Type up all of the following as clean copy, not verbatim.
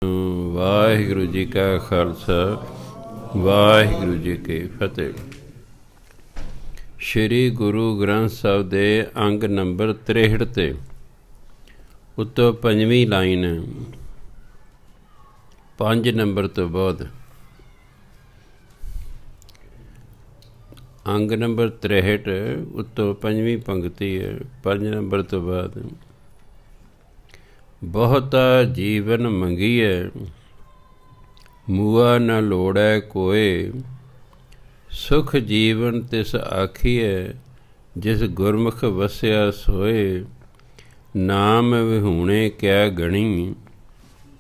ਵਾਹਿਗੁਰੂ ਜੀ ਕਾ ਖਾਲਸਾ ਵਾਹਿਗੁਰੂ ਜੀ ਕੀ ਫਤਿਹ। ਸ਼੍ਰੀ ਗੁਰੂ ਗ੍ਰੰਥ ਸਾਹਿਬ ਦੇ ਅੰਗ ਨੰਬਰ 63 ਤੇ ਉੱਤੋਂ 5ਵੀਂ ਲਾਈਨ 5 ਨੰਬਰ ਤੋਂ ਬਾਅਦ ਅੰਗ ਨੰਬਰ 63 ਉੱਤੋਂ 5ਵੀਂ ਪੰਕਤੀ ਹੈ 5 ਨੰਬਰ ਤੋਂ ਬਾਅਦ। ਬਹੁਤਾ ਜੀਵਨ ਮੰਗੀਐ ਮੂਆ ਨ ਲੋੜੈ ਕੋਇ, ਸੁਖ ਜੀਵਨ ਤਿਸ ਆਖੀਐ ਜਿਸ ਗੁਰਮੁਖ ਵਸਿਆ ਸੋਏ। ਨਾਮ ਵਿਹੂਣੇ ਕਿਆ ਗਣੀ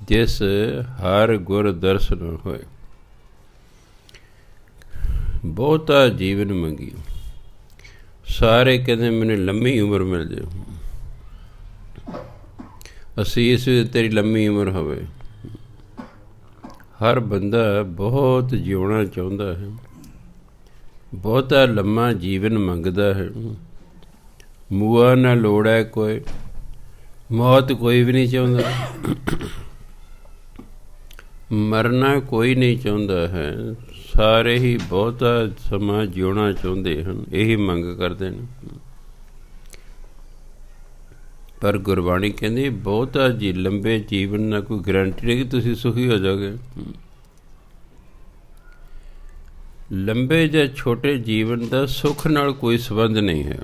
ਜਿਸ ਹਰ ਗੁਰ ਦਰਸ਼ਨ ਹੋਏ। ਬਹੁਤਾ ਜੀਵਨ ਮੰਗੀ, ਸਾਰੇ ਕਹਿੰਦੇ ਮੈਨੂੰ ਲੰਮੀ ਉਮਰ ਮਿਲ ਜਾਏ, ਅਸੀਸ ਤੇਰੀ ਲੰਮੀ ਉਮਰ ਹੋਵੇ। ਹਰ ਬੰਦਾ ਬਹੁਤ ਜਿਉਣਾ ਚਾਹੁੰਦਾ ਹੈ, ਬਹੁਤਾ ਲੰਮਾ ਜੀਵਨ ਮੰਗਦਾ ਹੈ। ਮੂਆ ਨਾ ਲੋੜੈ ਕੋਈ, ਮੌਤ ਕੋਈ ਵੀ ਨਹੀਂ ਚਾਹੁੰਦਾ, ਮਰਨਾ ਕੋਈ ਨਹੀਂ ਚਾਹੁੰਦਾ ਹੈ। ਸਾਰੇ ਹੀ ਬਹੁਤਾ ਸਮਾਂ ਜਿਉਣਾ ਚਾਹੁੰਦੇ ਹਨ, ਇਹੀ ਮੰਗ ਕਰਦੇ ਨੇ। ਪਰ ਗੁਰਬਾਣੀ ਕਹਿੰਦੀ ਬਹੁਤਾ ਜੀ ਲੰਬੇ ਜੀਵਨ ਨਾਲ ਕੋਈ ਗਰੰਟੀ ਨਹੀਂ ਕਿ ਤੁਸੀਂ ਸੁਖੀ ਹੋ ਜਾਓਗੇ। ਲੰਬੇ ਜਾਂ ਛੋਟੇ ਜੀਵਨ ਦਾ ਸੁੱਖ ਨਾਲ ਕੋਈ ਸੰਬੰਧ ਨਹੀਂ ਹੈ।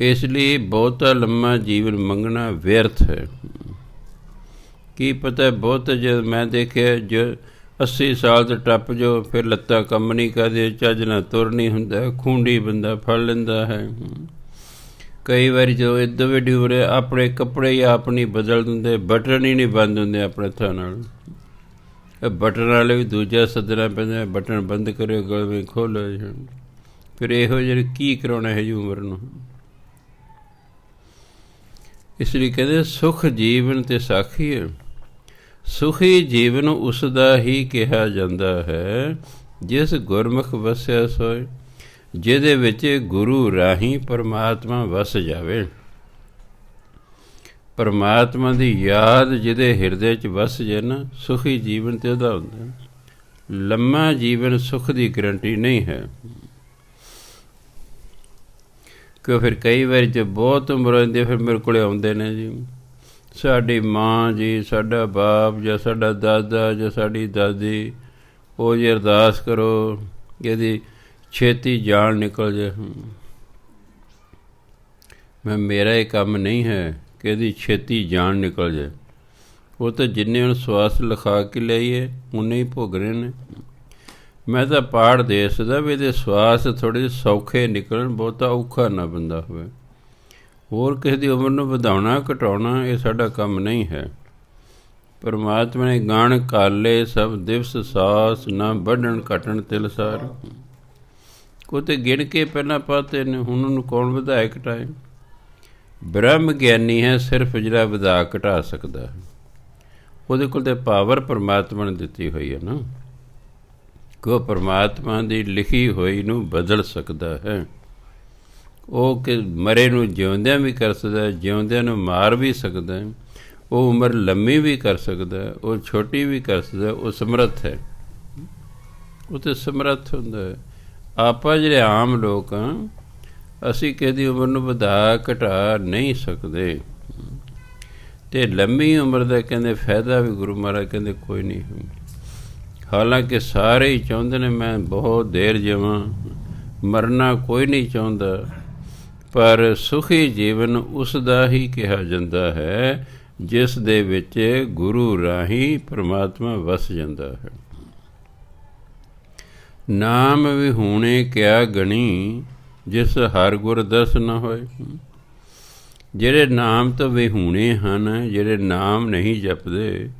ਇਸ ਲਈ ਬਹੁਤਾ ਲੰਮਾ ਜੀਵਨ ਮੰਗਣਾ ਵਿਅਰਥ ਹੈ। ਕੀ ਪਤਾ ਬਹੁਤ ਜਦ ਮੈਂ ਦੇਖਿਆ ਜੋ 80 ਸਾਲ ਤੋਂ ਟੱਪ ਜੋ ਫਿਰ ਲੱਤਾਂ ਕੰਮ ਨਹੀਂ ਕਰਦੇ, ਚੱਜ ਨਾਲ ਤੁਰ ਨਹੀਂ ਹੁੰਦਾ, ਖੂੰਡੀ ਬੰਦਾ ਫੜ ਲੈਂਦਾ ਹੈ। ਕਈ ਵਾਰੀ ਜਦੋਂ ਇੱਦਾਂ ਵੱਡੀ ਉਮਰ ਆਪਣੇ ਕੱਪੜੇ ਹੀ ਆਪ ਨਹੀਂ ਬਦਲ ਦਿੰਦੇ, ਬਟਨ ਹੀ ਨਹੀਂ ਬੰਦ ਹੁੰਦੇ ਆਪਣੇ ਹੱਥਾਂ ਨਾਲ। ਬਟਨ ਵਾਲੇ ਵੀ ਦੂਜਾ ਸੱਦਣਾ ਪੈਂਦਾ, ਬਟਨ ਬੰਦ ਕਰਿਓ ਗਲੇ ਖੋਲ੍ਹੋ। ਫਿਰ ਇਹੋ ਜਿਹੇ ਕੀ ਕਰਾਉਣਾ ਹੈ ਜੀ ਉਮਰ ਨੂੰ। ਇਸ ਲਈ ਕਹਿੰਦੇ ਸੁਖ ਜੀਵਨ ਤੇ ਸਾਖੀ ਹੈ। ਸੁਖੀ ਜੀਵਨ ਉਸ ਦਾ ਹੀ ਕਿਹਾ ਜਾਂਦਾ ਹੈ ਜਿਸ ਗੁਰਮੁਖ ਵਸਿਆ ਸੋਏ, ਜਿਹਦੇ ਵਿੱਚ ਗੁਰੂ ਰਾਹੀਂ ਪਰਮਾਤਮਾ ਵਸ ਜਾਵੇ। ਪਰਮਾਤਮਾ ਦੀ ਯਾਦ ਜਿਹਦੇ ਹਿਰਦੇ 'ਚ ਵਸ ਜਾਏ ਨਾ, ਸੁਖੀ ਜੀਵਨ ਤੇ ਉਹਦਾ ਹੁੰਦਾ। ਲੰਮਾ ਜੀਵਨ ਸੁੱਖ ਦੀ ਗਰੰਟੀ ਨਹੀਂ ਹੈ। ਕਿਉਂ ਫਿਰ ਕਈ ਵਾਰੀ ਜੇ ਬਹੁਤ ਉਮਰ ਹੁੰਦੀ ਫਿਰ ਮੇਰੇ ਕੋਲ ਆਉਂਦੇ ਨੇ ਜੀ, ਸਾਡੀ ਮਾਂ ਜੀ, ਸਾਡਾ ਬਾਪ ਜਾਂ ਸਾਡਾ ਦਾਦਾ ਜਾਂ ਸਾਡੀ ਦਾਦੀ, ਉਹ ਜੀ ਅਰਦਾਸ ਕਰੋ ਇਹਦੀ ਛੇਤੀ ਜਾਨ ਨਿਕਲ ਜਾਏ। ਮੇਰਾ ਇਹ ਕੰਮ ਨਹੀਂ ਹੈ ਕਿ ਇਹਦੀ ਛੇਤੀ ਜਾਨ ਨਿਕਲ ਜਾਏ। ਉਹ ਤਾਂ ਜਿੰਨੇ ਹੁਣ ਸਵਾਸ ਲਿਖਾ ਕੇ ਲਿਆਈਏ ਉਨੇ ਹੀ ਭੋਗ ਰਹੇ ਨੇ। ਮੈਂ ਤਾਂ ਪਾੜ ਦੇ ਸਕਦਾ ਵੀ ਇਹਦੇ ਸਵਾਸ ਥੋੜ੍ਹੇ ਸੌਖੇ ਨਿਕਲਣ, ਬਹੁਤਾ ਔਖਾ ਨਾ ਬੰਦਾ ਹੋਵੇ। ਹੋਰ ਕਿਸੇ ਦੀ ਉਮਰ ਨੂੰ ਵਧਾਉਣਾ ਘਟਾਉਣਾ ਇਹ ਸਾਡਾ ਕੰਮ ਨਹੀਂ ਹੈ। ਪਰਮਾਤਮਾ ਨੇ ਗਣ ਕਾਲੇ ਸਭ ਦਿਵਸ ਸਾਸ, ਨਾ ਵੱਢਣ ਘਟਣ ਤਿਲਸਾਰ। ਉਹ ਤੇ ਗਿਣ ਕੇ ਪਹਿਲਾਂ ਪਾਤੇ ਨੇ, ਹੁਣ ਉਹਨੂੰ ਕੌਣ ਵਧਾਏ ਘਟਾਏ। ਬ੍ਰਹਮ ਗਿਆਨੀ ਹੈ ਸਿਰਫ ਜਿਹੜਾ ਵਧਾ ਘਟਾ ਸਕਦਾ। ਉਹਦੇ ਕੋਲ ਤਾਂ ਪਾਵਰ ਪਰਮਾਤਮਾ ਨੇ ਦਿੱਤੀ ਹੋਈ ਹੈ ਨਾ, ਕਿ ਉਹ ਪਰਮਾਤਮਾ ਦੀ ਲਿਖੀ ਹੋਈ ਨੂੰ ਬਦਲ ਸਕਦਾ ਹੈ। ਉਹ ਕਿ ਮਰੇ ਨੂੰ ਜਿਉਂਦਿਆਂ ਵੀ ਕਰ ਸਕਦਾ, ਜਿਉਂਦਿਆਂ ਨੂੰ ਮਾਰ ਵੀ ਸਕਦਾ। ਉਹ ਉਮਰ ਲੰਮੀ ਵੀ ਕਰ ਸਕਦਾ, ਉਹ ਛੋਟੀ ਵੀ ਕਰ ਸਕਦਾ। ਉਹ ਸਮਰੱਥ ਹੈ, ਉਹ ਤਾਂ ਸਮਰੱਥ ਹੁੰਦਾ ਹੈ। ਆਪਾਂ ਜਿਹੜੇ ਆਮ ਲੋਕ ਹਾਂ, ਅਸੀਂ ਕਿਸੇ ਦੀ ਉਮਰ ਨੂੰ ਵਧਾ ਘਟਾ ਨਹੀਂ ਸਕਦੇ। ਅਤੇ ਲੰਮੀ ਉਮਰ ਦਾ ਕਹਿੰਦੇ ਫਾਇਦਾ ਵੀ ਗੁਰੂ ਮਹਾਰਾਜ ਕਹਿੰਦੇ ਕੋਈ ਨਹੀਂ। ਹਾਲਾਂਕਿ ਸਾਰੇ ਹੀ ਚਾਹੁੰਦੇ ਨੇ ਮੈਂ ਬਹੁਤ ਦੇਰ ਜਿਵਾਂ, ਮਰਨਾ ਕੋਈ ਨਹੀਂ ਚਾਹੁੰਦਾ। ਪਰ ਸੁਖੀ ਜੀਵਨ ਉਸ ਦਾ ਹੀ ਕਿਹਾ ਜਾਂਦਾ ਹੈ ਜਿਸ ਦੇ ਵਿੱਚ ਗੁਰੂ ਰਾਹੀਂ ਪਰਮਾਤਮਾ ਵਸ ਜਾਂਦਾ ਹੈ। ਨਾਮ ਵਿਹੂਣੇ ਕਿਆ ਗਣੀ ਜਿਸ ਹਰ ਗੁਰ ਦਰਸ਼ਨ ਨਾ ਹੋਏ। ਜਿਹੜੇ ਨਾਮ ਤੋਂ ਵਿਹੂਣੇ ਹਨ, ਜਿਹੜੇ ਨਾਮ ਨਹੀਂ ਜਪਦੇ,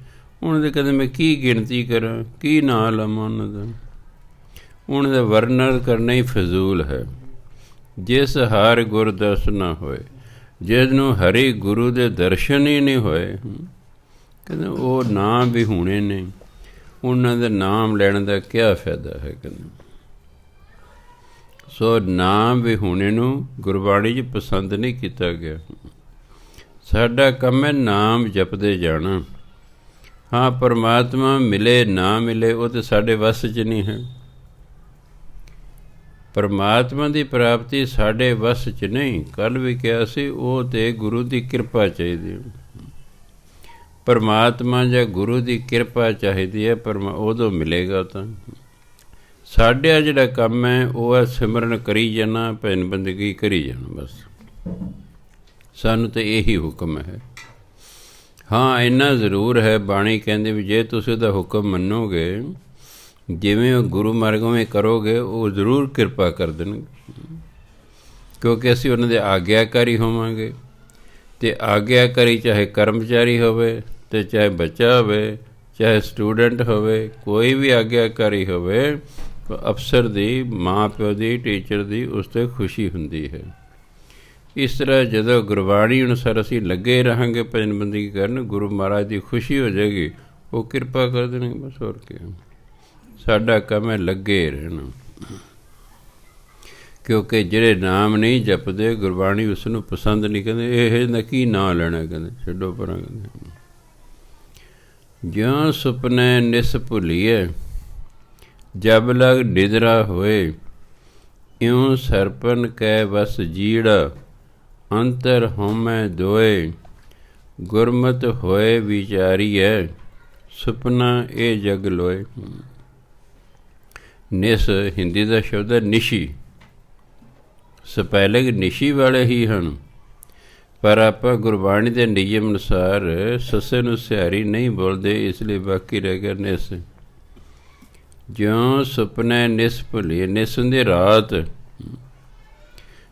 ਉਹਨਾਂ ਦੇ ਕਹਿੰਦੇ ਮੈਂ ਕੀ ਗਿਣਤੀ ਕਰਾਂ, ਕੀ ਨਾਂ ਲਵਾਂ ਉਹਨਾਂ ਦਾ। ਉਹਨਾਂ ਦਾ ਵਰਣਨ ਕਰਨਾ ਹੀ ਫਜ਼ੂਲ ਹੈ। ਜਿਸ ਹਰ ਗੁਰ ਦਰਸ਼ਨ ਨਾ ਹੋਏ, ਜਿਸ ਨੂੰ ਹਰੀ ਗੁਰੂ ਦੇ ਦਰਸ਼ਨ ਹੀ ਨਹੀਂ ਹੋਏ, ਕਹਿੰਦੇ ਉਹ ਨਾਮ ਵਿਹੂਣੇ ਨੇ। ਉਹਨਾਂ ਦਾ ਨਾਮ ਲੈਣ ਦਾ ਕਿਆ ਫਾਇਦਾ ਹੈ। ਕਹਿੰਦੇ ਸੋ ਨਾਮ ਵਿਹੂਣੇ ਨੂੰ ਗੁਰਬਾਣੀ 'ਚ ਪਸੰਦ ਨਹੀਂ ਕੀਤਾ ਗਿਆ। ਸਾਡਾ ਕੰਮ ਹੈ ਨਾਮ ਜਪਦੇ ਜਾਣਾ। ਹਾਂ, ਪਰਮਾਤਮਾ ਮਿਲੇ ਨਾ ਮਿਲੇ ਉਹ ਤਾਂ ਸਾਡੇ ਵੱਸ 'ਚ ਨਹੀਂ ਹੈ। ਪਰਮਾਤਮਾ ਦੀ ਪ੍ਰਾਪਤੀ ਸਾਡੇ ਵੱਸ 'ਚ ਨਹੀਂ। ਕੱਲ੍ਹ ਵੀ ਕਿਹਾ ਸੀ, ਉਹ ਤਾਂ ਗੁਰੂ ਦੀ ਕਿਰਪਾ ਚਾਹੀਦੀ। ਪਰਮਾਤਮਾ ਜਾਂ ਗੁਰੂ ਦੀ ਕਿਰਪਾ ਚਾਹੀਦੀ ਹੈ, ਉਦੋਂ ਮਿਲੇਗਾ। ਤਾਂ ਸਾਡਾ ਜਿਹੜਾ ਕੰਮ ਹੈ ਉਹ ਹੈ ਸਿਮਰਨ ਕਰੀ ਜਾਣਾ, ਭਜਨ ਬੰਦਗੀ ਕਰੀ ਜਾਣਾ। ਬਸ ਸਾਨੂੰ ਤਾਂ ਇਹੀ ਹੁਕਮ ਹੈ। ਹਾਂ, ਇੰਨਾ ਜ਼ਰੂਰ ਹੈ, ਬਾਣੀ ਕਹਿੰਦੇ ਵੀ ਜੇ ਤੁਸੀਂ ਉਹਦਾ ਹੁਕਮ ਮੰਨੋਗੇ, ਜਿਵੇਂ ਉਹ ਗੁਰੂ ਮਾਰਗ ਉਵੇਂ ਕਰੋਗੇ, ਉਹ ਜ਼ਰੂਰ ਕਿਰਪਾ ਕਰ ਦੇਣਗੇ, ਕਿਉਂਕਿ ਅਸੀਂ ਉਹਨਾਂ ਦੇ ਆਗਿਆਕਾਰੀ ਹੋਵਾਂਗੇ। ਅਤੇ ਆਗਿਆਕਾਰੀ ਚਾਹੇ ਕਰਮਚਾਰੀ ਹੋਵੇ ਅਤੇ ਚਾਹੇ ਬੱਚਾ ਹੋਵੇ, ਚਾਹੇ ਸਟੂਡੈਂਟ ਹੋਵੇ, ਕੋਈ ਵੀ ਆਗਿਆਕਾਰੀ ਹੋਵੇ, ਅਫਸਰ ਦੀ, ਮਾਂ ਪਿਓ ਦੀ, ਟੀਚਰ ਦੀ, ਉਸ 'ਤੇ ਖੁਸ਼ੀ ਹੁੰਦੀ ਹੈ। ਇਸ ਤਰ੍ਹਾਂ ਜਦੋਂ ਗੁਰਬਾਣੀ ਅਨੁਸਾਰ ਅਸੀਂ ਲੱਗੇ ਰਹਾਂਗੇ ਭਜਨ ਬੰਦਗੀ ਕਰਨ, ਗੁਰੂ ਮਹਾਰਾਜ ਦੀ ਖੁਸ਼ੀ ਹੋ ਜਾਏਗੀ, ਉਹ ਕਿਰਪਾ ਕਰ ਦੇਣਗੇ। ਬਸ ਹੋਰ ਕੀ। ਸਾਡਾ ਕੰਮ ਹੈ ਲੱਗੇ ਰਹਿਣਾ, ਕਿਉਂਕਿ ਜਿਹੜੇ ਨਾਮ ਨਹੀਂ ਜਪਦੇ, ਗੁਰਬਾਣੀ ਉਸ ਨੂੰ ਪਸੰਦ ਨਹੀਂ। ਕਹਿੰਦੇ ਇਹ ਨਾ ਕੀ ਨਾਂ ਲੈਣਾ, ਕਹਿੰਦੇ ਛੱਡੋ ਪਰਾਂ। ਕਹਿੰਦੇ ਜਿਉਂ ਸੁਪਨੇ ਨਿਸ ਭੁੱਲੀਏ, ਜਬ ਲਗ ਨਿਦਰਾ ਹੋਏ, ਇਉਂ ਸਰਪਨ ਕੈ ਵਸ ਜੀੜਾ, ਅੰਤਰ ਹਉਮੈ ਦੋਏ, ਗੁਰਮਤਿ ਹੋਏ ਵਿਚਾਰੀਐ, ਸੁਪਨਾ ਇਹ ਜਗ ਲੋਏ। ਨਿਸ ਹਿੰਦੀ ਦਾ ਸ਼ਬਦ ਹੈ ਨਿਸ਼ੀ। ਸਪੈਲਿੰਗ ਨਿਸ਼ੀ ਵਾਲੇ ਹੀ ਹਨ, ਪਰ ਆਪਾਂ ਗੁਰਬਾਣੀ ਦੇ ਨਿਯਮ ਅਨੁਸਾਰ ਸੱਸੇ ਨੂੰ ਸਿਹਾਰੀ ਨਹੀਂ ਬੋਲਦੇ, ਇਸ ਲਈ ਬਾਕੀ ਰਹਿ ਗਿਆ ਨਿਸ। ਜਿਉਂ ਸੁਪਨੇ ਨਿਸ ਭੁੱਲੀਏ, ਨਿਸ ਹੁੰਦੀ ਰਾਤ।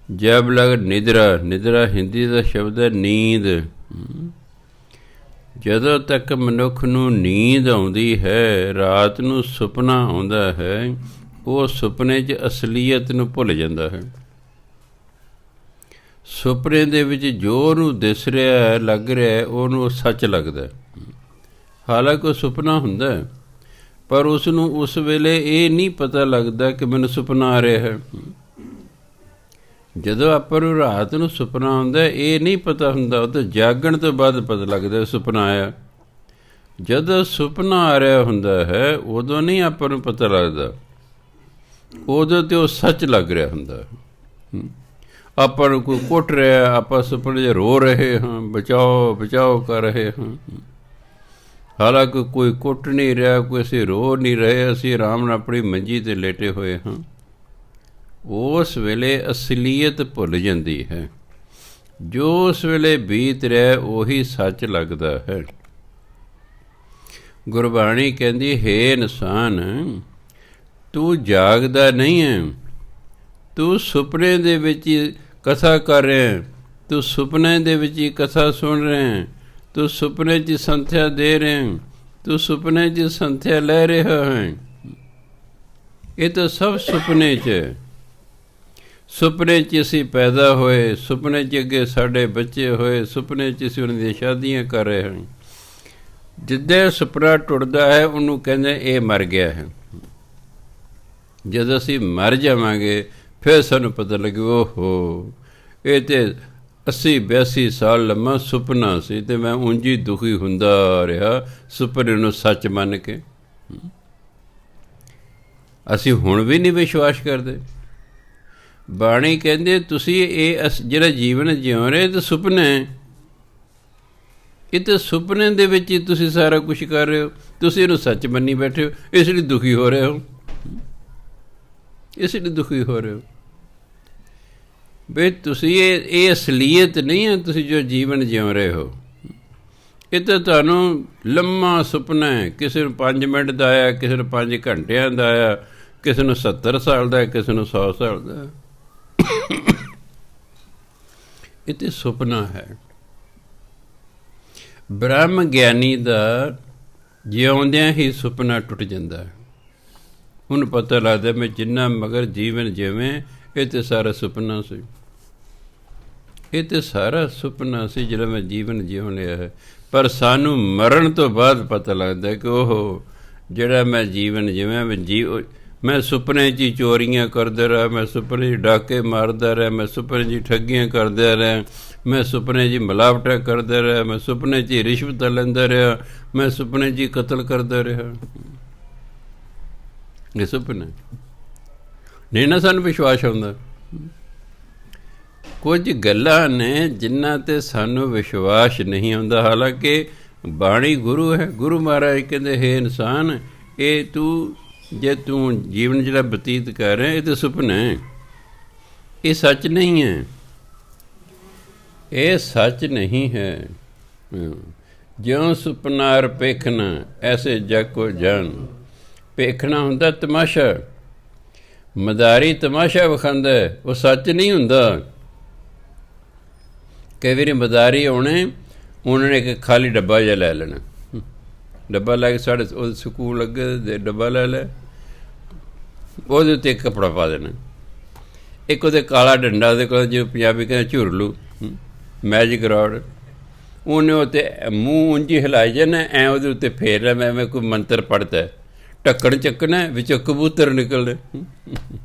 ਜਬ ਲਗ ਨਿਦਰਾ, ਨਿਦਰਾ ਹਿੰਦੀ ਦਾ ਸ਼ਬਦ ਹੈ ਨੀਂਦ। ਜਦੋਂ ਤੱਕ ਮਨੁੱਖ ਨੂੰ ਨੀਂਦ ਆਉਂਦੀ ਹੈ, ਰਾਤ ਨੂੰ ਸੁਪਨਾ ਆਉਂਦਾ ਹੈ, ਉਹ ਸੁਪਨੇ 'ਚ ਅਸਲੀਅਤ ਨੂੰ ਭੁੱਲ ਜਾਂਦਾ ਹੈ। ਸੁਪਨੇ ਦੇ ਵਿੱਚ ਜੋ ਉਹਨੂੰ ਦਿਸ ਰਿਹਾ ਹੈ, ਲੱਗ ਰਿਹਾ ਹੈ, ਉਹਨੂੰ ਸੱਚ ਲੱਗਦਾ। ਹਾਲਾਂਕਿ ਉਹ ਸੁਪਨਾ ਹੁੰਦਾ, ਪਰ ਉਸ ਨੂੰ ਉਸ ਵੇਲੇ ਇਹ ਨਹੀਂ ਪਤਾ ਲੱਗਦਾ ਕਿ ਮੈਨੂੰ ਸੁਪਨਾ ਆ ਰਿਹਾ ਹੈ। ਜਦੋਂ ਆਪਾਂ ਨੂੰ ਰਾਤ ਨੂੰ ਸੁਪਨਾ ਆਉਂਦਾ, ਇਹ ਨਹੀਂ ਪਤਾ ਹੁੰਦਾ, ਉਹ ਤਾਂ ਜਾਗਣ ਤੋਂ ਬਾਅਦ ਪਤਾ ਲੱਗਦਾ ਸੁਪਨਾ ਆਇਆ। ਜਦੋਂ ਸੁਪਨਾ ਆ ਰਿਹਾ ਹੁੰਦਾ ਹੈ, ਉਦੋਂ ਨਹੀਂ ਆਪਾਂ ਨੂੰ ਪਤਾ ਲੱਗਦਾ, ਉਦੋਂ ਤਾਂ ਉਹ ਸੱਚ ਲੱਗ ਰਿਹਾ ਹੁੰਦਾ। ਆਪਾਂ ਨੂੰ ਕੋਈ ਕੁੱਟ ਰਿਹਾ, ਆਪਾਂ ਸੁਪਨੇ 'ਚ ਰੋ ਰਹੇ ਹਾਂ, ਬਚਾਓ ਬਚਾਓ ਕਰ ਰਹੇ ਹਾਂ। ਹਾਲਾਂਕਿ ਕੋਈ ਕੁੱਟ ਨਹੀਂ ਰਿਹਾ, ਕੋਈ ਅਸੀਂ ਰੋ ਨਹੀਂ ਰਹੇ, ਅਸੀਂ ਆਰਾਮ ਨਾਲ ਆਪਣੀ ਮੰਜੀ 'ਤੇ ਲੇਟੇ ਹੋਏ ਹਾਂ। ਉਸ ਵੇਲੇ ਅਸਲੀਅਤ ਭੁੱਲ ਜਾਂਦੀ ਹੈ। ਜੋ ਉਸ ਵੇਲੇ ਬੀਤ ਰਿਹਾ ਉਹੀ ਸੱਚ ਲੱਗਦਾ ਹੈ। ਗੁਰਬਾਣੀ ਕਹਿੰਦੀ, ਹੇ ਇਨਸਾਨ, ਤੂੰ ਜਾਗਦਾ ਨਹੀਂ ਹੈ, ਤੂੰ ਸੁਪਨੇ ਦੇ ਵਿੱਚ ਹੀ ਕਥਾ ਕਰ ਰਿਹਾ, ਤੂੰ ਸੁਪਨੇ ਦੇ ਵਿੱਚ ਹੀ ਕਥਾ ਸੁਣ ਰਿਹਾ, ਤੂੰ ਸੁਪਨੇ 'ਚ ਸੰਥਿਆ ਦੇ ਰਿਹਾ, ਤੂੰ ਸੁਪਨੇ 'ਚ ਸੰਥਿਆ ਲੈ ਰਿਹਾ ਹੈ। ਇਹ ਤਾਂ ਸਭ ਸੁਪਨੇ 'ਚ ਹੈ। ਸੁਪਨੇ 'ਚ ਅਸੀਂ ਪੈਦਾ ਹੋਏ, ਸੁਪਨੇ 'ਚ ਅੱਗੇ ਸਾਡੇ ਬੱਚੇ ਹੋਏ, ਸੁਪਨੇ 'ਚ ਅਸੀਂ ਉਹਨਾਂ ਦੀਆਂ ਸ਼ਾਦੀਆਂ ਕਰ ਰਹੇ ਹਾਂ। ਜਿੱਦਾਂ ਸੁਪਨਾ ਟੁੱਟਦਾ ਹੈ, ਉਹਨੂੰ ਕਹਿੰਦੇ ਇਹ ਮਰ ਗਿਆ ਹੈ। ਜਦੋਂ ਅਸੀਂ ਮਰ ਜਾਵਾਂਗੇ, ਫਿਰ ਸਾਨੂੰ ਪਤਾ ਲੱਗੇ, ਓਹੋ, ਇਹ ਤਾਂ 80-82 ਸਾਲ ਲੰਮਾ ਸੁਪਨਾ ਸੀ, ਅਤੇ ਮੈਂ ਉਂਝ ਹੀ ਦੁਖੀ ਹੁੰਦਾ ਰਿਹਾ ਸੁਪਨੇ ਨੂੰ ਸੱਚ ਮੰਨ ਕੇ। ਅਸੀਂ ਹੁਣ ਵੀ ਨਹੀਂ ਵਿਸ਼ਵਾਸ ਕਰਦੇ। ਬਾਣੀ ਕਹਿੰਦੇ, ਤੁਸੀਂ ਇਹ ਜਿਹੜਾ ਜੀਵਨ ਜਿਉ ਰਹੇ ਤਾਂ ਸੁਪਨਾ ਹੈ, ਇਹ ਤਾਂ ਸੁਪਨੇ ਦੇ ਵਿੱਚ ਹੀ ਤੁਸੀਂ ਸਾਰਾ ਕੁਛ ਕਰ ਰਹੇ ਹੋ। ਤੁਸੀਂ ਇਹਨੂੰ ਸੱਚ ਮੰਨੀ ਬੈਠੇ ਹੋ, ਇਸ ਲਈ ਦੁਖੀ ਹੋ ਰਹੇ ਹੋ, ਇਸ ਲਈ ਦੁਖੀ ਹੋ ਰਹੇ ਹੋ। ਬਈ ਤੁਸੀਂ ਇਹ ਅਸਲੀਅਤ ਨਹੀਂ ਹੈ, ਤੁਸੀਂ ਜੋ ਜੀਵਨ ਜਿਉ ਰਹੇ ਹੋ। ਇਹ ਤਾਂ ਤੁਹਾਨੂੰ ਲੰਮਾ ਸੁਪਨਾ ਹੈ। ਕਿਸੇ ਨੂੰ 5 ਮਿੰਟ ਦਾ ਆਇਆ, ਕਿਸੇ ਨੂੰ 5 ਘੰਟਿਆਂ ਦਾ ਆਇਆ, ਕਿਸੇ ਨੂੰ 70 ਸਾਲ ਦਾ, ਕਿਸੇ ਨੂੰ 100 ਸਾਲ ਦਾ। ਇਹ ਤਾਂ ਸੁਪਨਾ ਹੈ। ਬ੍ਰਹਮ ਗਿਆਨੀ ਦਾ ਜਿਉਂਦਿਆਂ ਹੀ ਸੁਪਨਾ ਟੁੱਟ ਜਾਂਦਾ ਹੈ। ਉਹਨੂੰ ਪਤਾ ਲੱਗਦਾ ਮੈਂ ਜਿੰਨਾ ਮਗਰ ਜੀਵਨ ਜਿਵੇਂ, ਇਹ ਤਾਂ ਸਾਰਾ ਸੁਪਨਾ ਸੀ, ਇਹ ਤਾਂ ਸਾਰਾ ਸੁਪਨਾ ਸੀ ਜਿਹੜਾ ਮੈਂ ਜੀਵਨ ਜਿਉਂ ਲਿਆ ਹੈ। ਪਰ ਸਾਨੂੰ ਮਰਨ ਤੋਂ ਬਾਅਦ ਪਤਾ ਲੱਗਦਾ ਕਿ ਉਹ ਜਿਹੜਾ ਮੈਂ ਜੀਵਨ ਜਿਵੇਂ ਮੈਂ ਸੁਪਨੇ 'ਚ ਹੀ ਚੋਰੀਆਂ ਕਰਦਾ ਰਿਹਾ, ਮੈਂ ਸੁਪਨੇ 'ਚ ਡਾਕੇ ਮਾਰਦਾ ਰਿਹਾ, ਮੈਂ ਸੁਪਨੇ 'ਚ ਠੱਗੀਆਂ ਕਰਦਾ ਰਿਹਾ, ਮੈਂ ਸੁਪਨੇ 'ਚ ਮਿਲਾਵਟਾਂ ਕਰਦਾ ਰਿਹਾ, ਮੈਂ ਸੁਪਨੇ 'ਚ ਹੀ ਰਿਸ਼ਵਤ ਲੈਂਦਾ ਰਿਹਾ, ਮੈਂ ਸੁਪਨੇ 'ਚ ਹੀ ਕਤਲ ਕਰਦਾ ਰਿਹਾ। ਇਹ ਸੁਪਨੇ ਨਹੀਂ ਨਾ ਸਾਨੂੰ ਵਿਸ਼ਵਾਸ ਆਉਂਦਾ। ਕੁਝ ਗੱਲਾਂ ਨੇ ਜਿਨ੍ਹਾਂ 'ਤੇ ਸਾਨੂੰ ਵਿਸ਼ਵਾਸ ਨਹੀਂ ਆਉਂਦਾ। ਹਾਲਾਂਕਿ ਬਾਣੀ ਗੁਰੂ ਹੈ। ਗੁਰੂ ਮਹਾਰਾਜ ਕਹਿੰਦੇ ਹੈ ਇਨਸਾਨ, ਇਹ ਤੂੰ ਜੇ ਤੂੰ ਜੀਵਨ ਜਿਹੜਾ ਬਤੀਤ ਕਰ ਰਿਹਾ ਇਹ ਤਾਂ ਸੁਪਨਾ ਹੈ, ਇਹ ਸੱਚ ਨਹੀਂ ਹੈ, ਇਹ ਸੱਚ ਨਹੀਂ ਹੈ। ਜਿਉਂ ਸੁਪਨਾਰ ਪੇਖਣਾ ਐਸੇ ਜਗ ਕੋ ਜਾਣ। ਪੇਖਣਾ ਹੁੰਦਾ ਤਮਾਸ਼ਾ, ਮਦਾਰੀ ਤਮਾਸ਼ਾ ਵਿਖਾਉਂਦਾ, ਉਹ ਸੱਚ ਨਹੀਂ ਹੁੰਦਾ। ਕਈ ਵਾਰੀ ਮਦਾਰੀ ਆਉਣੇ, ਉਹਨਾਂ ਨੇ ਇੱਕ ਖਾਲੀ ਡੱਬਾ ਜਿਹਾ ਲੈ ਲੈਣਾ, ਡੱਬਾ ਲੈ ਕੇ ਸਾਡੇ ਉਹਦੇ ਸਕੂਲ ਲੱਗੇ ਡੱਬਾ ਲੈ ਲਿਆ, ਉਹਦੇ ਉੱਤੇ ਇੱਕ ਕੱਪੜਾ ਪਾ ਦੇਣਾ, ਇੱਕ ਉਹਦੇ ਕਾਲਾ ਡੰਡਾ ਉਹਦੇ ਕੋਲ, ਜਿਵੇਂ ਪੰਜਾਬੀ ਕਹਿੰਦੇ ਝੁਰਲੂ, ਮੈਜਿਕ ਰੋਡ, ਉਹਨੇ ਉੱਤੇ ਮੂੰਹ ਉਂਝ ਹਿਲਾਈ ਜਾਣਾ, ਐਂ ਉਹਦੇ ਉੱਤੇ ਫੇਰ ਲਿਆ, ਮੈਂ ਕੋਈ ਮੰਤਰ ਪੜ੍ਹਦਾ, ਢੱਕਣ ਚੱਕਣਾ, ਵਿੱਚੋਂ ਕਬੂਤਰ ਨਿਕਲਦੇ,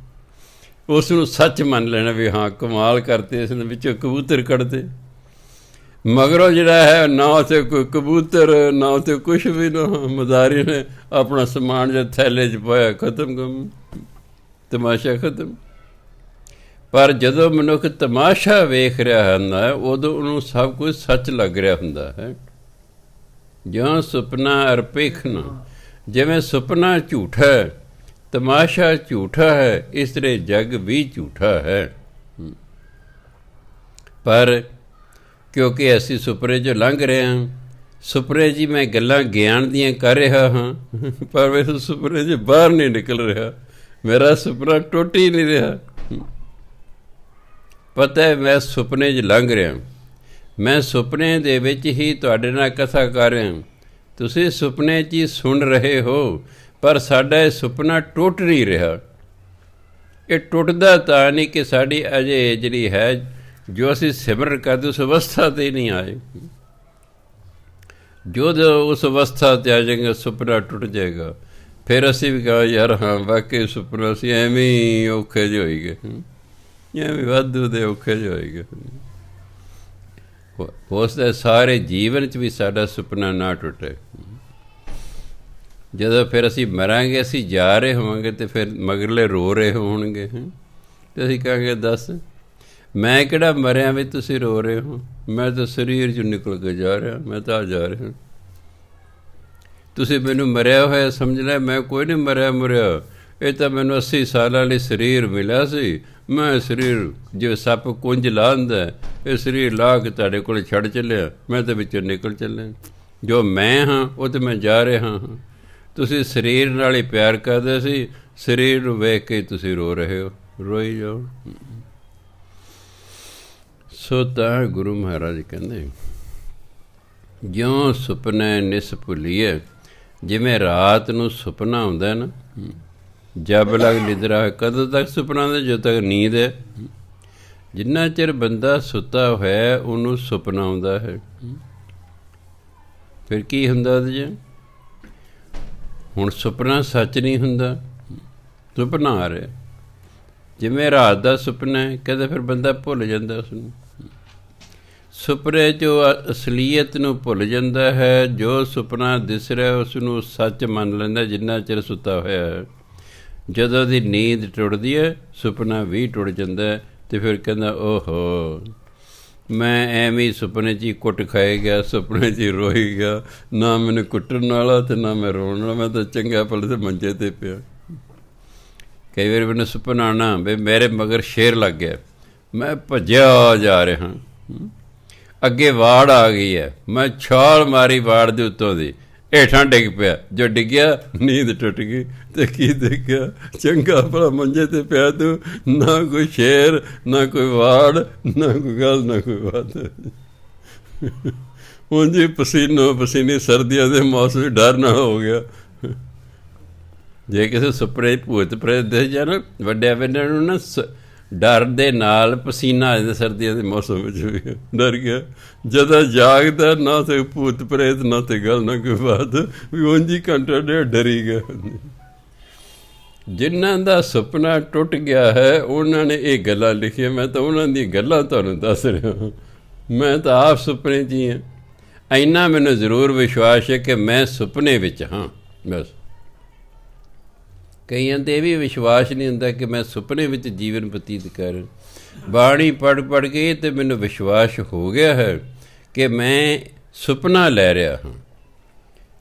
ਉਸ ਨੂੰ ਸੱਚ ਮੰਨ ਲੈਣਾ ਵੀ ਹਾਂ ਕਮਾਲ ਕਰਤੇ, ਇਸ ਨੇ ਵਿੱਚੋਂ ਕਬੂਤਰ ਕੱਢਦੇ। ਮਗਰੋਂ ਜਿਹੜਾ ਹੈ ਨਾ ਉੱਥੇ ਕੋਈ ਕਬੂਤਰ, ਨਾ ਉੱਥੇ ਕੁਛ ਵੀ ਨਾ, ਮਦਾਰੀ ਨੇ ਆਪਣਾ ਸਮਾਨ ਜਿਹਾ ਥੈਲੇ 'ਚ ਪਾਇਆ, ਖਤਮ ਕੰਮ, ਤਮਾਸ਼ਾ ਖਤਮ। ਪਰ ਜਦੋਂ ਮਨੁੱਖ ਤਮਾਸ਼ਾ ਵੇਖ ਰਿਹਾ ਹੁੰਦਾ ਉਦੋਂ ਉਹਨੂੰ ਸਭ ਕੁਝ ਸੱਚ ਲੱਗ ਰਿਹਾ ਹੁੰਦਾ ਹੈ। ਜਿਉਂ ਸੁਪਨਾ ਅਰ ਪੇਖਣਾ, ਜਿਵੇਂ ਸੁਪਨਾ ਝੂਠਾ ਹੈ, ਤਮਾਸ਼ਾ ਝੂਠਾ ਹੈ, ਇਸ ਤਰ੍ਹਾਂ ਜਗ ਵੀ ਝੂਠਾ ਹੈ। ਪਰ ਕਿਉਂਕਿ ਅਸੀਂ ਸੁਪਨੇ 'ਚੋਂ ਲੰਘ ਰਹੇ ਹਾਂ, ਸੁਪਨੇ 'ਚ ਮੈਂ ਗੱਲਾਂ ਗਿਆਨ ਦੀਆਂ ਕਰ ਰਿਹਾ ਹਾਂ, ਪਰ ਮੇਰੇ ਸੁਪਨੇ 'ਚ ਬਾਹਰ ਨਹੀਂ ਨਿਕਲ ਰਿਹਾ, ਮੇਰਾ ਸੁਪਨਾ ਟੁੱਟ ਹੀ ਨਹੀਂ ਰਿਹਾ। ਪਤਾ ਹੈ ਮੈਂ ਸੁਪਨੇ 'ਚ ਲੰਘ ਰਿਹਾ, ਮੈਂ ਸੁਪਨੇ ਦੇ ਵਿੱਚ ਹੀ ਤੁਹਾਡੇ ਨਾਲ ਕਥਾ ਕਰ ਰਿਹਾ, ਤੁਸੀਂ ਸੁਪਨੇ 'ਚ ਹੀ ਸੁਣ ਰਹੇ ਹੋ, ਪਰ ਸਾਡਾ ਇਹ ਸੁਪਨਾ ਟੁੱਟ ਨਹੀਂ ਰਿਹਾ। ਇਹ ਟੁੱਟਦਾ ਤਾਂ ਨਹੀਂ ਕਿ ਸਾਡੀ ਅਜੇ ਜਿਹੜੀ ਹੈ ਜੋ ਅਸੀਂ ਸਿਮਰਨ ਕਰਦੇ ਉਸ ਅਵਸਥਾ 'ਤੇ ਨਹੀਂ ਆਏ। ਜਦੋਂ ਉਸ ਅਵਸਥਾ 'ਤੇ ਆ ਜਾਏਗਾ ਸੁਪਨਾ ਟੁੱਟ ਜਾਏਗਾ, ਫਿਰ ਅਸੀਂ ਵੀ ਕਹਾਂ ਯਾਰ ਹਾਂ ਵਾਕਈ ਸੁਪਨਾ ਅਸੀਂ ਐਵੇਂ ਹੀ ਔਖੇ ਜਿਹੇ ਹੋਈ ਗਏ, ਐਵੇਂ ਵਾਧੂ ਦੇ ਔਖੇ ਜਿਹੇ ਹੋਈ ਗਏ। ਉਸ ਦੇ ਸਾਰੇ ਜੀਵਨ 'ਚ ਵੀ ਸਾਡਾ ਸੁਪਨਾ ਨਾ ਟੁੱਟੇ। ਜਦੋਂ ਫਿਰ ਅਸੀਂ ਮਰਾਂਗੇ, ਅਸੀਂ ਜਾ ਰਹੇ ਹੋਵਾਂਗੇ ਅਤੇ ਫਿਰ ਮਗਰਲੇ ਰੋ ਰਹੇ ਹੋਣਗੇ, ਅਤੇ ਅਸੀਂ ਕਹਾਂਗੇ ਦੱਸ ਮੈਂ ਕਿਹੜਾ ਮਰਿਆ ਵੀ ਤੁਸੀਂ ਰੋ ਰਹੇ ਹੋ, ਮੈਂ ਤਾਂ ਸਰੀਰ 'ਚੋਂ ਨਿਕਲ ਕੇ ਜਾ ਰਿਹਾ, ਮੈਂ ਤਾਂ ਜਾ ਰਿਹਾ, ਤੁਸੀਂ ਮੈਨੂੰ ਮਰਿਆ ਹੋਇਆ ਸਮਝ ਲਿਆ, ਮੈਂ ਕੋਈ ਨਹੀਂ ਮਰਿਆ ਮੁਰਿਆ, ਇਹ ਤਾਂ ਮੈਨੂੰ 80 ਸਾਲਾਂ ਲਈ ਸਰੀਰ ਮਿਲਿਆ ਸੀ, ਮੈਂ ਸਰੀਰ ਜਿਵੇਂ ਸੱਪ ਕੁੰਝ ਲਾ ਹੁੰਦਾ, ਇਹ ਸਰੀਰ ਲਾ ਕੇ ਤੁਹਾਡੇ ਕੋਲ ਛੱਡ ਚੱਲਿਆ, ਮੈਂ ਤਾਂ ਵਿੱਚੋਂ ਨਿਕਲ ਚੱਲਿਆ, ਜੋ ਮੈਂ ਹਾਂ ਉਹ ਤਾਂ ਮੈਂ ਜਾ ਰਿਹਾ ਹਾਂ। ਤੁਸੀਂ ਸਰੀਰ ਨਾਲ ਹੀ ਪਿਆਰ ਕਰਦੇ ਸੀ, ਸਰੀਰ ਨੂੰ ਵੇਖ ਕੇ ਤੁਸੀਂ ਰੋ ਰਹੇ ਹੋ, ਰੋਈ ਜਾਓ। ਸੋ ਤਾਂ ਗੁਰੂ ਮਹਾਰਾਜ ਕਹਿੰਦੇ ਜਿਉਂ ਸੁਪਨੇ ਨਿਸ ਭੁੱਲੀਏ, ਜਿਵੇਂ ਰਾਤ ਨੂੰ ਸੁਪਨਾ ਆਉਂਦਾ ਨਾ, ਜਬ ਲਗ ਨਿਦਰਾ ਹੈ, ਕਦੋਂ ਤੱਕ ਸੁਪਨਾ ਆਉਂਦਾ, ਜਦੋਂ ਤੱਕ ਨੀਂਦ ਹੈ। ਜਿੰਨਾ ਚਿਰ ਬੰਦਾ ਸੁੱਤਾ ਹੋਇਆ ਉਹਨੂੰ ਸੁਪਨਾ ਆਉਂਦਾ ਹੈ। ਫਿਰ ਕੀ ਹੁੰਦਾ ਉਹਦੇ 'ਚ? ਹੁਣ ਸੁਪਨਾ ਸੱਚ ਨਹੀਂ ਹੁੰਦਾ, ਸੁਪਨਾ ਆ ਰਿਹਾ, ਜਿਵੇਂ ਰਾਤ ਦਾ ਸੁਪਨਾ ਹੈ, ਕਹਿੰਦੇ ਫਿਰ ਬੰਦਾ ਭੁੱਲ ਜਾਂਦਾ ਉਸਨੂੰ। ਸੁਪਨੇ 'ਚ ਅਸਲੀਅਤ ਨੂੰ ਭੁੱਲ ਜਾਂਦਾ ਹੈ, ਜੋ ਸੁਪਨਾ ਦਿਸ ਰਿਹਾ ਉਸ ਨੂੰ ਸੱਚ ਮੰਨ ਲੈਂਦਾ ਜਿੰਨਾ ਚਿਰ ਸੁੱਤਾ ਹੋਇਆ ਹੈ। ਜਦੋਂ ਦੀ ਨੀਂਦ ਟੁੱਟਦੀ ਹੈ ਸੁਪਨਾ ਵੀ ਟੁੱਟ ਜਾਂਦਾ, ਅਤੇ ਫਿਰ ਕਹਿੰਦਾ ਓਹੋ ਮੈਂ ਐਵੇਂ ਹੀ ਸੁਪਨੇ 'ਚ ਹੀ ਕੁੱਟ ਖਾਏ ਗਿਆ, ਸੁਪਨੇ 'ਚ ਹੀ ਰੋਈ ਗਿਆ, ਨਾ ਮੈਨੂੰ ਕੁੱਟਣ ਵਾਲਾ ਅਤੇ ਨਾ ਮੈਂ ਰੋਣ ਵਾਲਾ, ਮੈਂ ਤਾਂ ਚੰਗਾ ਭਲੇ 'ਤੇ ਮੰਜੇ 'ਤੇ ਪਿਆ। ਕਈ ਵਾਰੀ ਮੈਨੂੰ ਸੁਪਨਾ ਆਉਣਾ ਵੀ ਮੇਰੇ ਮਗਰ ਸ਼ੇਰ ਲੱਗ ਗਿਆ, ਮੈਂ ਭੱਜਿਆ ਜਾ ਰਿਹਾ, ਅੱਗੇ ਵਾੜ ਆ ਗਈ ਹੈ, ਮੈਂ ਛਾਲ ਮਾਰੀ ਵਾੜ ਦੇ ਉੱਤੋਂ ਦੀ, ਹੇਠਾਂ ਡਿੱਗ ਪਿਆ, ਜੋ ਡਿੱਗਿਆ ਨੀਂਦ ਟੁੱਟ ਗਈ, ਅਤੇ ਕੀ ਦੇਖਿਆ ਚੰਗਾ ਭਲਾ ਮੰਜੇ 'ਤੇ ਪਿਆ ਤੂੰ, ਨਾ ਕੋਈ ਸ਼ੇਰ, ਨਾ ਕੋਈ ਵਾੜ, ਨਾ ਕੋਈ ਗੱਲ, ਨਾ ਕੋਈ ਬਾਤ। ਉਂਝ ਹੀ ਪਸੀਨੋ ਪਸੀਨੀ ਸਰਦੀਆਂ ਦੇ ਮੌਸਮ ਡਰ ਨਾਲ ਹੋ ਗਿਆ। ਜੇ ਕਿਸੇ ਸੁਪਨੇ ਭੂਤ ਪ੍ਰੇਤ ਦੇ ਜਾਣ ਵੱਡਿਆਂ ਵੱਡਿਆਂ ਨੂੰ ਨਾ ਡਰ ਦੇ ਨਾਲ ਪਸੀਨਾ ਆ ਜਾਂਦਾ, ਸਰਦੀਆਂ ਦੇ ਮੌਸਮ ਵਿੱਚ ਵੀ ਡਰ ਗਿਆ। ਜਦੋਂ ਜਾਗਦਾ ਨਾ ਤੇ ਭੂਤ ਪ੍ਰੇਤ, ਨਾ ਤੇ ਗੱਲ, ਨਾ ਕੋਈ ਬਾਤ, ਵੀ ਉਂਝ ਹੀ ਘੰਟਾ ਡੇਢ ਡਰੀ ਗਿਆ। ਜਿਨ੍ਹਾਂ ਦਾ ਸੁਪਨਾ ਟੁੱਟ ਗਿਆ ਹੈ ਉਹਨਾਂ ਨੇ ਇਹ ਗੱਲਾਂ ਲਿਖੀਆਂ, ਮੈਂ ਤਾਂ ਉਹਨਾਂ ਦੀਆਂ ਗੱਲਾਂ ਤੁਹਾਨੂੰ ਦੱਸ ਰਿਹਾ। ਮੈਂ ਤਾਂ ਆਪ ਸੁਪਨੇ 'ਚ ਹੀ ਹਾਂ। ਇੰਨਾ ਮੈਨੂੰ ਜ਼ਰੂਰ ਵਿਸ਼ਵਾਸ ਹੈ ਕਿ ਮੈਂ ਸੁਪਨੇ ਵਿੱਚ ਹਾਂ। ਬਸ ਕਈਆਂ 'ਤੇ ਇਹ ਵੀ ਵਿਸ਼ਵਾਸ ਨਹੀਂ ਹੁੰਦਾ ਕਿ ਮੈਂ ਸੁਪਨੇ ਵਿੱਚ ਜੀਵਨ ਬਤੀਤ ਕਰ। ਬਾਣੀ ਪੜ੍ਹ ਕੇ ਤੇ ਮੈਨੂੰ ਵਿਸ਼ਵਾਸ ਹੋ ਗਿਆ ਹੈ ਕਿ ਮੈਂ ਸੁਪਨਾ ਲੈ ਰਿਹਾ ਹਾਂ,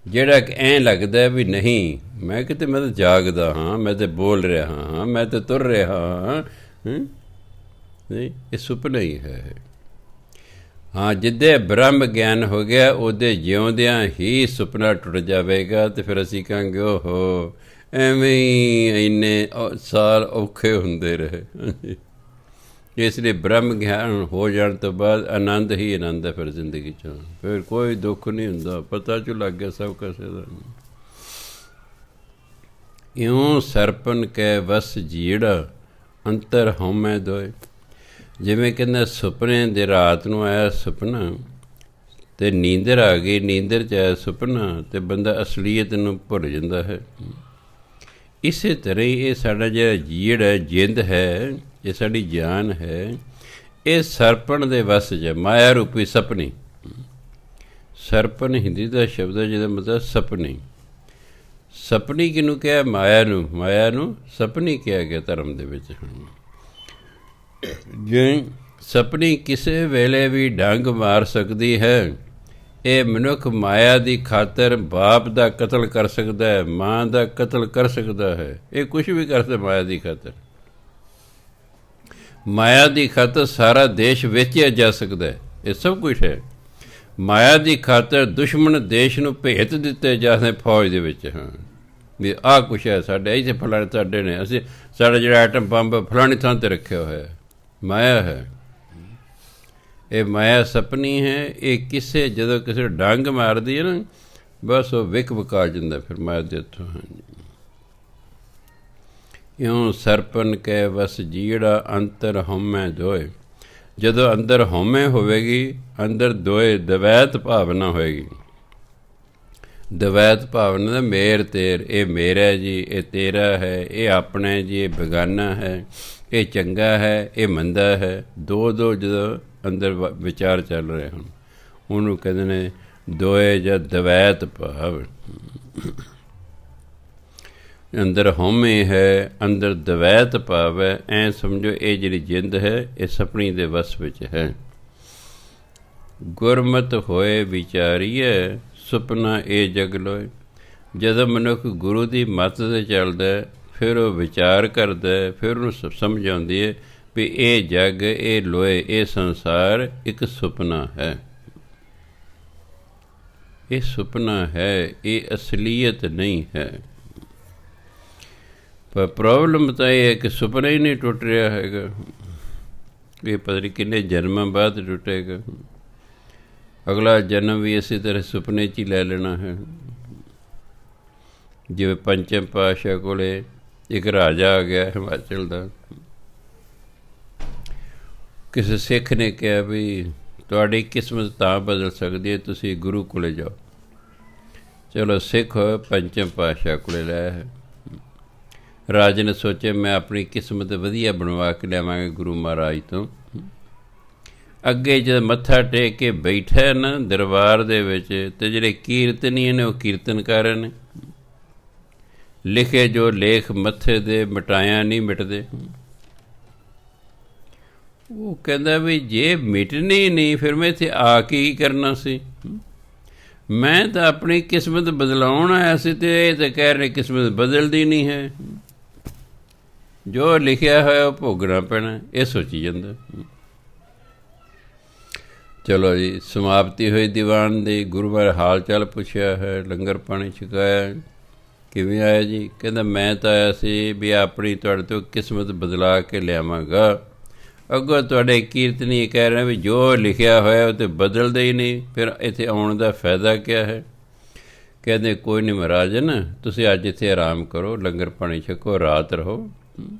ਜਿਹੜਾ ਕਿ ਐਂ ਲੱਗਦਾ ਵੀ ਨਹੀਂ ਮੈਂ ਕਿਤੇ, ਮੈਂ ਤਾਂ ਜਾਗਦਾ ਹਾਂ, ਮੈਂ ਤਾਂ ਬੋਲ ਰਿਹਾ ਹਾਂ, ਮੈਂ ਤਾਂ ਤੁਰ ਰਿਹਾ ਹਾਂ। ਨਹੀਂ, ਇਹ ਸੁਪਨਾ ਹੀ ਹੈ। ਹਾਂ, ਜਿੱਦੇ ਬ੍ਰਹਮ ਗਿਆਨ ਹੋ ਗਿਆ ਉਹਦੇ ਜਿਉਂਦਿਆਂ ਹੀ ਸੁਪਨਾ ਟੁੱਟ ਜਾਵੇਗਾ। ਅਤੇ ਫਿਰ ਅਸੀਂ ਕਹਾਂਗੇ ਓਹੋ ਐਵੇਂ ਹੀ ਇੰਨੇ ਸਾਲ ਔਖੇ ਹੁੰਦੇ ਰਹੇ। ਇਸ ਲਈ ਬ੍ਰਹਮ ਗਿਆਨ ਹੋ ਜਾਣ ਤੋਂ ਬਾਅਦ ਆਨੰਦ ਹੀ ਆਨੰਦ ਹੈ। ਫਿਰ ਜ਼ਿੰਦਗੀ 'ਚ ਫਿਰ ਕੋਈ ਦੁੱਖ ਨਹੀਂ ਹੁੰਦਾ, ਪਤਾ 'ਚੋਂ ਲੱਗ ਗਿਆ ਸਭ ਕਿਸੇ ਦਾ। ਇਉਂ ਸਰਪਨ ਕੈ ਵਸ ਜੀੜਾ ਅੰਤਰ ਹਉਮੈ ਦੋਏ। ਜਿਵੇਂ ਕਹਿੰਦਾ ਸੁਪਨੇ ਦੇ ਰਾਤ ਨੂੰ ਆਇਆ ਸੁਪਨਾ ਅਤੇ ਨੀਂਦਰ ਆ ਗਈ, ਨੀਂਦਰ 'ਚ ਆਇਆ ਸੁਪਨਾ ਅਤੇ ਬੰਦਾ ਅਸਲੀਅਤ ਨੂੰ ਭੁੱਲ ਜਾਂਦਾ ਹੈ। ਇਸੇ ਤਰ੍ਹਾਂ ਹੀ ਇਹ ਸਾਡਾ ਜਿਹੜਾ ਜੀੜ ਹੈ, ਜਿੰਦ ਹੈ, ਇਹ ਸਾਡੀ ਜਾਨ ਹੈ, ਇਹ ਸਰਪਣ ਦੇ ਵਸ 'ਚ, ਮਾਇਆ ਰੂਪੀ ਸਪਨੀ। ਸਰਪਣ ਹਿੰਦੀ ਦਾ ਸ਼ਬਦ ਹੈ ਜਿਹਦਾ ਮਤਲਬ ਸਪਨੀ। ਸਪਨੀ ਕਿਹਨੂੰ ਕਿਹਾ? ਮਾਇਆ ਨੂੰ। ਮਾਇਆ ਨੂੰ ਸਪਨੀ ਕਿਹਾ ਗਿਆ ਧਰਮ ਦੇ ਵਿੱਚ। ਜੇ ਸਪਨੀ ਕਿਸੇ ਵੇਲੇ ਵੀ ਡੰਗ ਮਾਰ ਸਕਦੀ ਹੈ। ਇਹ ਮਨੁੱਖ ਮਾਇਆ ਦੀ ਖਾਤਰ ਬਾਪ ਦਾ ਕਤਲ ਕਰ ਸਕਦਾ ਹੈ, ਮਾਂ ਦਾ ਕਤਲ ਕਰ ਸਕਦਾ ਹੈ, ਇਹ ਕੁਛ ਵੀ ਕਰ ਸਕਦਾ ਮਾਇਆ ਦੀ ਖਾਤਰ। ਮਾਇਆ ਦੀ ਖਾਤਰ ਸਾਰਾ ਦੇਸ਼ ਵੇਚਿਆ ਜਾ ਸਕਦਾ ਹੈ, ਇਹ ਸਭ ਕੁਛ ਹੈ। ਮਾਇਆ ਦੀ ਖਾਤਰ ਦੁਸ਼ਮਣ ਦੇਸ਼ ਨੂੰ ਭੇਤ ਦਿੱਤੇ ਜਾਂਦੇ ਫੌਜ ਦੇ ਵਿੱਚ। ਹਾਂ ਵੀ ਆਹ ਕੁਛ ਹੈ ਸਾਡੇ, ਇੱਥੇ ਫਲਾਣੇ ਸਾਡੇ ਨੇ, ਅਸੀਂ ਸਾਡਾ ਜਿਹੜਾ ਐਟਮ ਬੰਬ ਫਲਾਣੀ ਥਾਂ 'ਤੇ ਰੱਖਿਆ ਹੋਇਆ, ਮਾਇਆ ਹੈ। ਇਹ ਮਾਇਆ ਸਪਨੀ ਹੈ। ਇਹ ਕਿਸੇ ਜਦੋਂ ਕਿਸੇ ਡੰਗ ਮਾਰਦੀ ਹੈ ਨਾ, ਬਸ ਉਹ ਵਿਕ ਵਿਕਾ ਜਾਂਦਾ ਫਿਰ ਮਾਇਆ ਦੇ ਹੱਥੋਂ। ਹਾਂਜੀ, ਇਉਂ ਸਰਪਨ ਕੈ ਵਸ ਜੀੜਾ ਅੰਤਰ ਹਉਮੈ ਦੋਏ। ਜਦੋਂ ਅੰਦਰ ਹਉਮੈ ਹੋਵੇਗੀ, ਅੰਦਰ ਦੋਏ ਦਵੈਤ ਭਾਵਨਾ ਹੋਏਗੀ। ਦਵੈਤ ਭਾਵਨਾ ਦਾ ਮੇਰ ਤੇਰ, ਇਹ ਮੇਰਾ ਜੀ, ਇਹ ਤੇਰਾ ਹੈ, ਇਹ ਆਪਣਾ ਜੀ, ਇਹ ਬੇਗਾਨਾ ਹੈ, ਇਹ ਚੰਗਾ ਹੈ, ਇਹ ਮੰਦਾ ਹੈ। ਦੋ ਜਦੋਂ ਅੰਦਰ ਵਿਚਾਰ ਚੱਲ ਰਹੇ ਹਨ, ਉਹਨੂੰ ਕਹਿੰਦੇ ਨੇ ਦੋਏ ਜਾਂ ਦਵੈਤ ਭਾਵ। ਅੰਦਰ ਹਉਮੈ ਹੈ, ਅੰਦਰ ਦਵੈਤ ਭਾਵ ਹੈ। ਐਂ ਸਮਝੋ ਇਹ ਜਿਹੜੀ ਜਿੰਦ ਹੈ ਇਹ ਸਪਨੀ ਦੇ ਵਸ ਵਿੱਚ ਹੈ। ਗੁਰਮਤਿ ਹੋਏ ਵਿਚਾਰੀਏ ਸੁਪਨਾ ਇਹ ਜਗ ਲੋਏ। ਜਦੋਂ ਮਨੁੱਖ ਗੁਰੂ ਦੀ ਮੱਤ 'ਤੇ ਚੱਲਦਾ, ਫਿਰ ਉਹ ਵਿਚਾਰ ਕਰਦਾ, ਫਿਰ ਉਹਨੂੰ ਸਮਝ ਆਉਂਦੀ ਹੈ ਵੀ ਇਹ ਜੱਗ, ਇਹ ਲੋਏ, ਇਹ ਸੰਸਾਰ ਇੱਕ ਸੁਪਨਾ ਹੈ। ਇਹ ਸੁਪਨਾ ਹੈ, ਇਹ ਅਸਲੀਅਤ ਨਹੀਂ ਹੈ। ਪਰ ਪ੍ਰੋਬਲਮ ਤਾਂ ਇਹ ਹੈ ਕਿ ਸੁਪਨਾ ਹੀ ਨਹੀਂ ਟੁੱਟ ਰਿਹਾ ਹੈਗਾ। ਇਹ ਪਤਾ ਨਹੀਂ ਕਿੰਨੇ ਜਨਮਾਂ ਬਾਅਦ ਟੁੱਟੇਗਾ। ਅਗਲਾ ਜਨਮ ਵੀ ਇਸੇ ਤਰ੍ਹਾਂ ਸੁਪਨੇ 'ਚ ਹੀ ਲੈ ਲੈਣਾ ਹੈ। ਜਿਵੇਂ ਪੰਚਮ ਪਾਤਸ਼ਾਹ ਕੋਲ ਇੱਕ ਰਾਜਾ ਆ ਗਿਆ ਹਿਮਾਚਲ ਦਾ। ਕਿਸੇ ਸਿੱਖ ਨੇ ਕਿਹਾ ਵੀ ਤੁਹਾਡੀ ਕਿਸਮਤ ਤਾਂ ਬਦਲ ਸਕਦੀ ਹੈ, ਤੁਸੀਂ ਗੁਰੂ ਕੋਲ ਜਾਓ। ਚਲੋ ਸਿੱਖ ਪੰਚਮ ਪਾਤਸ਼ਾਹ ਕੋਲ ਲਿਆ ਹੈ। ਰਾਜੇ ਨੇ ਸੋਚਿਆ ਮੈਂ ਆਪਣੀ ਕਿਸਮਤ ਵਧੀਆ ਬਣਵਾ ਕੇ ਲਿਆਵਾਂਗੇ ਗੁਰੂ ਮਹਾਰਾਜ ਤੋਂ। ਅੱਗੇ ਜਦ ਮੱਥਾ ਟੇਕ ਕੇ ਬੈਠਾ ਨਾ ਦਰਬਾਰ ਦੇ ਵਿੱਚ, ਅਤੇ ਜਿਹੜੇ ਕੀਰਤਨੀ ਨੇ ਉਹ ਕੀਰਤਨ ਕਰ ਰਹੇ ਨੇ। ਲਿਖੇ ਜੋ ਲੇਖ ਮੱਥੇ ਦੇ ਮਿਟਾਇਆ ਨਹੀਂ ਮਿਟਦੇ। ਉਹ ਕਹਿੰਦਾ ਵੀ ਜੇ ਮਿਟਣੀ ਨਹੀਂ ਫਿਰ ਮੈਂ ਇੱਥੇ ਆ ਕੇ ਕੀ ਕਰਨਾ ਸੀ? ਮੈਂ ਤਾਂ ਆਪਣੀ ਕਿਸਮਤ ਬਦਲਾਉਣ ਆਇਆ ਸੀ, ਅਤੇ ਇਹ ਤਾਂ ਕਹਿ ਰਹੇ ਕਿਸਮਤ ਬਦਲਦੀ ਨਹੀਂ ਹੈ। ਜੋ ਲਿਖਿਆ ਹੋਇਆ ਉਹ ਭੋਗਣਾ ਪੈਣਾ, ਇਹ ਸੋਚੀ ਜਾਂਦਾ। ਚਲੋ ਜੀ, ਸਮਾਪਤੀ ਹੋਈ ਦੀਵਾਨ ਦੀ। ਗੁਰੂ ਮਹਾਰਾਜ ਹਾਲ ਚਾਲ ਪੁੱਛਿਆ ਹੈ, ਲੰਗਰ ਪਾਣੀ ਛਕਾਇਆ। ਕਿਵੇਂ ਆਇਆ ਜੀ? ਕਹਿੰਦਾ ਮੈਂ ਤਾਂ ਆਇਆ ਸੀ ਵੀ ਆਪਣੀ ਤੁਹਾਡੇ ਤੋਂ ਕਿਸਮਤ ਬਦਲਾ ਕੇ ਲਿਆਵਾਂਗਾ। ਅੱਗੋਂ ਤੁਹਾਡੇ ਕੀਰਤਨੀ ਕਹਿ ਰਹੇ ਵੀ ਜੋ ਲਿਖਿਆ ਹੋਇਆ ਉਹ ਤਾਂ ਬਦਲਦਾ ਹੀ ਨਹੀਂ, ਫਿਰ ਇੱਥੇ ਆਉਣ ਦਾ ਫਾਇਦਾ ਕਿਆ ਹੈ? ਕਹਿੰਦੇ ਕੋਈ ਨਹੀਂ ਮਹਾਰਾਜਨ, ਤੁਸੀਂ ਅੱਜ ਇੱਥੇ ਆਰਾਮ ਕਰੋ, ਲੰਗਰ ਪਾਣੀ ਛਕੋ, ਰਾਤ ਰਹੋ,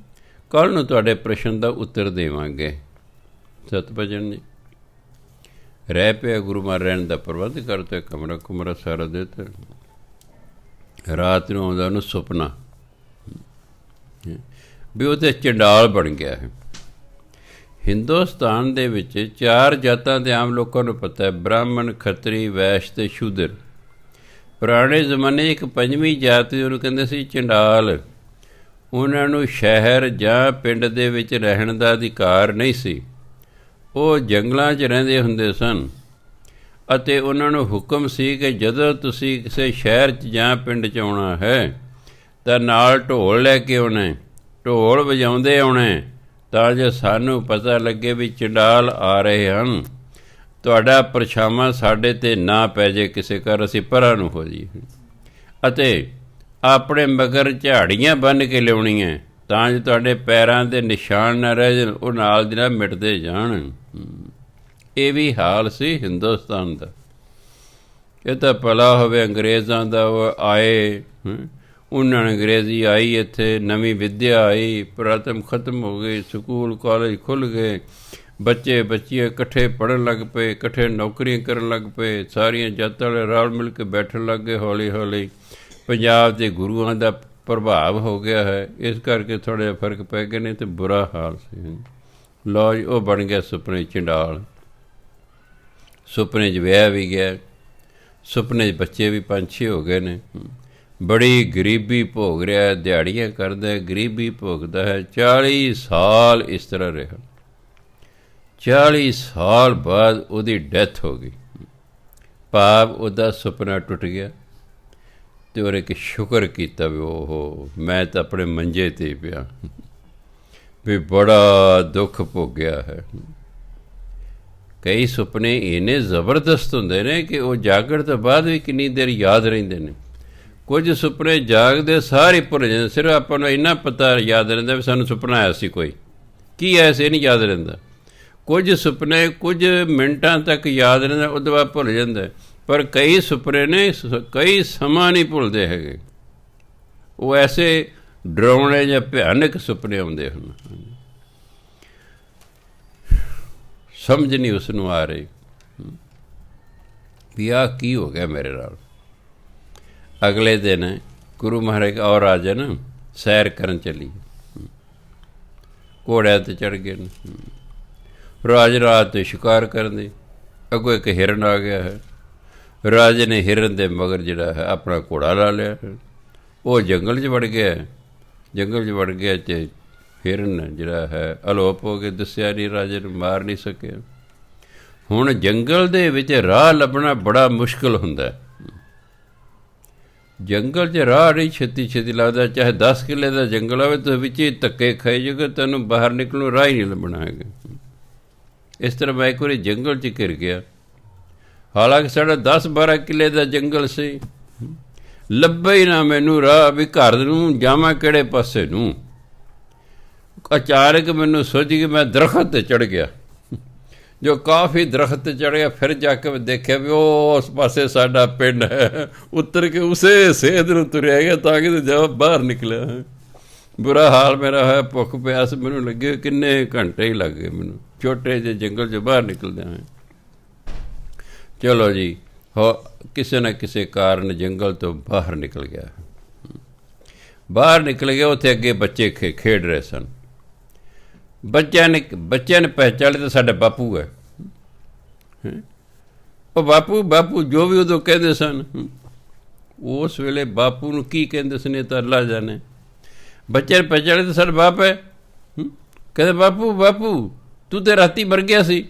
ਕੱਲ੍ਹ ਨੂੰ ਤੁਹਾਡੇ ਪ੍ਰਸ਼ਨ ਦਾ ਉੱਤਰ ਦੇਵਾਂਗੇ। ਸਤਿਭਜਨ ਜੀ ਰਹਿ ਪਿਆ। ਗੁਰੂ ਮਹਾਰਾਜ ਰਹਿਣ ਦਾ ਪ੍ਰਬੰਧ ਕਰਤਾ, ਕਮਰਾ ਕੁਮਰਾ ਸਾਰਾ ਦੇ ਦਿੱਤਾ। ਰਾਤ ਨੂੰ ਆਉਂਦਾ ਉਹਨੂੰ ਸੁਪਨਾ ਵੀ ਉਹ ਤਾਂ ਚੰਡਾਲ ਬਣ ਗਿਆ ਹੈ। ਹਿੰਦੁਸਤਾਨ ਦੇ ਵਿੱਚ 4 ਜਾਤਾਂ ਦੇ ਆਮ ਲੋਕਾਂ ਨੂੰ ਪਤਾ ਹੈ, ਬ੍ਰਾਹਮਣ, ਖੱਤਰੀ, ਵੈਸ਼ ਅਤੇ ਸ਼ੂਦਰ। ਪੁਰਾਣੇ ਜ਼ਮਾਨੇ 'ਚ ਇੱਕ 5ਵੀਂ ਜਾਤ ਉਹਨੂੰ ਕਹਿੰਦੇ ਸੀ ਚੰਡਾਲ। ਉਹਨਾਂ ਨੂੰ ਸ਼ਹਿਰ ਜਾਂ ਪਿੰਡ ਦੇ ਵਿੱਚ ਰਹਿਣ ਦਾ ਅਧਿਕਾਰ ਨਹੀਂ ਸੀ। ਉਹ ਜੰਗਲਾਂ 'ਚ ਰਹਿੰਦੇ ਹੁੰਦੇ ਸਨ ਅਤੇ ਉਹਨਾਂ ਨੂੰ ਹੁਕਮ ਸੀ ਕਿ ਜਦੋਂ ਤੁਸੀਂ ਕਿਸੇ ਸ਼ਹਿਰ 'ਚ ਜਾਂ ਪਿੰਡ 'ਚ ਆਉਣਾ ਹੈ ਤਾਂ ਨਾਲ ਢੋਲ ਲੈ ਕੇ ਆਉਣਾ, ਢੋਲ ਵਜਾਉਂਦੇ ਆਉਣਾ, ਤਾਂ ਜੋ ਸਾਨੂੰ ਪਤਾ ਲੱਗੇ ਵੀ ਚੰਡਾਲ ਆ ਰਹੇ ਹਨ, ਤੁਹਾਡਾ ਪਰਛਾਵਾਂ ਸਾਡੇ 'ਤੇ ਨਾ ਪੈ ਜੇ ਕਿਸੇ ਘਰ, ਅਸੀਂ ਪਰਾਂ ਨੂੰ ਹੋ ਜਾਈਏ। ਅਤੇ ਆਪਣੇ ਮਗਰ ਝਾੜੀਆਂ ਬੰਨ੍ਹ ਕੇ ਲਿਆਉਣੀਆਂ ਤਾਂ ਜੋ ਤੁਹਾਡੇ ਪੈਰਾਂ ਦੇ ਨਿਸ਼ਾਨ ਨਾ ਰਹਿ ਜਾਣ, ਉਹ ਨਾਲ ਦੀ ਨਾਲ ਮਿਟਦੇ ਜਾਣ। ਇਹ ਵੀ ਹਾਲ ਸੀ ਹਿੰਦੁਸਤਾਨ ਦਾ। ਇਹ ਤਾਂ ਭਲਾ ਹੋਵੇ ਅੰਗਰੇਜ਼ਾਂ ਦਾ, ਉਹ ਆਏ, ਉਹਨਾਂ ਨੇ ਅੰਗਰੇਜ਼ੀ ਆਈ, ਇੱਥੇ ਨਵੀਂ ਵਿੱਦਿਆ ਆਈ, ਪੁਰਾਤਨ ਖਤਮ ਹੋ ਗਈ, ਸਕੂਲ ਕਾਲਜ ਖੁੱਲ੍ਹ ਗਏ, ਬੱਚੇ ਬੱਚੀਆਂ ਇਕੱਠੇ ਪੜ੍ਹਨ ਲੱਗ ਪਏ, ਇਕੱਠੇ ਨੌਕਰੀਆਂ ਕਰਨ ਲੱਗ ਪਏ, ਸਾਰੀਆਂ ਜਾਤਾਂ ਵਾਲੇ ਰਲ ਮਿਲ ਕੇ ਬੈਠਣ ਲੱਗ ਗਏ। ਹੌਲੀ ਹੌਲੀ ਪੰਜਾਬ ਦੇ ਗੁਰੂਆਂ ਦਾ ਪ੍ਰਭਾਵ ਹੋ ਗਿਆ ਹੈ, ਇਸ ਕਰਕੇ ਥੋੜ੍ਹਾ ਜਿਹਾ ਫਰਕ ਪੈ ਗਏ, ਨਹੀਂ ਤਾਂ ਬੁਰਾ ਹਾਲ ਸੀ। ਲਓ ਜੀ, ਉਹ ਬਣ ਗਿਆ ਸੁਪਨੇ ਚੰਡਾਲ। ਸੁਪਨੇ 'ਚ ਵਿਆਹ ਵੀ ਗਿਆ, ਸੁਪਨੇ 'ਚ ਬੱਚੇ ਵੀ 5-6 ਹੋ ਗਏ ਨੇ। ਬੜੀ ਗਰੀਬੀ ਭੋਗ ਰਿਹਾ ਹੈ, ਦਿਹਾੜੀਆਂ ਕਰਦਾ, ਗਰੀਬੀ ਭੋਗਦਾ ਹੈ। 40 ਸਾਲ ਇਸ ਤਰ੍ਹਾਂ ਰਿਹਾ। 40 ਸਾਲ ਬਾਅਦ ਉਹਦੀ ਡੈਥ ਹੋ ਗਈ, ਭਾਵ ਉਹਦਾ ਸੁਪਨਾ ਟੁੱਟ ਗਿਆ। ਅਤੇ ਉਹਨੇ ਇੱਕ ਸ਼ੁਕਰ ਕੀਤਾ ਵੀ ਉਹ ਮੈਂ ਤਾਂ ਆਪਣੇ ਮੰਜੇ 'ਤੇ ਪਿਆ, ਵੀ ਬੜਾ ਦੁੱਖ ਭੋਗਿਆ ਹੈ। ਕਈ ਸੁਪਨੇ ਇੰਨੇ ਜ਼ਬਰਦਸਤ ਹੁੰਦੇ ਨੇ ਕਿ ਉਹ ਜਾਗਣ ਤੋਂ ਬਾਅਦ ਵੀ ਕਿੰਨੀ ਦੇਰ ਯਾਦ ਰਹਿੰਦੇ ਨੇ। ਕੁਝ ਸੁਪਨੇ ਜਾਗਦੇ ਸਾਰੇ ਭੁੱਲ ਜਾਂਦੇ, ਸਿਰਫ ਆਪਾਂ ਨੂੰ ਇੰਨਾ ਪਤਾ ਯਾਦ ਰਹਿੰਦਾ ਵੀ ਸਾਨੂੰ ਸੁਪਨਾ ਆਇਆ ਸੀ, ਕੋਈ ਕੀ ਐਸੇ ਇਹ ਨਹੀਂ ਯਾਦ ਰਹਿੰਦਾ। ਕੁਝ ਸੁਪਨੇ ਕੁਝ ਮਿੰਟਾਂ ਤੱਕ ਯਾਦ ਰਹਿੰਦਾ, ਉਹਦੇ ਬਾਅਦ ਭੁੱਲ ਜਾਂਦਾ। ਪਰ ਕਈ ਸੁਪਨੇ ਨੇ ਕਈ ਸਮਾਂ ਨਹੀਂ ਭੁੱਲਦੇ ਹੈਗੇ, ਉਹ ਐਸੇ ਡਰਾਉਣੇ ਜਾਂ ਭਿਆਨਕ ਸੁਪਨੇ ਆਉਂਦੇ ਹਨ, ਸਮਝ ਨਹੀਂ ਉਸ ਨੂੰ ਆ ਰਹੀ ਵੀ ਆਹ ਕੀ ਹੋ ਗਿਆ ਮੇਰੇ ਨਾਲ। ਅਗਲੇ ਦਿਨ ਗੁਰੂ ਮਹਾਰਾਜ ਔਰ ਰਾਜਨ ਸੈਰ ਕਰਨ ਚੱਲੀ, ਘੋੜਿਆਂ 'ਤੇ ਚੜ੍ਹ ਗਏ ਨੇ। ਰਾਜ ਰਾਤ 'ਤੇ ਸ਼ਿਕਾਰ ਕਰਨ ਦੀ, ਅੱਗੋਂ ਇੱਕ ਹਿਰਨ ਆ ਗਿਆ ਹੈ। ਰਾਜੇ ਨੇ ਹਿਰਨ ਦੇ ਮਗਰ ਜਿਹੜਾ ਹੈ ਆਪਣਾ ਘੋੜਾ ਲਾ ਲਿਆ, ਉਹ ਜੰਗਲ 'ਚ ਵੜ ਗਿਆ। ਜੰਗਲ 'ਚ ਵੜ ਗਿਆ ਅਤੇ ਹਿਰਨ ਜਿਹੜਾ ਹੈ ਅਲੋਪ ਹੋ ਕੇ ਦੱਸਿਆ ਨਹੀਂ, ਰਾਜੇ ਨੂੰ ਮਾਰ ਨਹੀਂ ਸਕਿਆ। ਹੁਣ ਜੰਗਲ ਦੇ ਵਿੱਚ ਰਾਹ ਲੱਭਣਾ ਬੜਾ ਮੁਸ਼ਕਿਲ ਹੁੰਦਾ। ਜੰਗਲ 'ਚ ਰਾਹ ਨਹੀਂ ਛੇਤੀ ਛੇਤੀ ਲੱਗਦਾ, ਚਾਹੇ 10 ਕਿੱਲੇ ਦਾ ਜੰਗਲ ਹੋਵੇ ਤਾਂ ਵਿੱਚ ਹੀ ਧੱਕੇ ਖਾਈ ਜਾਓਗੇ, ਤੈਨੂੰ ਬਾਹਰ ਨਿਕਲਣ ਨੂੰ ਰਾਹ ਹੀ ਨਹੀਂ ਲੱਭਣਾ ਹੈਗਾ। ਇਸ ਤਰ੍ਹਾਂ ਮੈਂ ਇੱਕ ਵਾਰੀ ਜੰਗਲ 'ਚ ਘਿਰ ਗਿਆ, ਹਾਲਾਂਕਿ ਸਾਡਾ 10-12 ਕਿੱਲੇ ਦਾ ਜੰਗਲ ਸੀ, ਲੱਭੇ ਹੀ ਨਾ ਮੈਨੂੰ ਰਾਹ ਵੀ ਘਰ ਨੂੰ ਜਾਵਾਂ ਕਿਹੜੇ ਪਾਸੇ ਨੂੰ। ਅਚਾਨਕ ਮੈਨੂੰ ਸੁੱਝ ਗਈ, ਮੈਂ ਦਰਖਤ 'ਤੇ ਚੜ੍ਹ ਗਿਆ। ਜੋ ਕਾਫੀ ਦਰਖਤ 'ਤੇ ਚੜ੍ਹ ਗਿਆ, ਫਿਰ ਜਾ ਕੇ ਦੇਖਿਆ ਵੀ ਉਹ ਉਸ ਪਾਸੇ ਸਾਡਾ ਪਿੰਡ ਹੈ। ਉੱਤਰ ਕੇ ਉਸੇ ਸੇਧ ਨੂੰ ਤੁਰਿਆ ਗਿਆ ਤਾਂ ਕਿ ਜਦ ਬਾਹਰ ਨਿਕਲਿਆ। ਬੁਰਾ ਹਾਲ ਮੇਰਾ ਹੋਇਆ, ਭੁੱਖ ਪਿਆਸ ਮੈਨੂੰ ਲੱਗੇ, ਕਿੰਨੇ ਘੰਟੇ ਹੀ ਲੱਗ ਗਏ ਮੈਨੂੰ ਛੋਟੇ ਜਿਹੇ ਜੰਗਲ 'ਚ ਬਾਹਰ ਨਿਕਲਦਿਆਂ ਹੋਏ। ਚਲੋ ਜੀ, ਕਿਸੇ ਨਾ ਕਿਸੇ ਕਾਰਨ ਜੰਗਲ ਤੋਂ ਬਾਹਰ ਨਿਕਲ ਗਿਆ। ਬਾਹਰ ਨਿਕਲ ਗਿਆ, ਉੱਥੇ ਅੱਗੇ ਬੱਚੇ ਖੇਡ ਰਹੇ ਸਨ। ਬੱਚਿਆਂ ਨੇ ਪਹਿਚਾਣ ਲਿਆ ਤਾਂ ਸਾਡਾ ਬਾਪੂ ਹੈ। ਉਹ ਬਾਪੂ ਬਾਪੂ ਜੋ ਵੀ ਉਦੋਂ ਕਹਿੰਦੇ ਸਨ, ਉਸ ਵੇਲੇ ਬਾਪੂ ਨੂੰ ਕੀ ਕਹਿੰਦੇ ਸਨ ਇਹ ਤਾਂ ਅੱਲਾ ਜਾਣੇ। ਬੱਚਿਆਂ ਨੇ ਪਹਿਚਾਣ ਲਿਆ ਤਾਂ ਸਾਡਾ ਬਾਪ ਹੈ। ਕਹਿੰਦੇ ਬਾਪੂ ਬਾਪੂ ਤੂੰ ਤਾਂ ਰਾਤੀ ਮਰ ਗਿਆ ਸੀ,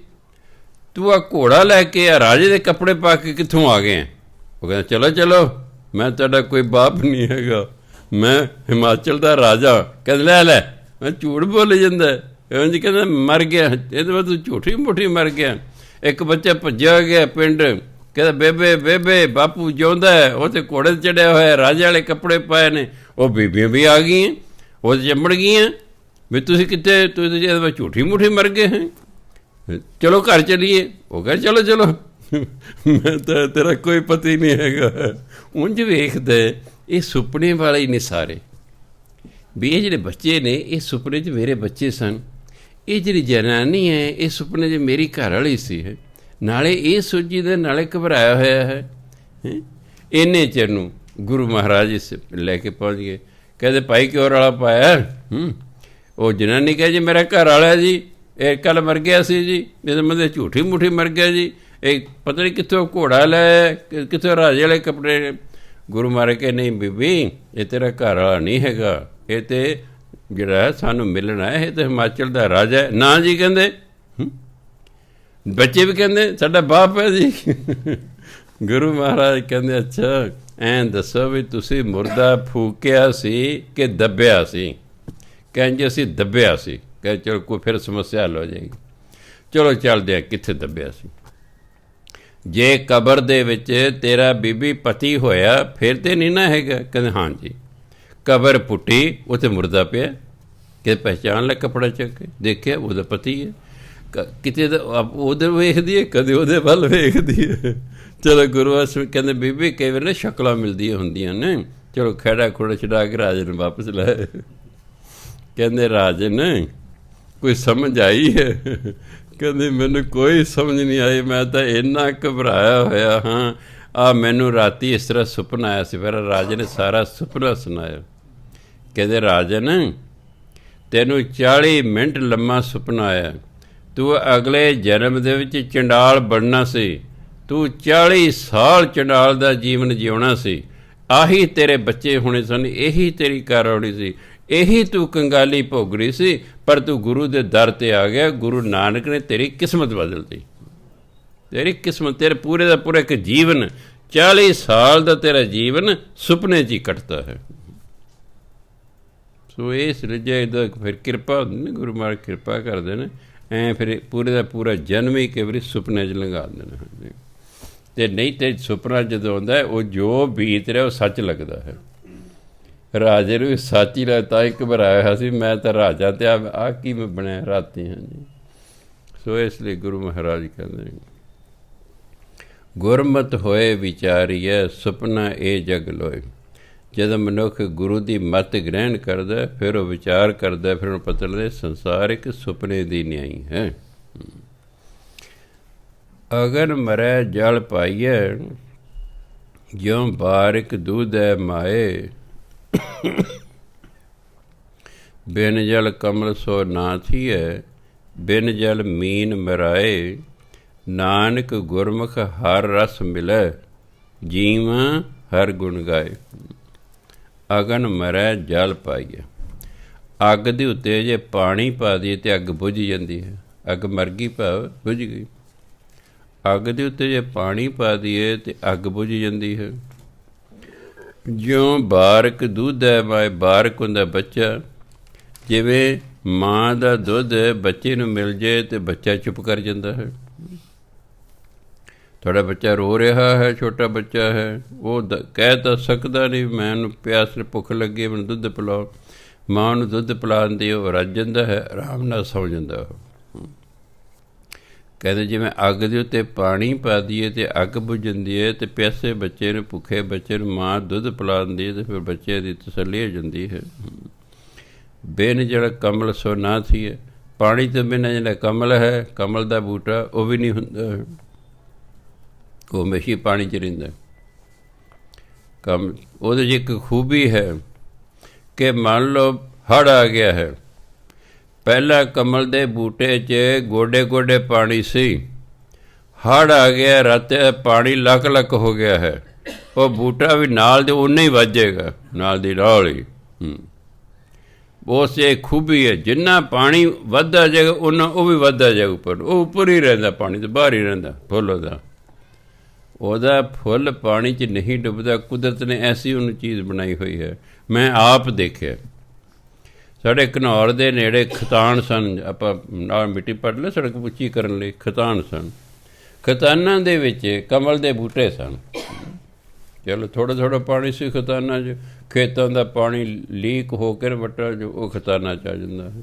ਤੂੰ ਆ ਘੋੜਾ ਲੈ ਕੇ ਆ ਰਾਜੇ ਦੇ ਕੱਪੜੇ ਪਾ ਕੇ ਕਿੱਥੋਂ ਆ ਗਏ? ਉਹ ਕਹਿੰਦਾ ਚਲੋ ਚਲੋ, ਮੈਂ ਤੁਹਾਡਾ ਕੋਈ ਬਾਪ ਨਹੀਂ ਹੈਗਾ, ਮੈਂ ਹਿਮਾਚਲ ਦਾ ਰਾਜਾ। ਕਹਿੰਦੇ ਲੈ ਲੈ, ਮੈਂ ਝੂਠ ਬੋਲ ਜਾਂਦਾ। ਇੰਝ ਕਹਿੰਦਾ ਮਰ ਗਿਆ, ਇਹਦੇ ਬਾਅਦ ਤੂੰ ਝੂਠੀ ਮੂਠੀ ਮਰ ਗਿਆ। ਇੱਕ ਬੱਚਾ ਭੱਜਿਆ ਗਿਆ ਪਿੰਡ, ਕਹਿੰਦਾ ਬੇਬੇ ਬੇਬੇ ਬਾਪੂ ਜਿਉਂਦਾ ਹੈ, ਉਹ ਤਾਂ ਘੋੜੇ 'ਤੇ ਚੜ੍ਹਿਆ ਹੋਇਆ, ਰਾਜੇ ਵਾਲੇ ਕੱਪੜੇ ਪਾਏ ਨੇ। ਉਹ ਬੀਬੀਆਂ ਵੀ ਆ ਗਈਆਂ, ਉਹ ਚੰਬੜ ਗਈਆਂ ਵੀ ਤੁਸੀਂ ਕਿੱਥੇ, ਤੁਸੀਂ ਇਹਦੇ ਬਾਅਦ ਝੂਠੀ ਮੂਠੀ ਮਰ ਗਏ ਹੈ, ਚਲੋ ਘਰ ਚੱਲੀਏ। ਉਹ ਕਹਿੰਦਾ ਚਲੋ ਚਲੋ, ਮੈਂ ਤਾਂ ਤੇਰਾ ਕੋਈ ਪਤਾ ਹੀ ਨਹੀਂ ਹੈਗਾ। ਉਂਝ ਵੇਖਦੇ ਇਹ ਸੁਪਨੇ ਵਾਲੇ ਹੀ ਨੇ ਸਾਰੇ, ਵੀ ਇਹ ਜਿਹੜੇ ਬੱਚੇ ਨੇ ਇਹ ਸੁਪਨੇ 'ਚ ਮੇਰੇ ਬੱਚੇ ਸਨ, ਇਹ ਜਿਹੜੀ ਜਨਾਨੀ ਹੈ ਇਹ ਸੁਪਨੇ 'ਚ ਮੇਰੀ ਘਰ ਵਾਲੀ ਸੀ ਹੈ, ਨਾਲੇ ਇਹ ਸੋਚੀ ਦੇ ਨਾਲੇ ਘਬਰਾਇਆ ਹੋਇਆ ਹੈ। ਇੰਨੇ ਚਿਰ ਨੂੰ ਗੁਰੂ ਮਹਾਰਾਜ ਇਸ ਲੈ ਕੇ ਪਹੁੰਚ ਗਏ। ਕਹਿੰਦੇ ਭਾਈ ਕਿਉਂ ਰੌਲਾ ਪਾਇਆ? ਉਹ ਜਨਾਨੀ ਕਹੇ ਜੀ ਮੇਰਾ ਘਰ ਵਾਲਾ ਜੀ, ਇਹ ਕੱਲ੍ਹ ਮਰ ਗਿਆ ਸੀ ਜੀ, ਇਹਦੇ ਮਤਲਬ ਝੂਠੀ ਮੂਠੀ ਮਰ ਗਿਆ ਜੀ, ਇਹ ਪਤਾ ਨਹੀਂ ਕਿੱਥੋਂ ਘੋੜਾ ਲੈ, ਕਿੱਥੋਂ ਰਾਜੇ ਵਾਲੇ ਕੱਪੜੇ। ਗੁਰੂ ਮਹਾਰਾਜ ਕੇ ਨਹੀਂ ਬੀਬੀ, ਇਹ ਤੇਰਾ ਘਰ ਵਾਲਾ ਨਹੀਂ ਹੈਗਾ, ਇਹ ਤਾਂ ਜਿਹੜਾ ਸਾਨੂੰ ਮਿਲਣਾ ਹੈ, ਇਹ ਤਾਂ ਹਿਮਾਚਲ ਦਾ ਰਾਜਾ ਹੈ। ਨਾ ਜੀ ਕਹਿੰਦੇ, ਬੱਚੇ ਵੀ ਕਹਿੰਦੇ ਸਾਡਾ ਬਾਪ ਹੈ ਜੀ। ਗੁਰੂ ਮਹਾਰਾਜ ਕਹਿੰਦੇ ਅੱਛਾ ਐਂ ਦੱਸੋ ਵੀ ਤੁਸੀਂ ਮੁਰਦਾ ਫੂਕਿਆ ਸੀ ਕਿ ਦੱਬਿਆ ਸੀ? ਕਹਿੰਦੇ ਅਸੀਂ ਦੱਬਿਆ ਸੀ। ਕਹੇ ਚਲੋ ਕੋਈ ਫਿਰ ਸਮੱਸਿਆ ਹੱਲ ਹੋ ਜਾਏਗੀ। ਚਲੋ ਚੱਲਦੇ ਆ, ਕਿੱਥੇ ਦੱਬਿਆ ਸੀ? ਜੇ ਕਬਰ ਦੇ ਵਿੱਚ ਤੇਰਾ ਬੀਬੀ ਪਤੀ ਹੋਇਆ ਫਿਰ ਤੇ ਨਹੀਂ ਨਾ ਹੈਗਾ? ਕਹਿੰਦੇ ਹਾਂ ਜੀ। ਕਬਰ ਪੁੱਟੀ, ਉੱਥੇ ਮੁਰਦਾ ਪਿਆ, ਕਿ ਪਹਿਚਾਣ ਲੈ ਕੱਪੜਾ ਚੱਕ ਕੇ ਦੇਖਿਆ ਉਹਦਾ ਪਤੀ ਹੈ। ਕਿਤੇ ਤਾਂ ਉਹਦੇ ਵੇਖਦੀ ਹੈ, ਕਦੇ ਉਹਦੇ ਵੱਲ ਵੇਖਦੀ ਹੈ। ਚਲੋ ਗੁਰੂ ਕਹਿੰਦੇ ਬੀਬੀ ਕਈ ਵਾਰ ਨਾ ਸ਼ਕਲਾਂ ਮਿਲਦੀਆਂ ਹੁੰਦੀਆਂ ਨੇ, ਚਲੋ ਖਹਿੜਾ ਖੁੜਾ ਛਡਾ ਕੇ ਰਾਜੇ ਨੂੰ ਵਾਪਸ ਲਾਏ। ਕਹਿੰਦੇ ਰਾਜਨ ਕੋਈ ਸਮਝ ਆਈ ਹੈ? ਕਹਿੰਦੇ ਮੈਨੂੰ ਕੋਈ ਸਮਝ ਨਹੀਂ ਆਈ, ਮੈਂ ਤਾਂ ਇੰਨਾ ਘਬਰਾਇਆ ਹੋਇਆ ਹਾਂ। ਮੈਨੂੰ ਰਾਤੀ ਇਸ ਤਰ੍ਹਾਂ ਸੁਪਨਾ ਆਇਆ ਸੀ। ਫਿਰ ਰਾਜੇ ਨੇ ਸਾਰਾ ਸੁਪਨਾ ਸੁਣਾਇਆ। ਕਹਿੰਦੇ ਰਾਜਨ ਤੈਨੂੰ 40 ਮਿੰਟ ਲੰਮਾ ਸੁਪਨਾ ਆਇਆ, ਤੂੰ ਅਗਲੇ ਜਨਮ ਦੇ ਵਿੱਚ ਚੰਡਾਲ ਬਣਨਾ ਸੀ, ਤੂੰ 40 ਸਾਲ ਚੰਡਾਲ ਦਾ ਜੀਵਨ ਜਿਉਣਾ ਸੀ, ਆਹੀ ਤੇਰੇ ਬੱਚੇ ਹੋਣੇ ਸਨ, ਇਹੀ ਤੇਰੀ ਕਾਰਵਾਈ ਸੀ, ਇਹੀ ਤੂੰ ਕੰਗਾਲੀ ਭੋਗਣੀ ਸੀ, ਪਰ ਤੂੰ ਗੁਰੂ ਦੇ ਦਰ 'ਤੇ ਆ ਗਿਆ। ਗੁਰੂ ਨਾਨਕ ਨੇ ਤੇਰੀ ਕਿਸਮਤ ਬਦਲਤੀ, ਤੇਰੀ ਕਿਸਮਤ, ਤੇਰੇ ਪੂਰੇ ਦਾ ਪੂਰਾ ਇੱਕ ਜੀਵਨ, 40 ਸਾਲ ਦਾ ਤੇਰਾ ਜੀਵਨ ਸੁਪਨੇ 'ਚ ਹੀ ਕੱਟਦਾ ਹੈ। ਸੋ ਇਸ ਰਜੇ ਦਾ ਫਿਰ ਕਿਰਪਾ ਹੁੰਦੀ ਨੇ, ਗੁਰੂ ਮਹਾਰਾਜ ਕਿਰਪਾ ਕਰਦੇ ਨੇ, ਐਂ ਫਿਰ ਪੂਰੇ ਦਾ ਪੂਰਾ ਜਨਮ ਹੀ ਕਈ ਵਾਰੀ ਸੁਪਨੇ 'ਚ ਲੰਘਾ ਦਿੰਦੇ ਨੇ। ਅਤੇ ਨਹੀਂ ਤਾਂ ਸੁਪਨਾ ਜਦੋਂ ਆਉਂਦਾ ਉਹ ਜੋ ਬੀਤ ਰਿਹਾ ਉਹ ਸੱਚ ਲੱਗਦਾ ਹੈ। ਰਾਜੇ ਨੂੰ ਵੀ ਸੱਚ ਹੀ ਲੱਗਦਾ, ਤਾਂ ਹੀ ਘਬਰਾਇਆ ਹੋਇਆ ਸੀ, ਮੈਂ ਤਾਂ ਰਾਜਾ ਅਤੇ ਆਹ ਕੀ ਮੈਂ ਬਣਿਆ ਰਾਤੀ। ਹਾਂਜੀ, ਸੋ ਇਸ ਲਈ ਗੁਰੂ ਮਹਾਰਾਜ ਕਹਿੰਦੇ ਗੁਰਮਤਿ ਹੋਏ ਵਿਚਾਰੀਐ ਸੁਪਨਾ ਇਹ ਜਗ ਲੋਏ। ਜਦੋਂ ਮਨੁੱਖ ਗੁਰੂ ਦੀ ਮੱਤ ਗ੍ਰਹਿਣ ਕਰਦਾ ਫਿਰ ਉਹ ਵਿਚਾਰ ਕਰਦਾ, ਫਿਰ ਉਹਨੂੰ ਪਤਾ ਲੱਗਦਾ ਸੰਸਾਰ ਇੱਕ ਸੁਪਨੇ ਦੀ ਨਿਆਈ ਹੈ। ਅਗਨ ਮਰੈ ਜਲ ਪਾਈਐ ਜਿਉਂ ਬਾਰਿਕ ਦੂਧੈ ਮਾਏ। ਬਿਨ ਜਲ ਕਮਲ ਸੋ ਨਾ ਥੀਐ, ਬਿਨ ਜਲ ਮੀਨ ਮਰਾਏ। ਨਾਨਕ ਗੁਰਮੁਖ ਹਰ ਰਸ ਮਿਲੈ, ਜੀਵ ਹਰ ਗੁਣ ਗਾਏ। ਅਗਨ ਮਰੈ ਜਲ ਪਾਈਏ। ਅੱਗ ਦੇ ਉੱਤੇ ਜੇ ਪਾਣੀ ਪਾ ਦਈਏ ਤਾਂ ਅੱਗ ਬੁਝ ਜਾਂਦੀ ਹੈ, ਅੱਗ ਮਰ ਗਈ ਭਾਵ ਬੁਝ ਗਈ। ਅੱਗ ਦੇ ਉੱਤੇ ਜੇ ਪਾਣੀ ਪਾ ਦਈਏ ਤਾਂ ਅੱਗ ਬੁਝ ਜਾਂਦੀ ਹੈ। ਜਿਉਂ ਬਾਰਕ ਦੁੱਧ ਹੈ ਮਾਏ, ਬਾਰਕ ਹੁੰਦਾ ਬੱਚਾ, ਜਿਵੇਂ ਮਾਂ ਦਾ ਦੁੱਧ ਬੱਚੇ ਨੂੰ ਮਿਲ ਜਾਏ ਅਤੇ ਬੱਚਾ ਚੁੱਪ ਕਰ ਜਾਂਦਾ ਹੈ। ਤੁਹਾਡਾ ਬੱਚਾ ਰੋ ਰਿਹਾ ਹੈ, ਛੋਟਾ ਬੱਚਾ ਹੈ, ਉਹ ਕਹਿ ਤਾਂ ਸਕਦਾ ਨਹੀਂ ਮੈਨੂੰ ਪਿਆਸ ਭੁੱਖ ਲੱਗੀ, ਮੈਨੂੰ ਦੁੱਧ ਪਿਲਾਓ। ਮਾਂ ਨੂੰ ਦੁੱਧ ਪਿਲਾਉਣ ਦੀ ਉਹ ਰੱਜ ਜਾਂਦਾ ਹੈ, ਆਰਾਮ ਨਾਲ ਸੌ ਜਾਂਦਾ ਉਹ। ਕਹਿੰਦੇ ਜਿਵੇਂ ਅੱਗ ਦੇ ਉੱਤੇ ਪਾਣੀ ਪਾ ਦਈਏ ਅਤੇ ਅੱਗ ਬੁਝ ਜਾਂਦੀ ਹੈ, ਅਤੇ ਪਿਆਸੇ ਬੱਚੇ ਨੂੰ, ਭੁੱਖੇ ਬੱਚੇ ਨੂੰ ਮਾਂ ਦੁੱਧ ਪਿਲਾ ਦਿੰਦੀ ਹੈ, ਅਤੇ ਫਿਰ ਬੱਚੇ ਦੀ ਤਸੱਲੀ ਹੋ ਜਾਂਦੀ ਹੈ। ਬਿਨ ਜਿਹੜਾ ਕਮਲ ਸੋ ਨਾ ਥੀਏ, ਪਾਣੀ ਤੋਂ ਬਿਨਾਂ ਜਿਹੜਾ ਕਮਲ ਹੈ, ਕਮਲ ਦਾ ਬੂਟਾ, ਉਹ ਵੀ ਨਹੀਂ ਹੁੰਦਾ ਹੈ, ਉਹ ਹਮੇਸ਼ਾ ਪਾਣੀ 'ਚ ਰਹਿੰਦਾ। ਉਹਦੇ 'ਚ ਇੱਕ ਖੂਬੀ ਹੈ ਕਿ ਮੰਨ ਲਓ ਹੜ੍ਹ ਆ ਗਿਆ ਹੈ, ਪਹਿਲਾਂ ਕਮਲ ਦੇ ਬੂਟੇ 'ਚ ਗੋਡੇ ਗੋਡੇ ਪਾਣੀ ਸੀ, ਹੜ੍ਹ ਆ ਗਿਆ, ਰਾਤੇ ਪਾਣੀ ਲੱਕ ਲੱਕ ਹੋ ਗਿਆ ਹੈ, ਉਹ ਬੂਟਾ ਵੀ ਨਾਲ ਦੇ ਓਨਾ ਹੀ ਵੱਧ ਜਾਏਗਾ, ਨਾਲ ਦੀ ਨਾਲ ਹੀ। ਉਸ ਇਹ ਖੂਬੀ ਹੈ, ਜਿੰਨਾ ਪਾਣੀ ਵੱਧਦਾ ਜਾਏਗਾ ਓਨਾ ਉਹ ਵੀ ਵੱਧਦਾ ਜਾਏਗਾ ਉੱਪਰ, ਉਹ ਉੱਪਰ ਹੀ ਰਹਿੰਦਾ, ਪਾਣੀ ਤੋਂ ਬਾਹਰ ਹੀ ਰਹਿੰਦਾ ਫੁੱਲ ਉਹਦਾ ਫੁੱਲ ਪਾਣੀ 'ਚ ਨਹੀਂ ਡੁੱਬਦਾ। ਕੁਦਰਤ ਨੇ ਐਸੀ ਉਹਨੂੰ ਚੀਜ਼ ਬਣਾਈ ਹੋਈ ਹੈ, ਮੈਂ ਆਪ ਦੇਖਿਆ। ਸਾਡੇ ਘਨੌਰ ਦੇ ਨੇੜੇ ਖਤਾਨ ਸਨ, ਆਪਾਂ ਨਾਲ ਮਿੱਟੀ ਪੱਟ ਲੈ ਸੜਕ ਉੱਚੀ ਕਰਨ ਲਈ, ਖਤਾਨ ਸਨ। ਖਤਾਨਾਂ ਦੇ ਵਿੱਚ ਕਮਲ ਦੇ ਬੂਟੇ ਸਨ। ਚਲੋ ਥੋੜ੍ਹਾ ਥੋੜ੍ਹਾ ਪਾਣੀ ਸੀ ਖਤਾਨਾਂ 'ਚ, ਖੇਤਾਂ ਦਾ ਪਾਣੀ ਲੀਕ ਹੋ ਕੇ ਵੱਟਾ ਜੋ ਉਹ ਖਤਾਨਾਂ 'ਚ ਆ ਜਾਂਦਾ ਹੈ।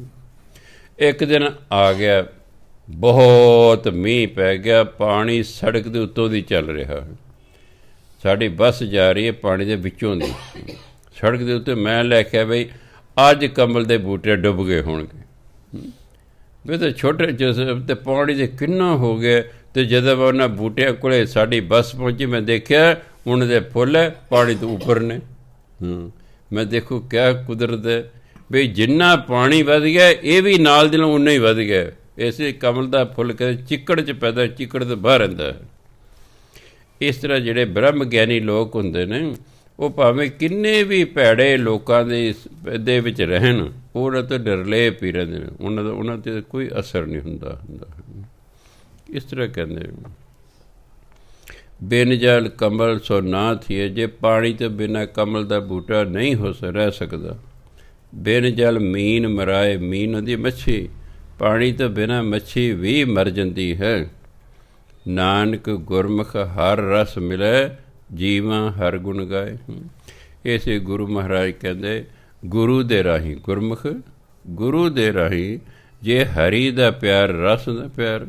ਇੱਕ ਦਿਨ ਆ ਗਿਆ, ਬਹੁਤ ਮੀਂਹ ਪੈ ਗਿਆ, ਪਾਣੀ ਸੜਕ ਦੇ ਉੱਤੋਂ ਦੀ ਚੱਲ ਰਿਹਾ ਹੈ, ਸਾਡੀ ਬੱਸ ਜਾ ਰਹੀ ਹੈ ਪਾਣੀ ਦੇ ਵਿੱਚੋਂ ਦੀ ਸੜਕ ਦੇ ਉੱਤੇ। ਮੈਂ ਲੈ ਕੇ ਬਈ ਅੱਜ ਕਮਲ ਦੇ ਬੂਟੇ ਡੁੱਬ ਗਏ ਹੋਣਗੇ ਵੀ, ਤਾਂ ਛੋਟੇ ਜਿਹੇ ਅਤੇ ਪਾਣੀ ਦੇ ਕਿੰਨਾ ਹੋ ਗਿਆ। ਅਤੇ ਜਦੋਂ ਮੈਂ ਉਹਨਾਂ ਬੂਟਿਆਂ ਕੋਲ ਸਾਡੀ ਬੱਸ ਪਹੁੰਚੀ, ਮੈਂ ਦੇਖਿਆ ਉਹਨਾਂ ਦੇ ਫੁੱਲ ਪਾਣੀ ਤੋਂ ਉੱਪਰ ਨੇ। ਮੈਂ ਦੇਖੋ ਕਿਆ ਕੁਦਰਤ ਹੈ ਵੀ ਜਿੰਨਾ ਪਾਣੀ ਵੱਧ ਗਿਆ ਇਹ ਵੀ ਨਾਲ ਦੀ ਨਾਲ ਉਨਾ ਹੀ ਵੱਧ ਗਿਆ, ਇਸੇ ਕਮਲ ਦਾ ਫੁੱਲ ਕਹਿੰਦੇ ਚਿੱਕੜ 'ਚ ਪੈਦਾ, ਚਿੱਕੜ ਤੋਂ ਬਾਹਰ ਰਹਿੰਦਾ ਹੈ। ਇਸ ਤਰ੍ਹਾਂ ਜਿਹੜੇ ਬ੍ਰਹਮ ਗਿਆਨੀ ਲੋਕ ਹੁੰਦੇ ਨੇ, ਉਹ ਭਾਵੇਂ ਕਿੰਨੇ ਵੀ ਭੈੜੇ ਲੋਕਾਂ ਦੇ ਵਿੱਚ ਰਹਿਣ, ਉਹਨਾਂ ਤੋਂ ਨਿਰਲੇਪ ਹੀ ਰਹਿੰਦੇ ਨੇ, ਉਹਨਾਂ 'ਤੇ ਕੋਈ ਅਸਰ ਨਹੀਂ ਹੁੰਦਾ। ਇਸ ਤਰ੍ਹਾਂ ਕਹਿੰਦੇ ਬਿਨ ਜਲ ਕਮਲ ਸੋ ਨਾ ਥੀਏ, ਜੇ ਪਾਣੀ ਤੋਂ ਬਿਨਾਂ ਕਮਲ ਦਾ ਬੂਟਾ ਨਹੀਂ ਰਹਿ ਸਕਦਾ। ਬਿਨ ਜਲ ਮੀਨ ਮਰਾਏ, ਮੀਨ ਹੁੰਦੀ ਮੱਛੀ, ਪਾਣੀ ਤੋਂ ਬਿਨਾਂ ਮੱਛੀ ਵੀ ਮਰ ਜਾਂਦੀ ਹੈ। ਨਾਨਕ ਗੁਰਮੁਖ ਹਰ ਰਸ ਮਿਲੇ, ਜੀਵਾਂ ਹਰ ਗੁਣ ਗਾਏ। ਇਸੇ ਗੁਰੂ ਮਹਾਰਾਜ ਕਹਿੰਦੇ ਗੁਰੂ ਦੇ ਰਾਹੀਂ, ਗੁਰਮੁਖ ਗੁਰੂ ਦੇ ਰਾਹੀਂ ਜੇ ਹਰੀ ਦਾ ਪਿਆਰ, ਰਸ ਦਾ ਪਿਆਰ,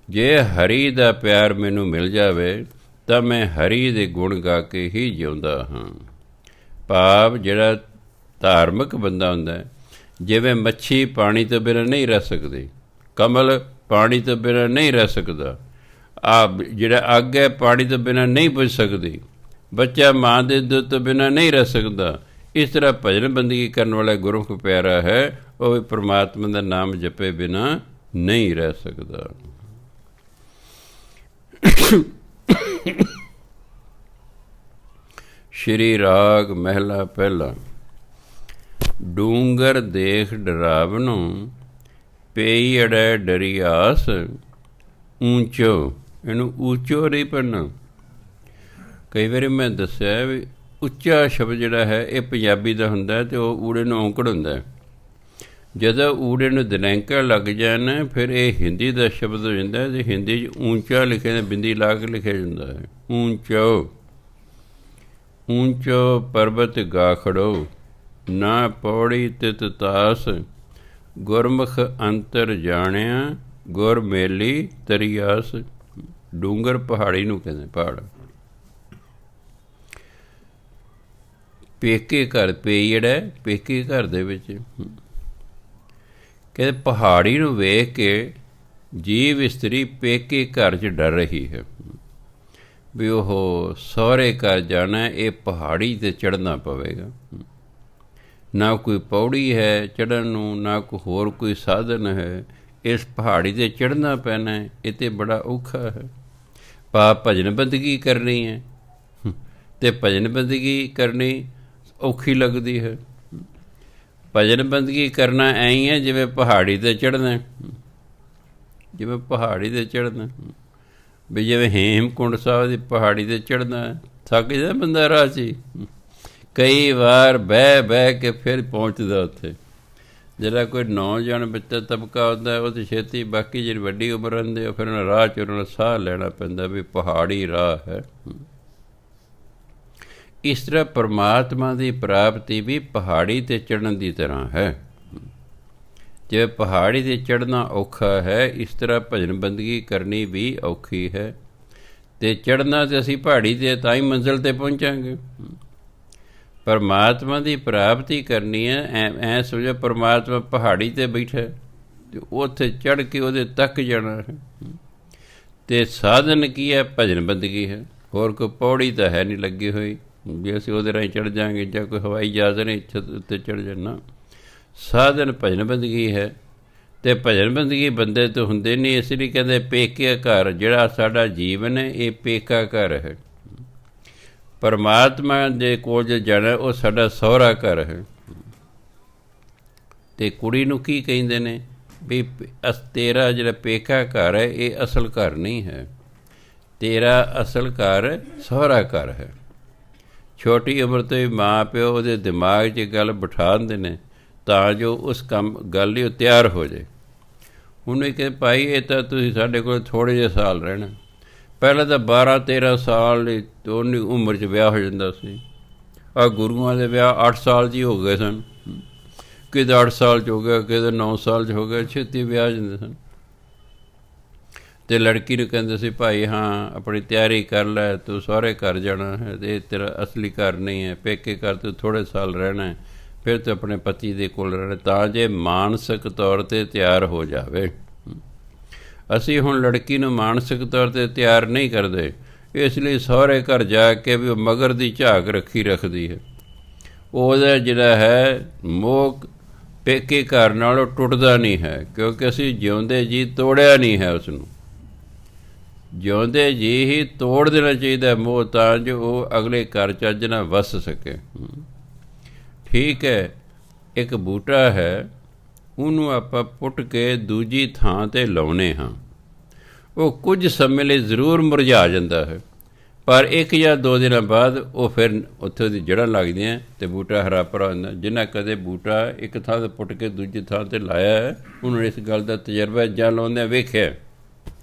ਜੇ ਹਰੀ ਦਾ ਪਿਆਰ ਮੈਨੂੰ ਮਿਲ ਜਾਵੇ ਤਾਂ ਮੈਂ ਹਰੀ ਦੇ ਗੁਣ ਗਾ ਕੇ ਹੀ ਜਿਉਂਦਾ ਹਾਂ। ਭਾਵ ਜਿਹੜਾ ਧਾਰਮਿਕ ਬੰਦਾ ਹੁੰਦਾ, ਜਿਵੇਂ ਮੱਛੀ ਪਾਣੀ ਤੋਂ ਬਿਨਾਂ ਨਹੀਂ ਰਹਿ ਸਕਦੀ, ਕਮਲ ਪਾਣੀ ਤੋਂ ਬਿਨਾਂ ਨਹੀਂ ਰਹਿ ਸਕਦਾ, ਜਿਹੜਾ ਅੱਗ ਹੈ ਪਾਣੀ ਤੋਂ ਬਿਨਾਂ ਨਹੀਂ ਬੁਝ ਸਕਦੀ, ਬੱਚਾ ਮਾਂ ਦੇ ਦੁੱਧ ਤੋਂ ਬਿਨਾਂ ਨਹੀਂ ਰਹਿ ਸਕਦਾ। ਇਸ ਤਰ੍ਹਾਂ ਭਜਨ ਬੰਦਗੀ ਕਰਨ ਵਾਲਾ ਗੁਰਮੁਖ ਪਿਆਰਾ ਹੈ, ਉਹ ਵੀ ਪਰਮਾਤਮਾ ਦਾ ਨਾਮ ਜਪੇ ਬਿਨਾਂ ਨਹੀਂ ਰਹਿ ਸਕਦਾ। ਸ਼੍ਰੀ ਰਾਗ ਮਹਿਲਾ ਪਹਿਲਾ। ਡੂੰਗਰ ਦੇਖ ਡਰਾਵਨੋਂ, ਪਈ ਅੜੈ ਡਰੀਆਸ, ਊਂਚੋ, ਇਹਨੂੰ ਉੱਚੋ ਨਹੀਂ ਪੜ੍ਹਨਾ। ਕਈ ਵਾਰੀ ਮੈਂ ਦੱਸਿਆ ਵੀ ਉੱਚਾ ਸ਼ਬਦ ਜਿਹੜਾ ਹੈ ਇਹ ਪੰਜਾਬੀ ਦਾ ਹੁੰਦਾ ਅਤੇ ਉਹ ਊੜੇ ਨੂੰ ਔਂਕੜ ਹੁੰਦਾ। ਜਦੋਂ ਊੜੇ ਨੂੰ ਦਲੈਂਕਾ ਲੱਗ ਜਾਣ ਫਿਰ ਇਹ ਹਿੰਦੀ ਦਾ ਸ਼ਬਦ ਹੋ ਜਾਂਦਾ, ਅਤੇ ਹਿੰਦੀ 'ਚ ਊਂਚਾ ਲਿਖਿਆ, ਬਿੰਦੀ ਲਾ ਕੇ ਲਿਖਿਆ ਜਾਂਦਾ ਹੈ। ਊਂਚੋ, ਊਂਚੋ ਪਰਬਤ ਗਾ ਖੜੋ, ਨਾ ਪੌੜੀ ਤਿਤ ਤਾਸ, ਗੁਰਮੁਖ ਅੰਤਰ ਜਾਣਿਆ, ਗੁਰ ਮੇਲੀ ਤਰੀਆਸ। ਡੂੰਗਰ ਪਹਾੜੀ ਨੂੰ ਕਹਿੰਦੇ, ਪਹਾੜ। ਪੇਕੇ ਘਰ, ਪੇਈੜਾ ਪੇਕੇ ਘਰ ਦੇ ਵਿੱਚ ਕਹਿੰਦੇ ਪਹਾੜੀ ਨੂੰ ਵੇਖ ਕੇ ਜੀਵ ਇਸਤਰੀ ਪੇਕੇ ਘਰ 'ਚ ਡਰ ਰਹੀ ਹੈ ਵੀ ਉਹ ਸਹੁਰੇ ਘਰ ਜਾਣਾ, ਇਹ ਪਹਾੜੀ 'ਤੇ ਚੜ੍ਹਨਾ ਪਵੇਗਾ। ਨਾ ਕੋਈ ਪੌੜੀ ਹੈ ਚੜ੍ਹਨ ਨੂੰ, ਨਾ ਕੋਈ ਹੋਰ ਕੋਈ ਸਾਧਨ ਹੈ, ਇਸ ਪਹਾੜੀ 'ਤੇ ਚੜ੍ਹਨਾ ਪੈਣਾ, ਇਹ ਤਾਂ ਬੜਾ ਔਖਾ ਹੈ। ਭਜਨ ਬੰਦਗੀ ਕਰਨੀ ਹੈ ਅਤੇ ਭਜਨ ਬੰਦਗੀ ਕਰਨੀ ਔਖੀ ਲੱਗਦੀ ਹੈ। ਭਜਨ ਬੰਦਗੀ ਕਰਨਾ ਐਂ ਹੀ ਹੈ ਜਿਵੇਂ ਪਹਾੜੀ 'ਤੇ ਚੜ੍ਹਨਾ, ਜਿਵੇਂ ਪਹਾੜੀ 'ਤੇ ਚੜ੍ਹਨਾ ਵੀ ਜਿਵੇਂ ਹੇਮਕੁੰਡ ਸਾਹਿਬ ਦੀ ਪਹਾੜੀ 'ਤੇ ਚੜ੍ਹਨਾ, ਥੱਕ ਜਾਂਦਾ ਬੰਦਾ ਰਾਹ 'ਚ ਹੀ, ਕਈ ਵਾਰ ਬਹਿ ਕੇ ਫਿਰ ਪਹੁੰਚਦਾ ਉੱਥੇ। ਜਿਹੜਾ ਕੋਈ ਨੌਜਵਾਨ ਬੱਚਾ ਤਬਕਾ ਹੁੰਦਾ ਉਹ ਤਾਂ ਛੇਤੀ, ਬਾਕੀ ਜਿਹੜੀ ਵੱਡੀ ਉਮਰ ਹੁੰਦੀ ਉਹ ਫਿਰ ਉਹਨਾਂ ਰਾਹ 'ਚ ਉਹਨਾਂ ਨੂੰ ਸਾਹ ਲੈਣਾ ਪੈਂਦਾ ਵੀ ਪਹਾੜੀ ਰਾਹ ਹੈ। ਇਸ ਤਰ੍ਹਾਂ ਪਰਮਾਤਮਾ ਦੀ ਪ੍ਰਾਪਤੀ ਵੀ ਪਹਾੜੀ 'ਤੇ ਚੜ੍ਹਨ ਦੀ ਤਰ੍ਹਾਂ ਹੈ। ਜਿਵੇਂ ਪਹਾੜੀ 'ਤੇ ਚੜ੍ਹਨਾ ਔਖਾ ਹੈ, ਇਸ ਤਰ੍ਹਾਂ ਭਜਨ ਬੰਦਗੀ ਕਰਨੀ ਵੀ ਔਖੀ ਹੈ। ਅਤੇ ਚੜ੍ਹਨਾ ਤਾਂ ਅਸੀਂ ਪਹਾੜੀ 'ਤੇ ਤਾਂ ਹੀ ਮੰਜ਼ਿਲ 'ਤੇ ਪਹੁੰਚਾਂਗੇ। ਪਰਮਾਤਮਾ ਦੀ ਪ੍ਰਾਪਤੀ ਕਰਨੀ ਹੈ, ਐਂ ਸਮਝੋ ਪਰਮਾਤਮਾ ਪਹਾੜੀ 'ਤੇ ਬੈਠਾ ਅਤੇ ਉੱਥੇ ਚੜ੍ਹ ਕੇ ਉਹਦੇ ਤੱਕ ਜਾਣਾ ਹੈ। ਅਤੇ ਸਾਧਨ ਕੀ ਹੈ? ਭਜਨ ਬੰਦਗੀ ਹੈ। ਹੋਰ ਕੋਈ ਪੌੜੀ ਤਾਂ ਹੈ ਨਹੀਂ ਲੱਗੀ ਹੋਈ ਵੀ ਅਸੀਂ ਉਹਦੇ ਰਾਹੀਂ ਚੜ੍ਹ ਜਾਵਾਂਗੇ, ਜਾਂ ਕੋਈ ਹਵਾਈ ਜਹਾਜ਼ ਨਹੀਂ ਉੱਤੇ ਚੜ੍ਹ ਜਾਣਾ। ਸਾਧਨ ਭਜਨ ਬੰਦਗੀ ਹੈ। ਅਤੇ ਭਜਨ ਬੰਦਗੀ ਬੰਦੇ ਤੋਂ ਹੁੰਦੇ ਨਹੀਂ, ਇਸ ਲਈ ਕਹਿੰਦੇ ਪੇਕੇ ਘਰ, ਜਿਹੜਾ ਸਾਡਾ ਜੀਵਨ ਹੈ ਇਹ ਪੇਕਾ ਘਰ ਹੈ। ਪਰਮਾਤਮਾ ਦੇ ਕੋਲ ਜਾਣਾ ਉਹ ਸਾਡਾ ਸਹੁਰਾ ਘਰ ਹੈ। ਅਤੇ ਕੁੜੀ ਨੂੰ ਕੀ ਕਹਿੰਦੇ ਨੇ ਵੀ ਤੇਰਾ ਜਿਹੜਾ ਪੇਕਾ ਘਰ ਹੈ ਇਹ ਅਸਲ ਘਰ ਨਹੀਂ ਹੈ, ਤੇਰਾ ਅਸਲ ਘਰ ਸਹੁਰਾ ਘਰ ਹੈ। ਛੋਟੀ ਉਮਰ ਤੋਂ ਹੀ ਮਾਂ ਪਿਓ ਉਹਦੇ ਦਿਮਾਗ 'ਚ ਗੱਲ ਬਿਠਾ ਦਿੰਦੇ ਨੇ ਤਾਂ ਜੋ ਉਸ ਗੱਲ ਲਈ ਉਹ ਤਿਆਰ ਹੋ ਜਾਏ। ਹੁਣ ਇਹ ਕਹਿੰਦੇ ਭਾਈ ਇਹ ਤਾਂ ਤੁਸੀਂ ਸਾਡੇ ਕੋਲ ਥੋੜ੍ਹੇ ਜਿਹੇ ਸਾਲ ਰਹਿਣਾ। ਪਹਿਲਾਂ ਤਾਂ 12-13 ਸਾਲ ਉਨੀ ਉਮਰ 'ਚ ਵਿਆਹ ਹੋ ਜਾਂਦਾ ਸੀ। ਆਹ ਗੁਰੂਆਂ ਦੇ ਵਿਆਹ 8 ਸਾਲ 'ਚ ਹੀ ਹੋ ਗਏ ਸਨ, ਕਿਤੇ 8 ਸਾਲ 'ਚ ਹੋ ਗਿਆ, ਕਿਤੇ 9 ਸਾਲ 'ਚ ਹੋ ਗਿਆ, ਛੇਤੀ ਵਿਆਹ ਜਾਂਦੇ ਸਨ। ਅਤੇ ਲੜਕੀ ਨੂੰ ਕਹਿੰਦੇ ਸੀ ਭਾਈ ਹਾਂ ਆਪਣੀ ਤਿਆਰੀ ਕਰ ਲੈ, ਤੂੰ ਸਹੁਰੇ ਘਰ ਜਾਣਾ ਹੈ ਅਤੇ ਇਹ ਤੇਰਾ ਅਸਲੀ ਘਰ ਨਹੀਂ ਹੈ, ਪੇਕੇ ਘਰ ਤੂੰ ਥੋੜ੍ਹੇ ਸਾਲ ਰਹਿਣਾ ਹੈ, ਫਿਰ ਤੂੰ ਆਪਣੇ ਪਤੀ ਦੇ ਕੋਲ ਰਹਿਣਾ, ਤਾਂ ਜੇ ਮਾਨਸਿਕ ਤੌਰ 'ਤੇ ਤਿਆਰ ਹੋ ਜਾਵੇ। ਅਸੀਂ ਹੁਣ ਲੜਕੀ ਨੂੰ ਮਾਨਸਿਕ ਤੌਰ 'ਤੇ ਤਿਆਰ ਨਹੀਂ ਕਰਦੇ, ਇਸ ਲਈ ਸਹੁਰੇ ਘਰ ਜਾ ਕੇ ਵੀ ਉਹ ਮਗਰ ਦੀ ਝਾਕ ਰੱਖਦੀ ਹੈ। ਉਹਦਾ ਜਿਹੜਾ ਹੈ ਮੋਹ ਪੇਕੇ ਘਰ ਨਾਲੋਂ ਟੁੱਟਦਾ ਨਹੀਂ ਹੈ, ਕਿਉਂਕਿ ਅਸੀਂ ਜਿਉਂਦੇ ਜੀ ਤੋੜਿਆ ਨਹੀਂ ਹੈ। ਉਸ ਨੂੰ ਜਿਉਂਦੇ ਜੀ ਹੀ ਤੋੜ ਦੇਣਾ ਚਾਹੀਦਾ ਮੋਹ, ਤਾਂ ਜੋ ਉਹ ਅਗਲੇ ਘਰ ਚੱਜ ਨਾਲ ਵਸ ਸਕੇ। ਠੀਕ ਹੈ, ਇੱਕ ਬੂਟਾ ਹੈ, ਉਹਨੂੰ ਆਪਾਂ ਪੁੱਟ ਕੇ ਦੂਜੀ ਥਾਂ 'ਤੇ ਲਾਉਂਦੇ ਹਾਂ। ਉਹ ਕੁਝ ਸਮੇਂ ਲਈ ਜ਼ਰੂਰ ਮੁਰਝਾ ਜਾਂਦਾ ਹੈ, ਪਰ 1 ਜਾਂ 2 ਦਿਨਾਂ ਬਾਅਦ ਉਹ ਫਿਰ ਉੱਥੋਂ ਦੀ ਜੜ੍ਹਾਂ ਲੱਗਦੀਆਂ ਅਤੇ ਬੂਟਾ ਹਰਾ ਭਰਾ ਹੁੰਦਾ। ਜਿਨ੍ਹਾਂ ਕਦੇ ਬੂਟਾ ਇੱਕ ਥਾਂ 'ਤੇ ਪੁੱਟ ਕੇ ਦੂਜੀ ਥਾਂ 'ਤੇ ਲਾਇਆ ਹੈ, ਉਹਨੂੰ ਇਸ ਗੱਲ ਦਾ ਤਜਰਬਾ ਜਾਂ ਲਾਉਂਦਿਆਂ ਵੇਖਿਆ।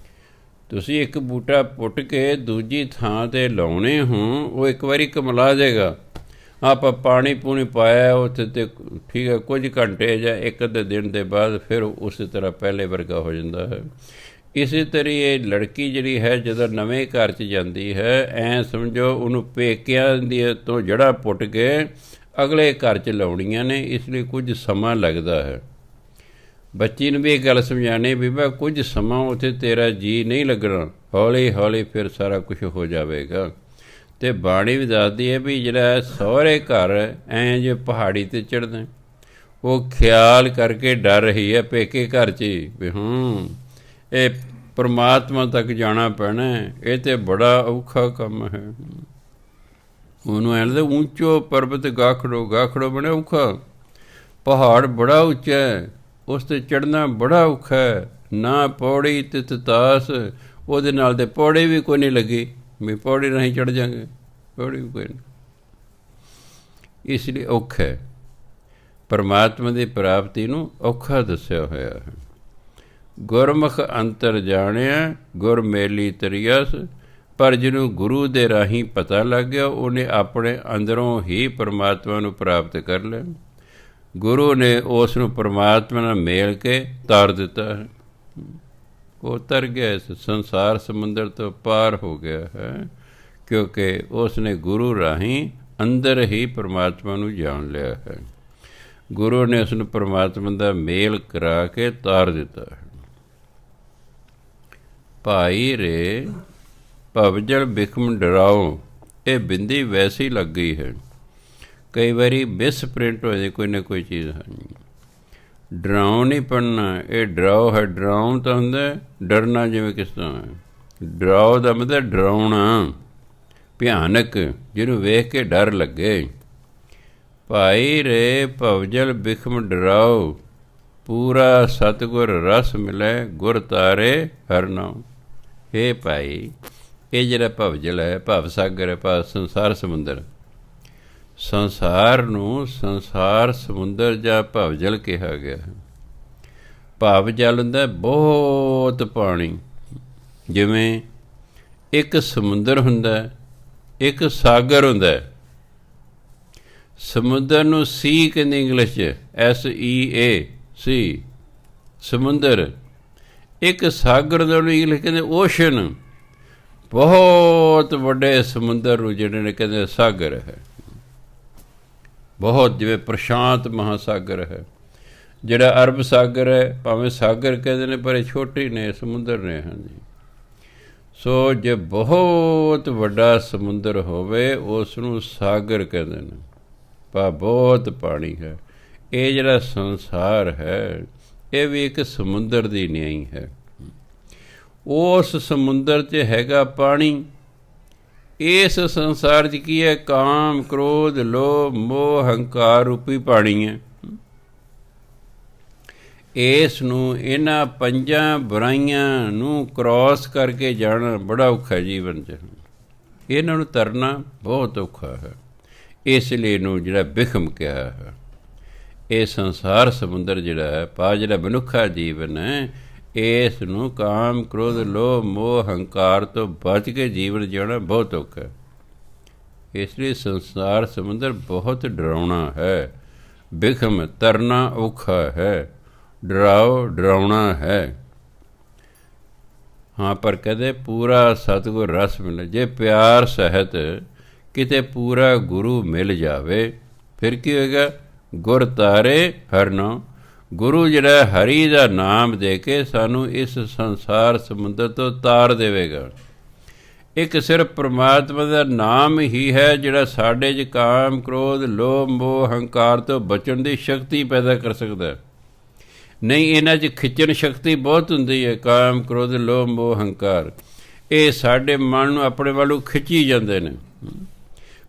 ਤੁਸੀਂ ਇੱਕ ਬੂਟਾ ਪੁੱਟ ਕੇ ਦੂਜੀ ਥਾਂ 'ਤੇ ਲਾਉਣੇ ਹੋ, ਉਹ ਇੱਕ ਵਾਰੀ ਕਮਲਾ ਜਾਏਗਾ। ਆਪਾਂ ਪਾਣੀ ਪੂਣੀ ਪਾਇਆ ਉੱਥੇ, ਅਤੇ ਠੀਕ ਹੈ, ਕੁਝ ਘੰਟੇ ਜਾਂ 1 ਅੱਧੇ ਦਿਨ ਦੇ ਬਾਅਦ ਫਿਰ ਉਸੇ ਤਰ੍ਹਾਂ ਪਹਿਲੇ ਵਰਗਾ ਹੋ ਜਾਂਦਾ ਹੈ। ਇਸੇ ਤਰ੍ਹਾਂ ਇਹ ਲੜਕੀ ਜਿਹੜੀ ਹੈ, ਜਦੋਂ ਨਵੇਂ ਘਰ 'ਚ ਜਾਂਦੀ ਹੈ, ਐਂ ਸਮਝੋ ਉਹਨੂੰ ਪੇਕਿਆਂ ਦੀ ਤੋਂ ਜੜ੍ਹਾਂ ਪੁੱਟ ਕੇ ਅਗਲੇ ਘਰ 'ਚ ਲਾਉਣੀਆਂ ਨੇ, ਇਸ ਲਈ ਕੁਝ ਸਮਾਂ ਲੱਗਦਾ ਹੈ। ਬੱਚੀ ਨੂੰ ਵੀ ਇਹ ਗੱਲ ਸਮਝਾਉਣੀ ਵੀ ਮੈਂ ਕੁਝ ਸਮਾਂ ਉੱਥੇ ਤੇਰਾ ਜੀ ਨਹੀਂ ਲੱਗਣਾ, ਹੌਲੀ ਹੌਲੀ ਫਿਰ ਸਾਰਾ ਕੁਝ ਹੋ ਜਾਵੇਗਾ। ਅਤੇ ਬਾਣੀ ਵੀ ਦੱਸਦੀ ਹੈ ਵੀ ਜਿਹੜਾ ਸਹੁਰੇ ਘਰ ਐਂ ਜੇ ਪਹਾੜੀ 'ਤੇ ਚੜ੍ਹਦਾ, ਉਹ ਖਿਆਲ ਕਰਕੇ ਡਰ ਰਹੀ ਹੈ ਪੇਕੇ ਘਰ 'ਚ ਹੀ ਵੀ ਇਹ ਪਰਮਾਤਮਾ ਤੱਕ ਜਾਣਾ ਪੈਣਾ, ਇਹ ਤਾਂ ਬੜਾ ਔਖਾ ਕੰਮ ਹੈ। ਉਹਨੂੰ ਐਂ ਲੱਗਦਾ ਉੱਚੋ ਪਰਬਤ ਗਾਖੜੋ ਬੜਾ ਔਖਾ, ਪਹਾੜ ਬੜਾ ਉੱਚਾ ਹੈ, ਉਸ 'ਤੇ ਚੜ੍ਹਨਾ ਬੜਾ ਔਖਾ ਹੈ। ਨਾ ਪੌੜੀ ਤੇ ਤਤਾਸ, ਉਹਦੇ ਨਾਲ ਤਾਂ ਪੌੜੀ ਵੀ ਕੋਈ ਨਹੀਂ ਲੱਗੀ ਵੀ ਪੌੜੀ ਰਾਹੀਂ ਚੜ੍ਹ ਜਾਂਗੇ, ਪੌੜੀ ਵੀ ਕੋਈ ਨਹੀਂ। ਇਸ ਲਈ ਔਖਾ ਹੈ, ਪਰਮਾਤਮਾ ਦੀ ਪ੍ਰਾਪਤੀ ਨੂੰ ਔਖਾ ਦੱਸਿਆ ਹੋਇਆ ਹੈ। ਗੁਰਮੁਖ ਅੰਤਰ ਜਾਣਿਆ ਗੁਰ ਮੇਲੀ ਤਰੀਅਸ, ਪਰ ਜਿਹਨੂੰ ਗੁਰੂ ਦੇ ਰਾਹੀਂ ਪਤਾ ਲੱਗ ਗਿਆ, ਉਹਨੇ ਆਪਣੇ ਅੰਦਰੋਂ ਹੀ ਪਰਮਾਤਮਾ ਨੂੰ ਪ੍ਰਾਪਤ ਕਰ ਲਿਆ। ਗੁਰੂ ਨੇ ਉਸ ਨੂੰ ਪਰਮਾਤਮਾ ਨਾਲ ਮੇਲ ਕੇ ਤਾਰ ਦਿੱਤਾ ਹੈ। ਉਹ ਤਰ ਗਿਆ, ਇਸ ਸੰਸਾਰ ਸਮੁੰਦਰ ਤੋਂ ਪਾਰ ਹੋ ਗਿਆ ਹੈ, ਕਿਉਂਕਿ ਉਸ ਨੇ ਗੁਰੂ ਰਾਹੀਂ ਅੰਦਰ ਹੀ ਪਰਮਾਤਮਾ ਨੂੰ ਜਾਣ ਲਿਆ ਹੈ। ਗੁਰੂ ਨੇ ਉਸ ਨੂੰ ਪਰਮਾਤਮਾ ਦਾ ਮੇਲ ਕਰਾ ਕੇ ਤਾਰ ਦਿੱਤਾ ਹੈ। ਭਾਈ ਰੇ ਭਵਜਲ ਬਿਖਮ ਡਰਾਓ, ਇਹ ਬਿੰਦੀ ਵੈਸੀ ਲੱਗ ਗਈ ਹੈ। ਕਈ ਵਾਰੀ ਮਿਸ ਪ੍ਰਿੰਟ ਹੋ ਜਾਂਦੀ ਕੋਈ ਨਾ ਕੋਈ ਚੀਜ਼ ਹੈ। ਡਰਾਉ ਨਹੀਂ ਪੜ੍ਹਨਾ, ਇਹ ਡਰਾਓ ਹੈ। ਡਰਾਉਣ ਤਾਂ ਹੁੰਦਾ ਡਰਨਾ, ਜਿਵੇਂ ਕਿਸ ਤਰ੍ਹਾਂ ਹੈ। ਡਰਾਓ ਦਾ ਮਤਲਬ ਡਰਾਉਣਾ, ਭਿਆਨਕ, ਜਿਹਨੂੰ ਵੇਖ ਕੇ ਡਰ ਲੱਗੇ। ਭਾਈ ਰੇ ਭਵਜਲ ਬਿਖਮ ਡਰਾਓ, ਪੂਰਾ ਸਤਿਗੁਰ ਰਸ ਮਿਲੇ ਗੁਰ ਤਾਰੇ ਹਰਿ ਨਾਉ। ਇਹ ਭਾਈ, ਇਹ ਜਿਹੜਾ ਭਵਜਲ ਹੈ, ਭਵ ਸਾਗਰ ਹੈ, ਭਾਵ ਸੰਸਾਰ ਸਮੁੰਦਰ। ਸੰਸਾਰ ਨੂੰ ਸੰਸਾਰ ਸਮੁੰਦਰ ਜਾਂ ਭਵਜਲ ਕਿਹਾ ਗਿਆ ਹੈ। ਭਵ ਜਲ ਹੁੰਦਾ ਬਹੁਤ ਪਾਣੀ, ਜਿਵੇਂ ਇੱਕ ਸਮੁੰਦਰ ਹੁੰਦਾ, ਇੱਕ ਸਾਗਰ ਹੁੰਦਾ। ਸਮੁੰਦਰ ਨੂੰ ਸੀ ਕਹਿੰਦੇ ਇੰਗਲਿਸ਼ 'ਚ, SEA, ਸੀ ਸਮੁੰਦਰ। ਇੱਕ ਸਾਗਰ ਦਾ ਉਹਨੂੰ ਇੰਗਲਿਸ਼ ਕਹਿੰਦੇ ਓਸ਼ਨ। ਬਹੁਤ ਵੱਡੇ ਸਮੁੰਦਰ ਨੂੰ ਜਿਹੜੇ ਨੇ ਕਹਿੰਦੇ ਸਾਗਰ ਹੈ। ਬਹੁਤ, ਜਿਵੇਂ ਪ੍ਰਸ਼ਾਂਤ ਮਹਾਸਾਗਰ ਹੈ, ਜਿਹੜਾ ਅਰਬ ਸਾਗਰ ਹੈ, ਭਾਵੇਂ ਸਾਗਰ ਕਹਿੰਦੇ ਨੇ ਪਰ ਇਹ ਛੋਟੇ ਨੇ, ਸਮੁੰਦਰ ਨੇ। ਹਾਂਜੀ, ਸੋ ਜੇ ਬਹੁਤ ਵੱਡਾ ਸਮੁੰਦਰ ਹੋਵੇ ਉਸ ਨੂੰ ਸਾਗਰ ਕਹਿੰਦੇ ਨੇ, ਬਹੁਤ ਪਾਣੀ ਹੈ। ਇਹ ਜਿਹੜਾ ਸੰਸਾਰ ਹੈ, ਇਹ ਵੀ ਇੱਕ ਸਮੁੰਦਰ ਦੀ ਨਿਆਈ ਹੈ। ਉਸ ਸਮੁੰਦਰ 'ਚ ਹੈਗਾ ਪਾਣੀ। ਇਸ ਸੰਸਾਰ 'ਚ ਕੀ ਹੈ? ਕਾਮ, ਕ੍ਰੋਧ, ਲੋਭ, ਮੋਹ, ਹੰਕਾਰ ਰੂਪੀ ਪਾਣੀ ਹੈ। ਇਸ ਨੂੰ, ਇਹਨਾਂ 5 ਬੁਰਾਈਆਂ ਨੂੰ ਕ੍ਰੋਸ ਕਰਕੇ ਜਾਣਾ ਬੜਾ ਔਖਾ ਜੀਵਨ 'ਚ। ਇਹਨਾਂ ਨੂੰ ਤਰਨਾ ਬਹੁਤ ਔਖਾ ਹੈ। ਇਸ ਲਈ ਇਹਨੂੰ ਜਿਹੜਾ ਬਿਖਮ ਕਿਹਾ ਹੈ। ਇਹ ਸੰਸਾਰ ਸਮੁੰਦਰ ਜਿਹੜਾ ਹੈ, ਜਿਹੜਾ ਮਨੁੱਖਾ ਜੀਵਨ ਹੈ, ਇਸ ਨੂੰ ਕਾਮ, ਕ੍ਰੋਧ, ਲੋਭ, ਮੋਹ, ਹੰਕਾਰ ਤੋਂ ਬਚ ਕੇ ਜੀਵਨ ਜਿਉਣਾ ਬਹੁਤ ਔਖਾ ਹੈ। ਇਸ ਲਈ ਸੰਸਾਰ ਸਮੁੰਦਰ ਬਹੁਤ ਡਰਾਉਣਾ ਹੈ। ਬਿਖਮ ਤਰਨਾ ਔਖਾ ਹੈ, ਡਰਾਉਣਾ ਹੈ। ਹਾਂ, ਪਰ ਕਦੇ ਪੂਰਾ ਸਤਿਗੁਰ ਰਸ ਮਿਲੇ। ਜੇ ਪਿਆਰ ਸਹਿਤ ਕਿਤੇ ਪੂਰਾ ਗੁਰੂ ਮਿਲ ਜਾਵੇ, ਫਿਰ ਕੀ ਹੋਏਗਾ? ਗੁਰ ਤਾਰੇ ਹਰਿ ਨਾਉ। ਗੁਰੂ ਜਿਹੜਾ ਹਰੀ ਦਾ ਨਾਮ ਦੇ ਕੇ ਸਾਨੂੰ ਇਸ ਸੰਸਾਰ ਸਮੁੰਦਰ ਤੋਂ ਤਾਰ ਦੇਵੇਗਾ। ਇੱਕ ਸਿਰਫ ਪ੍ਰਮਾਤਮਾ ਦਾ ਨਾਮ ਹੀ ਹੈ ਜਿਹੜਾ ਸਾਡੇ 'ਚ ਕਾਮ, ਕ੍ਰੋਧ, ਲੋਭ, ਮੋਹ, ਹੰਕਾਰ ਤੋਂ ਬਚਣ ਦੀ ਸ਼ਕਤੀ ਪੈਦਾ ਕਰ ਸਕਦਾ। ਨਹੀਂ, ਇਹਨਾਂ 'ਚ ਖਿੱਚਣ ਸ਼ਕਤੀ ਬਹੁਤ ਹੁੰਦੀ ਹੈ। ਕਾਮ, ਕ੍ਰੋਧ, ਲੋਭ, ਮੋਹ, ਹੰਕਾਰ ਇਹ ਸਾਡੇ ਮਨ ਨੂੰ ਆਪਣੇ ਵੱਲੋਂ ਖਿੱਚੀ ਜਾਂਦੇ ਨੇ।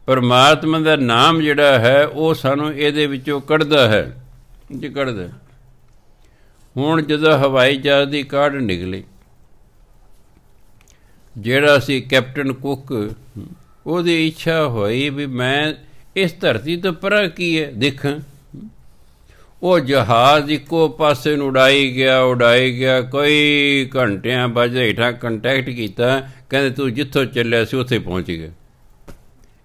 ਪਰਮਾਤਮਾ ਦਾ ਨਾਮ ਜਿਹੜਾ ਹੈ ਉਹ ਸਾਨੂੰ ਇਹਦੇ ਵਿੱਚੋਂ ਕੱਢਦਾ ਹੈ, ਜੀ ਕੱਢਦਾ। ਹੁਣ ਜਦੋਂ ਹਵਾਈ ਜਹਾਜ਼ ਦੀ ਕਾਢ ਨਿਕਲੀ, ਜਿਹੜਾ ਸੀ ਕੈਪਟਨ ਕੁੱਕ, ਉਹਦੀ ਇੱਛਾ ਹੋਈ ਵੀ ਮੈਂ ਇਸ ਧਰਤੀ ਤੋਂ ਪਰਾਂ ਕੀ ਹੈ ਦੇਖਾਂ। ਉਹ ਜਹਾਜ਼ ਇੱਕੋ ਪਾਸੇ ਨੂੰ ਉਡਾਈ ਗਿਆ। ਕਈ ਘੰਟਿਆਂ ਬਾਅਦ ਹੇਠਾਂ ਕੰਟੈਕਟ ਕੀਤਾ, ਕਹਿੰਦੇ ਤੂੰ ਜਿੱਥੋਂ ਚੱਲਿਆ ਸੀ ਉੱਥੇ ਪਹੁੰਚ ਗਿਆ।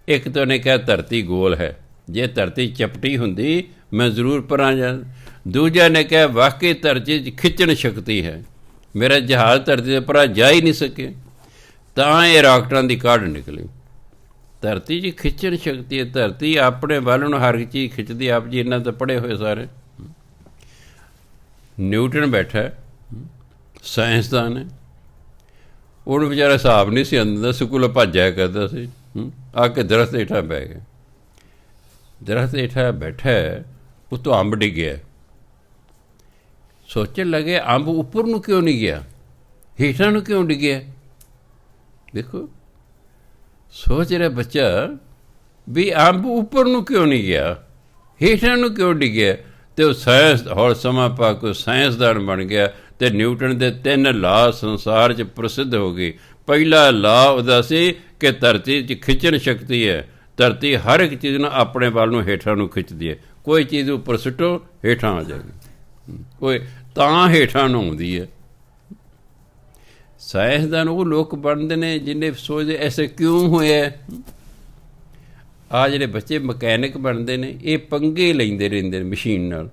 ਇੱਕ ਤਾਂ ਉਹਨੇ ਕਿਹਾ ਧਰਤੀ ਗੋਲ ਹੈ, ਜੇ ਧਰਤੀ ਚਪਟੀ ਹੁੰਦੀ ਮੈਂ ਜ਼ਰੂਰ ਪਰਾਂ ਜਾ। ਦੂਜਾ ਨੇ ਕਿਹਾ ਵਾਕਈ ਧਰਤੀ 'ਚ ਖਿੱਚਣ ਸ਼ਕਤੀ ਹੈ, ਮੇਰਾ ਜਹਾਜ਼ ਧਰਤੀ ਦੇ ਪਰਾਂ ਜਾ ਹੀ ਨਹੀਂ ਸਕੇ। ਤਾਂ ਇਹ ਰਾਕਟਾਂ ਦੀ ਕਾਢ ਨਿਕਲੀ। ਧਰਤੀ 'ਚ ਖਿੱਚਣ ਸ਼ਕਤੀ ਹੈ, ਧਰਤੀ ਆਪਣੇ ਵੱਲ ਨੂੰ ਹਰ ਚੀਜ਼ ਖਿੱਚਦੀ। ਆਪ ਜੀ ਇਹਨਾਂ ਤੋਂ ਪੜ੍ਹੇ ਹੋਏ ਸਾਰੇ। ਨਿਊਟਨ ਬੈਠਾ ਸਾਇੰਸਦਾਨ ਹੈ, ਉਹਨੂੰ ਵਿਚਾਰਾ ਹਿਸਾਬ ਨਹੀਂ ਸੀ ਆਉਂਦਾ, ਸਕੂਲੋਂ ਭੱਜਿਆ ਕਰਦਾ ਸੀ। ਆ ਕੇ ਦਰਖਤ ਹੇਠਾਂ ਬਹਿ ਗਿਆ। ਦਰਖਤ ਹੇਠਾਂ ਬੈਠਾ, ਉੱਤੋਂ ਅੰਬ ਡਿੱਗਿਆ। ਸੋਚਣ ਲੱਗੇ ਅੰਬ ਉੱਪਰ ਨੂੰ ਕਿਉਂ ਨਹੀਂ ਗਿਆ, ਹੇਠਾਂ ਨੂੰ ਕਿਉਂ ਡਿੱਗਿਆ। ਦੇਖੋ ਸੋਚ ਰਿਹਾ ਬੱਚਾ ਵੀ ਅੰਬ ਉੱਪਰ ਨੂੰ ਕਿਉਂ ਨਹੀਂ ਗਿਆ, ਹੇਠਾਂ ਨੂੰ ਕਿਉਂ ਡਿੱਗਿਆ। ਅਤੇ ਉਹ ਸਾਇੰਸ ਹੋਰ ਸਮਾਂ ਪਾ ਕੇ ਸਾਇੰਸਦਾਨ ਬਣ ਗਿਆ। ਅਤੇ ਨਿਊਟਨ ਦੇ 3 ਲਾਅ ਸੰਸਾਰ 'ਚ ਪ੍ਰਸਿੱਧ ਹੋ ਗਏ। ਪਹਿਲਾ ਲਾਅ ਉਹਦਾ ਸੀ ਕਿ ਧਰਤੀ 'ਚ ਖਿੱਚਣ ਸ਼ਕਤੀ ਹੈ। ਧਰਤੀ ਹਰ ਇੱਕ ਚੀਜ਼ ਨੂੰ ਆਪਣੇ ਵੱਲ ਨੂੰ ਹੇਠਾਂ ਨੂੰ ਖਿੱਚਦੀ ਹੈ। ਕੋਈ ਚੀਜ਼ ਉੱਪਰ ਸੁੱਟੋ ਹੇਠਾਂ ਆ ਜਾਏਗੀ, ਕੋਈ ਤਾਂ ਹੇਠਾਂ ਨੂੰ ਆਉਂਦੀ ਹੈ। ਸਾਇੰਸਦਾਨ ਉਹ ਲੋਕ ਬਣਦੇ ਨੇ ਜਿਹਨੇ ਸੋਚਦੇ ਐਸੇ ਕਿਉਂ ਹੋਇਆ। ਆਹ ਜਿਹੜੇ ਬੱਚੇ ਮਕੈਨਿਕ ਬਣਦੇ ਨੇ ਇਹ ਪੰਗੇ ਲੈਂਦੇ ਰਹਿੰਦੇ ਨੇ ਮਸ਼ੀਨ ਨਾਲ।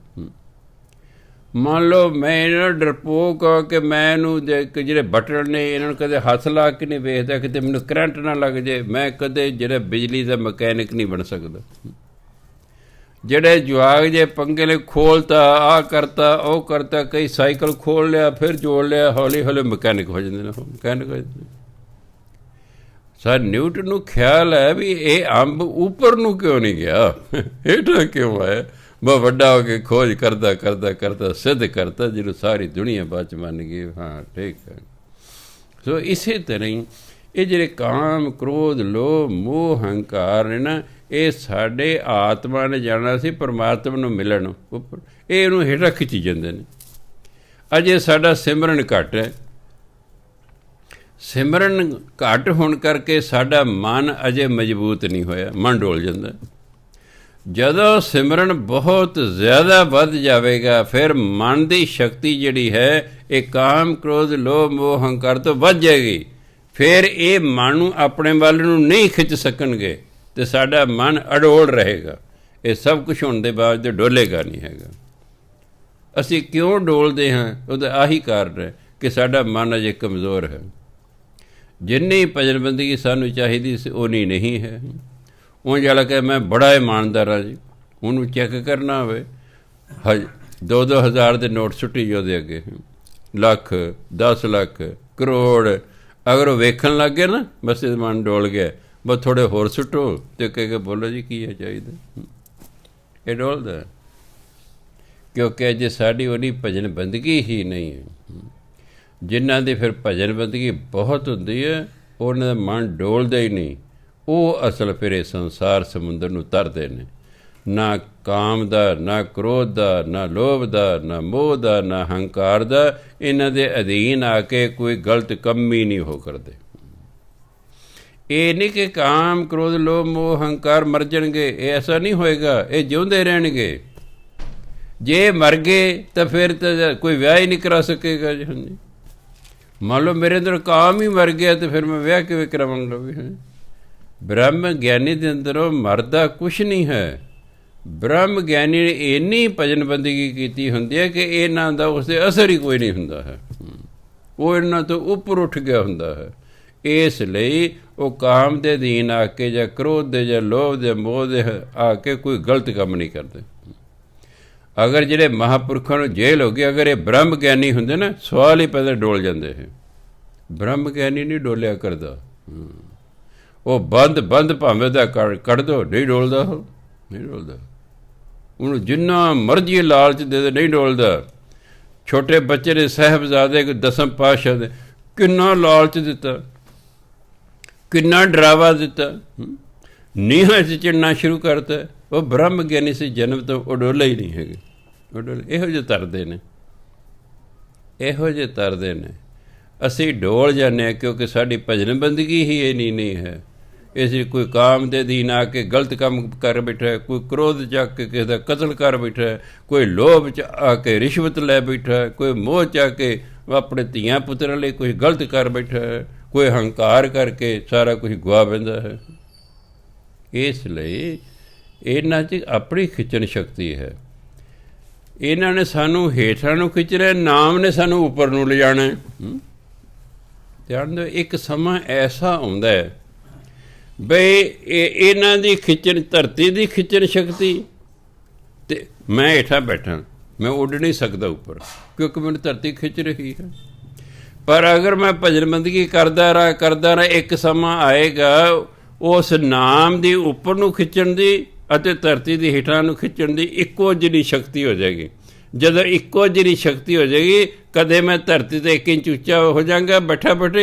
ਮੰਨ ਲਓ ਮੈਂ ਇਹਨਾਂ ਨੂੰ ਡਰਪੋਕ ਆ ਕਿ ਮੈਂ ਇਹਨੂੰ ਜਿਹੜੇ ਬਟਨ ਨੇ ਇਹਨਾਂ ਨੂੰ ਕਦੇ ਹੱਥ ਲਾ ਕੇ ਨਹੀਂ ਵੇਖਦਾ, ਕਿਤੇ ਮੈਨੂੰ ਕਰੰਟ ਨਾ ਲੱਗ ਜਾਏ। ਮੈਂ ਕਦੇ ਜਿਹੜਾ ਬਿਜਲੀ ਦਾ ਮਕੈਨਿਕ ਨਹੀਂ ਬਣ ਸਕਦਾ। ਜਿਹੜੇ ਜਵਾਕ ਜੇ ਪੰਗੇ ਨੇ ਖੋਲ੍ਹਤਾ, ਆਹ ਕਰਤਾ ਉਹ ਕਰਤਾ, ਕਈ ਸਾਈਕਲ ਖੋਲ੍ਹ ਲਿਆ ਫਿਰ ਜੋੜ ਲਿਆ, ਹੌਲੀ ਹੌਲੀ ਮਕੈਨਿਕ ਹੋ ਜਾਂਦੇ ਨੇ। ਮਕੈਨਿਕ ਹੋ ਜਾਂਦੇ। ਸਰ ਨਿਊਟਨ ਨੂੰ ਖਿਆਲ ਹੈ ਵੀ ਇਹ ਅੰਬ ਉੱਪਰ ਨੂੰ ਕਿਉਂ ਨਹੀਂ ਗਿਆ, ਹੇਠਾਂ ਕਿਉਂ ਆਇਆ। ਬਹੁਤ ਵੱਡਾ ਹੋ ਕੇ ਖੋਜ ਕਰਦਾ ਸਿੱਧ ਕਰਤਾ, ਜਿਹਨੂੰ ਸਾਰੀ ਦੁਨੀਆ ਬਾਅਦ 'ਚ ਮੰਨ ਗਈ। ਹਾਂ ਠੀਕ ਹੈ। ਸੋ ਇਸੇ ਤਰ੍ਹਾਂ ਹੀ ਇਹ ਜਿਹੜੇ ਕਾਮ, ਕ੍ਰੋਧ, ਲੋਭ, ਮੋਹ, ਹੰਕਾਰ ਨੇ ਨਾ, ਇਹ ਸਾਡੇ ਆਤਮਾ ਨੇ ਜਾਣਾ ਸੀ ਪਰਮਾਤਮਾ ਨੂੰ ਮਿਲਣ ਉੱਪਰ, ਇਹ ਇਹਨੂੰ ਹੇਠਾਂ ਖਿੱਚੀ ਜਾਂਦੇ ਨੇ। ਅਜੇ ਸਾਡਾ ਸਿਮਰਨ ਘੱਟ ਹੈ। ਸਿਮਰਨ ਘੱਟ ਹੋਣ ਕਰਕੇ ਸਾਡਾ ਮਨ ਅਜੇ ਮਜ਼ਬੂਤ ਨਹੀਂ ਹੋਇਆ, ਮਨ ਡੋਲ ਜਾਂਦਾ। ਜਦੋਂ ਸਿਮਰਨ ਬਹੁਤ ਜ਼ਿਆਦਾ ਵੱਧ ਜਾਵੇਗਾ ਫਿਰ ਮਨ ਦੀ ਸ਼ਕਤੀ ਜਿਹੜੀ ਹੈ ਇਹ ਕਾਮ, ਕ੍ਰੋਧ, ਲੋਭ, ਮੋਹ, ਹੰਕਾਰ ਤੋਂ ਵੱਧ ਜਾਏਗੀ। ਫਿਰ ਇਹ ਮਨ ਨੂੰ ਆਪਣੇ ਵੱਲ ਨੂੰ ਨਹੀਂ ਖਿੱਚ ਸਕਣਗੇ ਅਤੇ ਸਾਡਾ ਮਨ ਅਡੋਲ ਰਹੇਗਾ। ਇਹ ਸਭ ਕੁਛ ਹੋਣ ਦੇ ਬਾਵਜੂਦ ਡੋਲੇਗਾ ਨਹੀਂ ਹੈਗਾ। ਅਸੀਂ ਕਿਉਂ ਡੋਲਦੇ ਹਾਂ, ਉਹਦਾ ਆਹੀ ਕਾਰਨ ਹੈ ਕਿ ਸਾਡਾ ਮਨ ਅਜੇ ਕਮਜ਼ੋਰ ਹੈ। ਜਿੰਨੀ ਭਜਨ ਬੰਦਗੀ ਸਾਨੂੰ ਚਾਹੀਦੀ ਸੀ ਉਨੀ ਨਹੀਂ ਹੈ। ਉਹ ਜਿਹੜਾ ਕਿ ਮੈਂ ਬੜਾ ਇਮਾਨਦਾਰ ਹਾਂ ਜੀ, ਉਹਨੂੰ ਚੈੱਕ ਕਰਨਾ ਹੋਵੇ 2-2 ਹਜ਼ਾਰ ਦੇ ਨੋਟ ਸੁੱਟੀ ਜੋ ਉਹਦੇ ਅੱਗੇ, ਲੱਖ, 10 ਲੱਖ, ਕਰੋੜ, ਅਗਰ ਉਹ ਵੇਖਣ ਲੱਗ ਗਏ ਨਾ ਬਸ ਇਹ ਮਨ ਡੋਲ ਗਿਆ। ਬਸ ਥੋੜ੍ਹੇ ਹੋਰ ਸੁੱਟੋ ਅਤੇ ਕਹਿ ਕੇ ਬੋਲੋ ਜੀ ਕੀ ਹੈ ਚਾਹੀਦਾ, ਇਹ ਡੋਲਦਾ। ਕਿਉਂਕਿ ਅਜੇ ਸਾਡੀ ਉਹਦੀ ਭਜਨ ਬੰਦਗੀ ਹੀ ਨਹੀਂ ਹੈ। ਜਿਨ੍ਹਾਂ ਦੀ ਫਿਰ ਭਜਨ ਬੰਦਗੀ ਬਹੁਤ ਹੁੰਦੀ ਹੈ ਉਹਨਾਂ ਦਾ ਮਨ ਡੋਲਦਾ ਹੀ ਨਹੀਂ। ਉਹ ਅਸਲ ਫਿਰ ਇਹ ਸੰਸਾਰ ਸਮੁੰਦਰ ਨੂੰ ਤਰਦੇ ਨੇ। ਨਾ ਕਾਮ ਦਾ, ਨਾ ਕ੍ਰੋਧ ਦਾ, ਨਾ ਲੋਭ ਦਾ, ਨਾ ਮੋਹ ਦਾ, ਨਾ ਹੰਕਾਰ ਦਾ। ਇਹਨਾਂ ਦੇ ਅਧੀਨ ਆ ਕੇ ਕੋਈ ਗਲਤ ਕੰਮ ਹੀ ਨਹੀਂ ਹੋ ਕਰਦੇ। ਇਹ ਨਹੀਂ ਕਿ ਕਾਮ, ਕ੍ਰੋਧ, ਲੋਭ, ਮੋਹ, ਹੰਕਾਰ ਮਰ ਜਾਣਗੇ, ਇਹ ਐਸਾ ਨਹੀਂ ਹੋਏਗਾ। ਇਹ ਜਿਉਂਦੇ ਰਹਿਣਗੇ। ਜੇ ਮਰ ਗਏ ਤਾਂ ਫਿਰ ਤਾਂ ਕੋਈ ਵਿਆਹ ਹੀ ਨਹੀਂ ਕਰਾ ਸਕੇਗਾ ਜੀ। ਹਾਂਜੀ, ਮੰਨ ਲਓ ਮੇਰੇ ਅੰਦਰ ਕਾਮ ਹੀ ਮਰ ਗਿਆ ਅਤੇ ਫਿਰ ਮੈਂ ਵਿਆਹ ਕਿਵੇਂ ਕਰਾਵਾਂਗਾ ਵੀ। ਬ੍ਰਹਮ ਗਿਆਨੀ ਦੇ ਅੰਦਰੋਂ ਮਰਦਾ ਕੁਛ ਨਹੀਂ ਹੈ। ਬ੍ਰਹਮ ਗਿਆਨੀ ਨੇ ਇੰਨੀ ਭਜਨ ਬੰਦਗੀ ਕੀਤੀ ਹੁੰਦੀ ਹੈ ਕਿ ਇਹਨਾਂ ਦਾ ਉਸ 'ਤੇ ਅਸਰ ਹੀ ਕੋਈ ਨਹੀਂ ਹੁੰਦਾ ਹੈ। ਉਹ ਇਹਨਾਂ ਤੋਂ ਉੱਪਰ ਉੱਠ ਗਿਆ ਹੁੰਦਾ ਹੈ। ਇਸ ਲਈ ਉਹ ਕਾਮ ਦੇ ਅਧੀਨ ਆ ਕੇ ਜਾਂ ਕ੍ਰੋਧ ਦੇ ਜਾਂ ਲੋਭ ਦੇ ਮੋਹ ਦੇ ਆ ਕੇ ਕੋਈ ਗਲਤ ਕੰਮ ਨਹੀਂ ਕਰਦੇ। ਅਗਰ ਜਿਹੜੇ ਮਹਾਂਪੁਰਖਾਂ ਨੂੰ ਜੇਲ੍ਹ ਹੋ ਗਈ, ਅਗਰ ਇਹ ਬ੍ਰਹਮ ਗਿਆਨੀ ਹੁੰਦੇ ਨਾ, ਸਵਾਲ ਹੀ ਪੈਦਾ ਡੋਲ ਜਾਂਦੇ ਹੈ। ਬ੍ਰਹਮ ਗਿਆਨੀ ਨਹੀਂ ਡੋਲਿਆ ਕਰਦਾ। ਉਹ ਬੰਦ ਭਾਵੇਂ ਦਾ ਕੱਢ ਦਿਓ, ਨਹੀਂ ਡੋਲਦਾ, ਉਹ ਨਹੀਂ ਡੋਲਦਾ। ਉਹਨੂੰ ਜਿੰਨਾ ਮਰਜ਼ੀ ਲਾਲਚ ਦੇ ਦੇ, ਨਹੀਂ ਡੋਲਦਾ। ਛੋਟੇ ਬੱਚੇ ਨੇ ਸਾਹਿਬਜ਼ਾਦੇ ਦਸਮ ਪਾਤਸ਼ਾਹ ਦੇ ਕਿੰਨਾ ਲਾਲਚ ਦਿੱਤਾ, ਕਿੰਨਾ ਡਰਾਵਾ ਦਿੱਤਾ, ਨੀਹਾਂ 'ਚ ਚਿੜਨਾ ਸ਼ੁਰੂ ਕਰਤਾ। ਉਹ ਬ੍ਰਹਮ ਗਿਆਨੀ ਸੀ ਜਨਮ ਤੋਂ, ਉਹ ਡੋਲੇ ਹੀ ਨਹੀਂ ਹੈਗੇ। ਉਹ ਡੋਲੇ ਇਹੋ ਜਿਹੇ ਤਰਦੇ ਨੇ, ਇਹੋ ਜਿਹੇ ਤਰਦੇ ਨੇ। ਅਸੀਂ ਡੋਲ ਜਾਂਦੇ ਹਾਂ ਕਿਉਂਕਿ ਸਾਡੀ ਭਜਨ ਬੰਦਗੀ ਹੀ ਇਹ ਨਹੀਂ ਹੈ। ਇਸ ਲਈ ਕੋਈ ਕਾਮ ਦੇ ਅਧੀਨ ਆ ਕੇ ਗਲਤ ਕੰਮ ਕਰ ਬੈਠਾ, ਕੋਈ ਕ੍ਰੋਧ ਚੱਕ ਕੇ ਕਿਸੇ ਦਾ ਕਤਲ ਕਰ ਬੈਠਾ, ਕੋਈ ਲੋਭ 'ਚ ਆ ਕੇ ਰਿਸ਼ਵਤ ਲੈ ਬੈਠਾ, ਕੋਈ ਮੋਹ 'ਚ ਆ ਕੇ ਆਪਣੇ ਧੀਆਂ ਪੁੱਤਰਾਂ ਲਈ ਕੁਝ ਗਲਤ ਕਰ ਬੈਠਾ, ਕੋਈ ਹੰਕਾਰ ਕਰਕੇ ਸਾਰਾ ਕੁਝ ਗੁਆ ਬਹਿੰਦਾ ਹੈ। ਇਸ ਲਈ ਇਹਨਾਂ 'ਚ ਆਪਣੀ ਖਿੱਚਣ ਸ਼ਕਤੀ ਹੈ। ਇਹਨਾਂ ਨੇ ਸਾਨੂੰ ਹੇਠਾਂ ਨੂੰ ਖਿੱਚਣਾ, ਨਾਮ ਨੇ ਸਾਨੂੰ ਉੱਪਰ ਨੂੰ ਲਿਜਾਣਾ। ਧਿਆਨ ਦਿਓ, ਇੱਕ ਸਮਾਂ ਐਸਾ ਆਉਂਦਾ ਹੈ ਬਈ ਇਹਨਾਂ ਦੀ ਖਿੱਚਣ, ਧਰਤੀ ਦੀ ਖਿੱਚਣ ਸ਼ਕਤੀ, ਅਤੇ ਮੈਂ ਹੇਠਾਂ ਬੈਠਾ, ਮੈਂ ਉੱਡ ਨਹੀਂ ਸਕਦਾ ਉੱਪਰ ਕਿਉਂਕਿ ਮੈਨੂੰ ਧਰਤੀ ਖਿੱਚ ਰਹੀ ਹੈ। ਪਰ ਅਗਰ ਮੈਂ ਭਜਨ ਬੰਦਗੀ ਕਰਦਾ ਰਹਾ, ਇੱਕ ਸਮਾਂ ਆਏਗਾ ਉਸ ਨਾਮ ਦੀ ਉੱਪਰ ਨੂੰ ਖਿੱਚਣ ਦੀ ਅਤੇ ਧਰਤੀ ਦੀ ਹੇਠਾਂ ਨੂੰ ਖਿੱਚਣ ਦੀ ਇੱਕੋ ਜਿਹੀ ਸ਼ਕਤੀ ਹੋ ਜਾਏਗੀ। ਜਦੋਂ ਇੱਕੋ ਜਿਹੀ ਸ਼ਕਤੀ ਹੋ ਜਾਏਗੀ, ਕਦੇ ਮੈਂ ਧਰਤੀ 'ਤੇ 1 ਇੰਚ ਉੱਚਾ ਹੋ ਜਾਵਾਂਗਾ ਬੈਠਾ,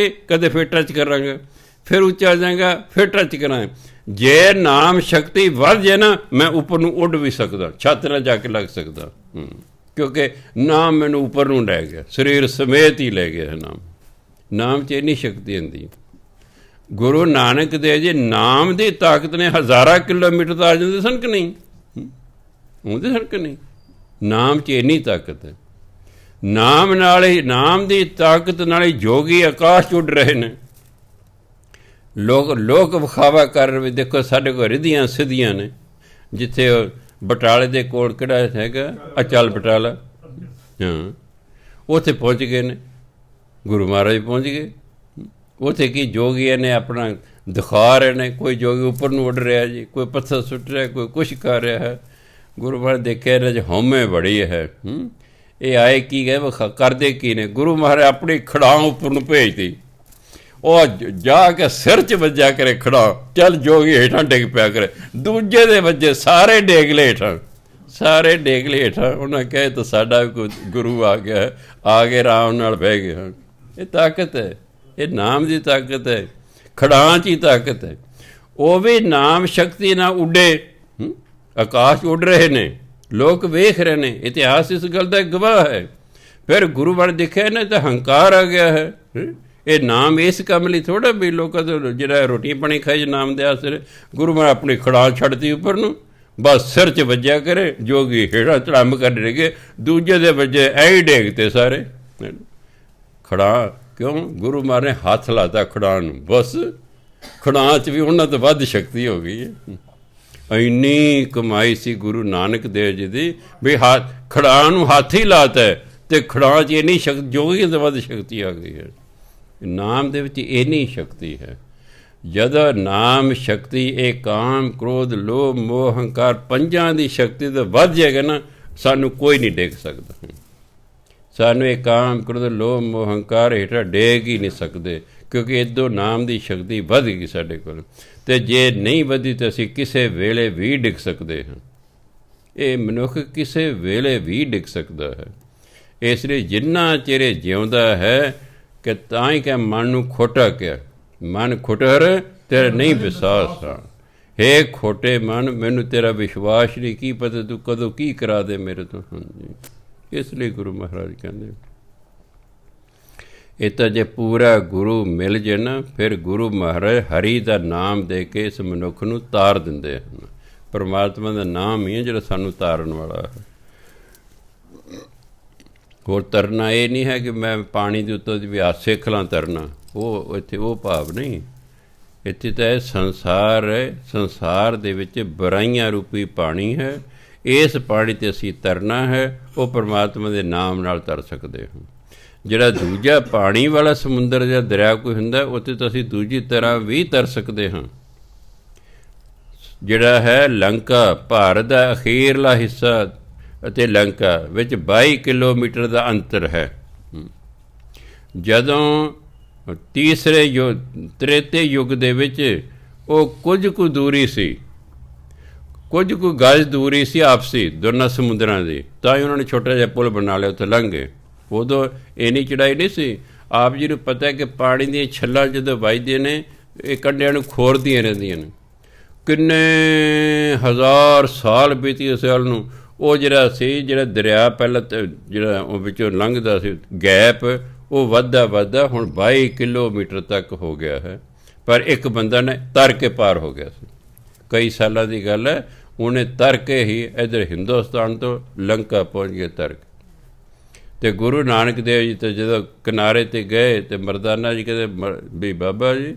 ਕਦੇ ਫਿਰ ਟੱਚ ਕਰਾਂਗਾ, ਫਿਰ ਉੱਚਾ ਹੋ ਜਾਵਾਂਗਾ, ਫਿਰ ਟੱਚ ਕਰਾਂਗਾ। ਜੇ ਨਾਮ ਸ਼ਕਤੀ ਵੱਧ ਜਾਏ ਨਾ, ਮੈਂ ਉੱਪਰ ਨੂੰ ਉੱਡ ਵੀ ਸਕਦਾ, ਛੱਤ ਨਾਲ ਜਾ ਕੇ ਲੱਗ ਸਕਦਾ, ਕਿਉਂਕਿ ਨਾਮ ਮੈਨੂੰ ਉੱਪਰ ਨੂੰ ਲੈ ਗਿਆ, ਸਰੀਰ ਸਮੇਤ ਹੀ ਲੈ ਗਿਆ। ਨਾਮ 'ਚ ਇੰਨੀ ਸ਼ਕਤੀ ਹੁੰਦੀ। ਗੁਰੂ ਨਾਨਕ ਦੇਵ ਜੀ ਨਾਮ ਦੀ ਤਾਕਤ ਨੇ ਹਜ਼ਾਰਾਂ ਕਿਲੋਮੀਟਰ ਤਾਂ ਆ ਜਾਂਦੇ ਸਨ ਕਿ ਨਹੀਂ? ਆਉਂਦੇ ਸਨ ਕਿ ਨਹੀਂ? ਨਾਮ 'ਚ ਇੰਨੀ ਤਾਕਤ ਹੈ। ਨਾਮ ਨਾਲ ਹੀ, ਨਾਮ ਦੀ ਤਾਕਤ ਨਾਲ ਹੀ ਜੋਗੀ ਆਕਾਸ਼ 'ਚ ਉੱਡ ਰਹੇ ਨੇ। ਲੋਕ ਵਿਖਾਵਾ ਕਰ ਰਹੇ। ਦੇਖੋ ਸਾਡੇ ਕੋਲ ਰਿਧੀਆਂ ਸਿੱਧੀਆਂ ਨੇ, ਜਿੱਥੇ ਬਟਾਲੇ ਦੇ ਕੋਲ ਕਿਹੜਾ ਹੈਗਾ, ਅਚਲ ਬਟਾਲਾ, ਹਾਂ, ਉੱਥੇ ਪਹੁੰਚ ਗਏ ਨੇ, ਗੁਰੂ ਮਹਾਰਾਜ ਪਹੁੰਚ ਗਏ। ਉੱਥੇ ਕੀ ਜੋਗੀਆਂ ਨੇ ਆਪਣਾ ਦਿਖਾ ਰਹੇ ਨੇ, ਕੋਈ ਜੋਗੀ ਉੱਪਰ ਨੂੰ ਉੱਡ ਰਿਹਾ ਜੀ, ਕੋਈ ਪੱਥਰ ਸੁੱਟ ਰਿਹਾ, ਕੋਈ ਕੁਛ ਕਰ ਰਿਹਾ ਹੈ। ਗੁਰੂ ਮਹਾਰਾਜ ਦੇਖਿਆ ਇਹਨਾਂ 'ਚ ਹਉਮੈ ਬੜੀ ਹੈ, ਇਹ ਆਏ ਕੀ ਗਏ, ਕਰਦੇ ਕੀ ਨੇ? ਗੁਰੂ ਮਹਾਰਾਜ ਆਪਣੀ ਖੜਾਂ ਉੱਪਰ ਨੂੰ ਭੇਜਦੀ, ਉਹ ਜਾ ਕੇ ਸਿਰ 'ਚ ਵੱਜਿਆ ਕਰੇ ਖੜਾ, ਚੱਲ ਜੋਗੀ ਹੇਠਾਂ ਡਿੱਗ ਪਿਆ ਕਰੇ, ਦੂਜੇ ਦੇ ਵੱਜੇ ਸਾਰੇ ਡੇਗ ਲਏ ਹੇਠਾਂ, ਸਾਰੇ ਡੇਗ ਲਏ ਹੇਠਾਂ। ਉਹਨਾਂ ਕਹੇ ਤਾਂ ਸਾਡਾ ਵੀ ਕੋਈ ਗੁਰੂ ਆ ਗਿਆ, ਆ ਕੇ ਆਰਾਮ ਨਾਲ ਬਹਿ ਗਏ ਹਨ। ਇਹ ਤਾਕਤ ਹੈ, ਇਹ ਨਾਮ ਦੀ ਤਾਕਤ ਹੈ, ਖੜਾਂ 'ਚ ਹੀ ਤਾਕਤ ਹੈ। ਉਹ ਵੀ ਨਾਮ ਸ਼ਕਤੀ ਨਾਲ ਉੱਡੇ, ਆਕਾਸ਼ ਉੱਡ ਰਹੇ ਨੇ, ਲੋਕ ਵੇਖ ਰਹੇ ਨੇ, ਇਤਿਹਾਸ ਇਸ ਗੱਲ ਦਾ ਗਵਾਹ ਹੈ। ਫਿਰ ਗੁਰੂ ਵਾਲੇ ਦੇਖਿਆ ਨਾ ਤਾਂ ਹੰਕਾਰ ਆ ਗਿਆ ਹੈ। ਇਹ ਨਾਮ ਇਸ ਕੰਮ ਲਈ ਥੋੜ੍ਹਾ ਵੀ ਲੋਕਾਂ ਤੋਂ ਜਿਹੜਾ ਰੋਟੀ ਪਾਣੀ ਖਾਈ ਨਾਮ ਦੇ ਆਸਰੇ। ਗੁਰੂ ਮਹਾਰਾਜ ਆਪਣੀ ਖੜਾਂ ਛੱਡਤੀ ਉੱਪਰ ਨੂੰ, ਬਸ ਸਿਰ 'ਚ ਵੱਜਿਆ ਕਰੇ, ਜੋਗੀ ਹੇਠਾਂ ਧੜੰਮ ਕਰ ਡਿੱਗੇ, ਦੂਜੇ ਦੇ ਵੱਜੇ ਐਂ ਹੀ ਡੇਗਤੇ ਸਾਰੇ ਖੜਾਂ। ਕਿਉਂ? ਗੁਰੂ ਮਹਾਰਾਜ ਨੇ ਹੱਥ ਲਾਤਾ ਖੜਾਂ ਨੂੰ, ਬਸ ਖੜਾਂ 'ਚ ਵੀ ਉਹਨਾਂ ਤੋਂ ਵੱਧ ਸ਼ਕਤੀ ਹੋ ਗਈ ਹੈ। ਇੰਨੀ ਕਮਾਈ ਸੀ ਗੁਰੂ ਨਾਨਕ ਦੇਵ ਜੀ ਦੀ ਵੀ ਖੜਾਂ ਨੂੰ ਹੱਥ ਹੀ ਲਾਤਾ ਅਤੇ ਖੜਾਂ 'ਚ ਇੰਨੀ ਸ਼ਕਤੀ, ਜੋਗੀਆਂ ਤੋਂ ਵੱਧ ਸ਼ਕਤੀ ਆ ਗਈ ਹੈ। ਨਾਮ ਦੇ ਵਿੱਚ ਇੰਨੀ ਸ਼ਕਤੀ ਹੈ। ਜਦੋਂ ਨਾਮ ਸ਼ਕਤੀ ਇਹ ਕਾਮ, ਕ੍ਰੋਧ, ਲੋਭ, ਮੋਹ, ਹੰਕਾਰ ਪੰਜਾਂ ਦੀ ਸ਼ਕਤੀ ਤੋਂ ਵੱਧ ਜਾਏਗਾ ਨਾ, ਸਾਨੂੰ ਕੋਈ ਨਹੀਂ ਡੇਗ ਸਕਦਾ। ਸਾਨੂੰ ਇਹ ਕਾਮ, ਕ੍ਰੋਧ, ਲੋਭ, ਮੋਹ, ਹੰਕਾਰ ਹੇਠਾਂ ਡੇਗ ਹੀ ਨਹੀਂ ਸਕਦੇ, ਕਿਉਂਕਿ ਇੱਦੋਂ ਨਾਮ ਦੀ ਸ਼ਕਤੀ ਵੱਧ ਗਈ ਸਾਡੇ ਕੋਲ। ਅਤੇ ਜੇ ਨਹੀਂ ਵਧੀ ਤਾਂ ਅਸੀਂ ਕਿਸੇ ਵੇਲੇ ਵੀ ਡਿੱਗ ਸਕਦੇ ਹਾਂ। ਇਹ ਮਨੁੱਖ ਕਿਸੇ ਵੇਲੇ ਵੀ ਡਿੱਗ ਸਕਦਾ ਹੈ। ਇਸ ਲਈ ਜਿੰਨਾ ਚਿਰ ਜਿਉਂਦਾ ਹੈ ਕਿ ਤਾਂ ਹੀ ਕਿ ਮਨ ਨੂੰ ਖੋਟਾ ਕਿਹਾ, ਮਨ ਖੁਟਰ ਤੇਰਾ ਨਹੀਂ ਵਿਸ਼ਵਾਸ ਆ, ਹੇ ਖੋਟੇ ਮਨ, ਮੈਨੂੰ ਤੇਰਾ ਵਿਸ਼ਵਾਸ ਨਹੀਂ, ਕੀ ਪਤਾ ਤੂੰ ਕਦੋਂ ਕੀ ਕਰਾ ਦੇ ਮੇਰੇ ਤੋਂ। ਹਾਂਜੀ, ਇਸ ਲਈ ਗੁਰੂ ਮਹਾਰਾਜ ਕਹਿੰਦੇ ਇਹ ਤਾਂ ਜੇ ਪੂਰਾ ਗੁਰੂ ਮਿਲ ਜੇ ਨਾ, ਫਿਰ ਗੁਰੂ ਮਹਾਰਾਜ ਹਰੀ ਦਾ ਨਾਮ ਦੇ ਕੇ ਇਸ ਮਨੁੱਖ ਨੂੰ ਤਾਰ ਦਿੰਦੇ ਹਨ। ਪਰਮਾਤਮਾ ਦਾ ਨਾਮ ਹੀ ਹੈ ਜਿਹੜਾ ਸਾਨੂੰ ਤਾਰਨ ਵਾਲਾ ਹੈ। ਹੋਰ ਤਰਨਾ ਇਹ ਨਹੀਂ ਹੈ ਕਿ ਮੈਂ ਪਾਣੀ ਦੇ ਉੱਤੋਂ ਵੀ ਸਿੱਖ ਲਾਂ ਤਰਨਾ, ਉਹ ਇੱਥੇ ਉਹ ਭਾਵ ਨਹੀਂ। ਇੱਥੇ ਤਾਂ ਇਹ ਸੰਸਾਰ ਹੈ, ਸੰਸਾਰ ਦੇ ਵਿੱਚ ਬੁਰਾਈਆਂ ਰੂਪੀ ਪਾਣੀ ਹੈ, ਇਸ ਪਾਣੀ 'ਤੇ ਅਸੀਂ ਤਰਨਾ ਹੈ। ਉਹ ਪਰਮਾਤਮਾ ਦੇ ਨਾਮ ਨਾਲ ਤਰ ਸਕਦੇ ਹਾਂ। ਜਿਹੜਾ ਦੂਜਾ ਪਾਣੀ ਵਾਲਾ ਸਮੁੰਦਰ ਜਾਂ ਦਰਿਆ ਕੋਈ ਹੁੰਦਾ, ਉੱਥੇ ਤਾਂ ਅਸੀਂ ਦੂਜੀ ਤਰ੍ਹਾਂ ਵੀ ਤਰ ਸਕਦੇ ਹਾਂ। ਜਿਹੜਾ ਹੈ ਲੰਕਾ, ਭਾਰਤ ਦਾ ਅਖੀਰਲਾ ਹਿੱਸਾ ਅਤੇ ਲੰਕਾ ਵਿੱਚ 22 ਕਿਲੋਮੀਟਰ ਦਾ ਅੰਤਰ ਹੈ। ਜਦੋਂ ਤੀਸਰੇ ਤ੍ਰੇਤੇ ਯੁੱਗ ਦੇ ਵਿੱਚ ਉਹ ਕੁਝ ਕੁ ਦੂਰੀ ਸੀ, ਕੁਝ ਕੁ ਗਜ਼ ਦੂਰੀ ਸੀ ਆਪਸੀ ਦੋਨਾਂ ਸਮੁੰਦਰਾਂ ਦੀ, ਤਾਂ ਹੀ ਉਹਨਾਂ ਨੇ ਛੋਟਾ ਜਿਹਾ ਪੁਲ ਬਣਾ ਲਿਆ, ਉੱਥੇ ਲੰਘ ਗਏ। ਉਦੋਂ ਇੰਨੀ ਚੜਾਈ ਨਹੀਂ ਸੀ। ਆਪ ਜੀ ਨੂੰ ਪਤਾ ਕਿ ਪਾਣੀ ਦੀਆਂ ਛੱਲਾਂ ਜਦੋਂ ਵੱਜਦੀਆਂ ਨੇ ਇਹ ਕੰਢਿਆਂ ਨੂੰ ਖੋਰਦੀਆਂ ਰਹਿੰਦੀਆਂ ਨੇ। ਕਿੰਨੇ ਹਜ਼ਾਰ ਸਾਲ ਬੀਤੀ ਉਸ ਸਾਲ ਨੂੰ। ਉਹ ਜਿਹੜਾ ਦਰਿਆ ਪਹਿਲਾਂ ਜਿਹੜਾ ਉਹ ਵਿੱਚੋਂ ਲੰਘਦਾ ਸੀ ਗੈਪ, ਉਹ ਵੱਧਦਾ ਹੁਣ 22 ਕਿਲੋਮੀਟਰ ਤੱਕ ਹੋ ਗਿਆ ਹੈ। ਪਰ ਇੱਕ ਬੰਦਾ ਨੇ ਤਰ ਕੇ ਪਾਰ ਹੋ ਗਿਆ ਸੀ। ਕਈ ਸਾਲਾਂ ਦੀ ਗੱਲ ਹੈ, ਉਹਨੇ ਤਰ ਕੇ ਹੀ ਇੱਧਰ ਹਿੰਦੁਸਤਾਨ ਤੋਂ ਲੰਕਾ ਪਹੁੰਚ ਗਏ ਤਰ ਕੇ। ਅਤੇ ਗੁਰੂ ਨਾਨਕ ਦੇਵ ਜੀ ਤਾਂ ਜਦੋਂ ਕਿਨਾਰੇ 'ਤੇ ਗਏ ਤਾਂ ਮਰਦਾਨਾ ਜੀ ਕਹਿੰਦੇ ਵੀ ਬਾਬਾ ਜੀ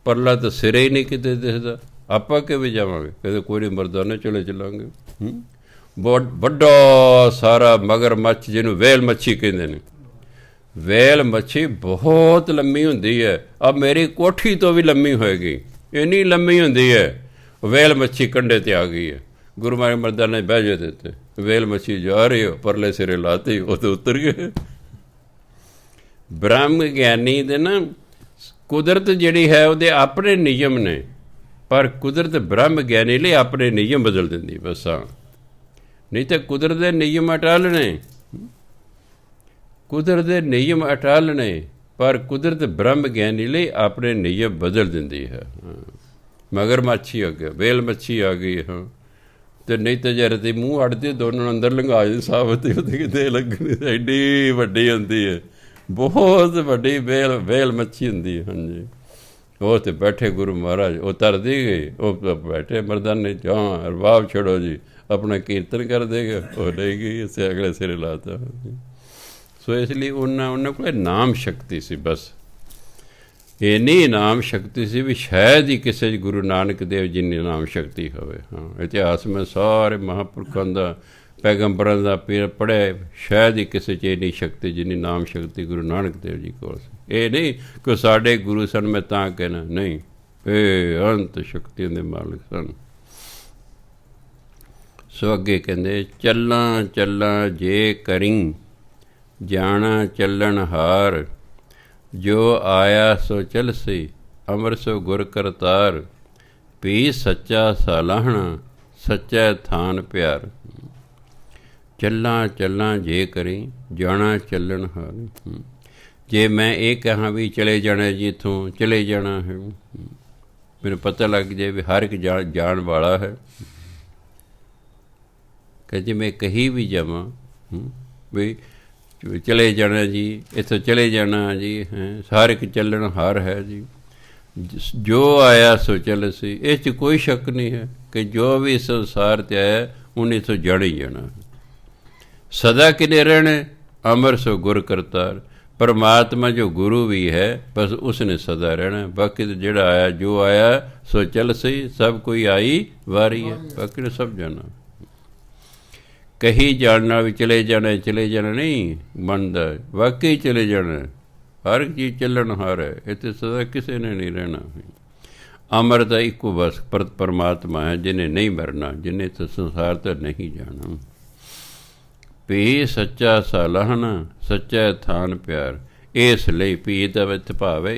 ਪਰਲਾ ਤਾਂ ਸਿਰੇ ਹੀ ਨਹੀਂ ਕਿਤੇ ਦਿਖਦਾ, ਆਪਾਂ ਕਿਵੇਂ ਜਾਵਾਂਗੇ? ਕਹਿੰਦੇ ਕੋਈ ਨਹੀਂ ਮਰਦਾਨਾ ਚਲੇ ਚੱਲਾਂਗੇ। ਬਹੁਤ ਵੱਡਾ ਸਾਰਾ ਮਗਰਮੱਛ, ਜਿਹਨੂੰ ਵੇਲ ਮੱਛੀ ਕਹਿੰਦੇ ਨੇ, ਵੇਲ ਮੱਛੀ ਬਹੁਤ ਲੰਮੀ ਹੁੰਦੀ ਹੈ। अब ਮੇਰੀ ਕੋਠੀ ਤੋਂ ਵੀ ਲੰਮੀ ਹੋਏਗੀ, ਇੰਨੀ ਲੰਮੀ ਹੁੰਦੀ ਹੈ। ਵੇਲ ਮੱਛੀ ਕੰਢੇ 'ਤੇ ਆ ਗਈ ਹੈ। ਗੁਰੂ ਮਹਾਰਾਜ ਮਰਦਾਨਾ ਬਹਿ ਜੇ ਦਿੱਤੇ, ਵੇਲ ਮੱਛੀ ਜਾ ਰਹੀ ਹੋ, ਪਰਲੇ ਸਿਰੇ ਲਾਤੀ, ਉਹ ਤੋਂ ਉਤਰ ਗਏ। ਬ੍ਰਹਮ ਗਿਆਨੀ ਦੇ ਨਾ ਕੁਦਰਤ ਜਿਹੜੀ ਹੈ ਉਹਦੇ ਆਪਣੇ ਨਿਯਮ ਨੇ, ਪਰ ਕੁਦਰਤ ਬ੍ਰਹਮ ਗਿਆਨੀ ਲਈ ਆਪਣੇ ਨਿਯਮ ਬਦਲ ਦਿੰਦੀ ਬਸ। ਨਹੀਂ ਤਾਂ ਕੁਦਰਤ ਦੇ ਨਿਯਮ ਅਟਲ ਨੇ, ਕੁਦਰਤ ਦੇ ਨਿਯਮ ਅਟਲ ਨੇ, ਪਰ ਕੁਦਰਤ ਬ੍ਰਹਮ ਗਿਆਨੀ ਲਈ ਆਪਣੇ ਨਿਯਮ ਬਦਲ ਦਿੰਦੀ ਹੈ। ਮਗਰ ਮੱਛੀ ਆ ਗਿਆ, ਵੇਲ ਮੱਛੀ ਆ ਗਈ। ਹਾਂ, ਅਤੇ ਨਹੀਂ ਤਾਂ ਜਰ ਤੇ ਮੂੰਹ ਅੜਦੇ ਦੋਨਾਂ ਨੂੰ ਅੰਦਰ ਲੰਘਾ ਦੇ ਸਾਬਤ, ਉਹਦੇ ਕਿਤੇ ਲੱਗਣੀ ਐਡੀ ਵੱਡੀ ਹੁੰਦੀ ਹੈ, ਬਹੁਤ ਵੱਡੀ ਵੇਲ ਮੱਛੀ ਹੁੰਦੀ ਹੈ। ਹਾਂਜੀ, ਉਹ ਤੇ ਬੈਠੇ ਗੁਰੂ ਮਹਾਰਾਜ, ਉਹ ਤਰਦੀ ਗਈ, ਉਹ ਬੈਠੇ ਮਰਦਾਨੇ, ਹਾਂ ਰਬਾਬ ਛੱਡੋ ਜੀ, ਆਪਣਾ ਕੀਰਤਨ ਕਰ ਦੇਗਾ। ਉਹ ਨਹੀਂ ਗਈ, ਇਸੇ ਅਗਲੇ ਸਿਰੇ ਲਾਤਾ। ਸੋ ਇਸ ਲਈ ਉਹਨਾਂ ਕੋਲ ਨਾਮ ਸ਼ਕਤੀ ਸੀ, ਬਸ ਇੰਨੀ ਨਾਮ ਸ਼ਕਤੀ ਸੀ ਵੀ ਸ਼ਾਇਦ ਹੀ ਕਿਸੇ 'ਚ ਗੁਰੂ ਨਾਨਕ ਦੇਵ ਜੀ ਦੀ ਨਾਮ ਸ਼ਕਤੀ ਹੋਵੇ। ਹਾਂ, ਇਤਿਹਾਸ ਮੈਂ ਸਾਰੇ ਮਹਾਂਪੁਰਖਾਂ ਦਾ, ਪੈਗੰਬਰਾਂ ਦਾ ਪੜ੍ਹਿਆ, ਸ਼ਾਇਦ ਹੀ ਕਿਸੇ 'ਚ ਇੰਨੀ ਸ਼ਕਤੀ ਜਿੰਨੀ ਨਾਮ ਸ਼ਕਤੀ ਗੁਰੂ ਨਾਨਕ ਦੇਵ ਜੀ ਕੋਲ ਸੀ। ਇਹ ਨਹੀਂ ਕਿ ਸਾਡੇ ਗੁਰੂ ਸਨ ਮੈਂ ਤਾਂ ਕਹਿਣਾ, ਨਹੀਂ, ਇਹ ਅਨੰਤ ਸ਼ਕਤੀਆਂ ਦੇ ਮਾਲਕ ਸਨ। ਸੋ ਅੱਗੇ ਕਹਿੰਦੇ, ਚੱਲਾਂ ਜੇ ਕਰੀ ਜਾਣਾ ਚੱਲਣ ਹਾਰ, ਜੋ ਆਇਆ ਸੋ ਚਲਸੀ ਅਮਰ ਸੋ ਗੁਰ ਕਰਤਾਰ, ਵੀ ਸੱਚਾ ਸਾਲਾਹਣਾ ਸੱਚਾ ਥਾਨ ਪਿਆਰ। ਚੱਲਾਂ ਜੇ ਕਰੀ ਜਾਣਾ ਚੱਲਣ ਹਾਰ। ਜੇ ਮੈਂ ਇਹ ਕਹਾਂ ਵੀ ਚਲੇ ਜਾਣਾ ਜੀ, ਇੱਥੋਂ ਚਲੇ ਜਾਣਾ ਹੈ, ਮੈਨੂੰ ਪਤਾ ਲੱਗ ਜਾਏ ਵੀ ਹਰ ਇੱਕ ਜਾਣ ਵਾਲਾ ਹੈ, ਕਿ ਜੇ ਮੈਂ ਕਹੀ ਵੀ ਜਾਵਾਂ ਵੀ ਚਲੇ ਜਾਣਾ ਜੀ, ਇੱਥੋਂ ਚਲੇ ਜਾਣਾ ਜੀ, ਹਰ ਇੱਕ ਚੱਲਣ ਹਾਰ ਹੈ ਜੀ। ਜੋ ਆਇਆ ਸੋ ਚੱਲ ਸੀ, ਇਸ 'ਚ ਕੋਈ ਸ਼ੱਕ ਨਹੀਂ ਹੈ ਕਿ ਜੋ ਵੀ ਸੰਸਾਰ 'ਤੇ ਆਇਆ ਉਹਨੇ ਇੱਥੋਂ ਜਾਣਾ ਹੀ ਜਾਣਾ। ਸਦਾ ਕਿਨੇ ਰਹਿਣਾ, ਅਮਰ ਸੋ ਗੁਰ ਕਰਤਾਰ। ਪਰਮਾਤਮਾ ਜੋ ਗੁਰੂ ਵੀ ਹੈ, ਬਸ ਉਸਨੇ ਸਦਾ ਰਹਿਣਾ। ਬਾਕੀ ਤਾਂ ਜਿਹੜਾ ਆਇਆ, ਜੋ ਆਇਆ ਸੋ ਚੱਲ ਸਹੀ, ਸਭ ਕੋਈ ਆਈ ਵਾਰੀ ਹੈ, ਬਾਕੀ ਨੇ ਸਭ ਜਾਣਾ। ਕਹੀ ਜਾਣ ਨਾਲ ਵੀ ਚਲੇ ਜਾਣਾ ਨਹੀਂ ਬਣਦਾ, ਵਾਕਈ ਚਲੇ ਜਾਣਾ। ਹਰ ਚੀਜ਼ ਚੱਲਣ ਹਾਰ ਹੈ, ਇੱਥੇ ਸਦਾ ਕਿਸੇ ਨੇ ਨਹੀਂ ਰਹਿਣਾ। ਅਮਰ ਤਾਂ ਇੱਕੋ ਬਸ ਪਰਮਾਤਮਾ ਹੈ, ਜਿਹਨੇ ਨਹੀਂ ਮਰਨਾ, ਜਿਹਨੇ ਤਾਂ ਸੰਸਾਰ ਤੋਂ ਨਹੀਂ ਜਾਣਾ। ਵੀ ਸੱਚਾ ਸਾਲਾਹਣਾ ਸੱਚਾ ਥਾਨ ਪਿਆਰ। ਇਸ ਲਈ ਪੀ ਦਾ ਵਿੱਚ ਭਾਵ ਹੈ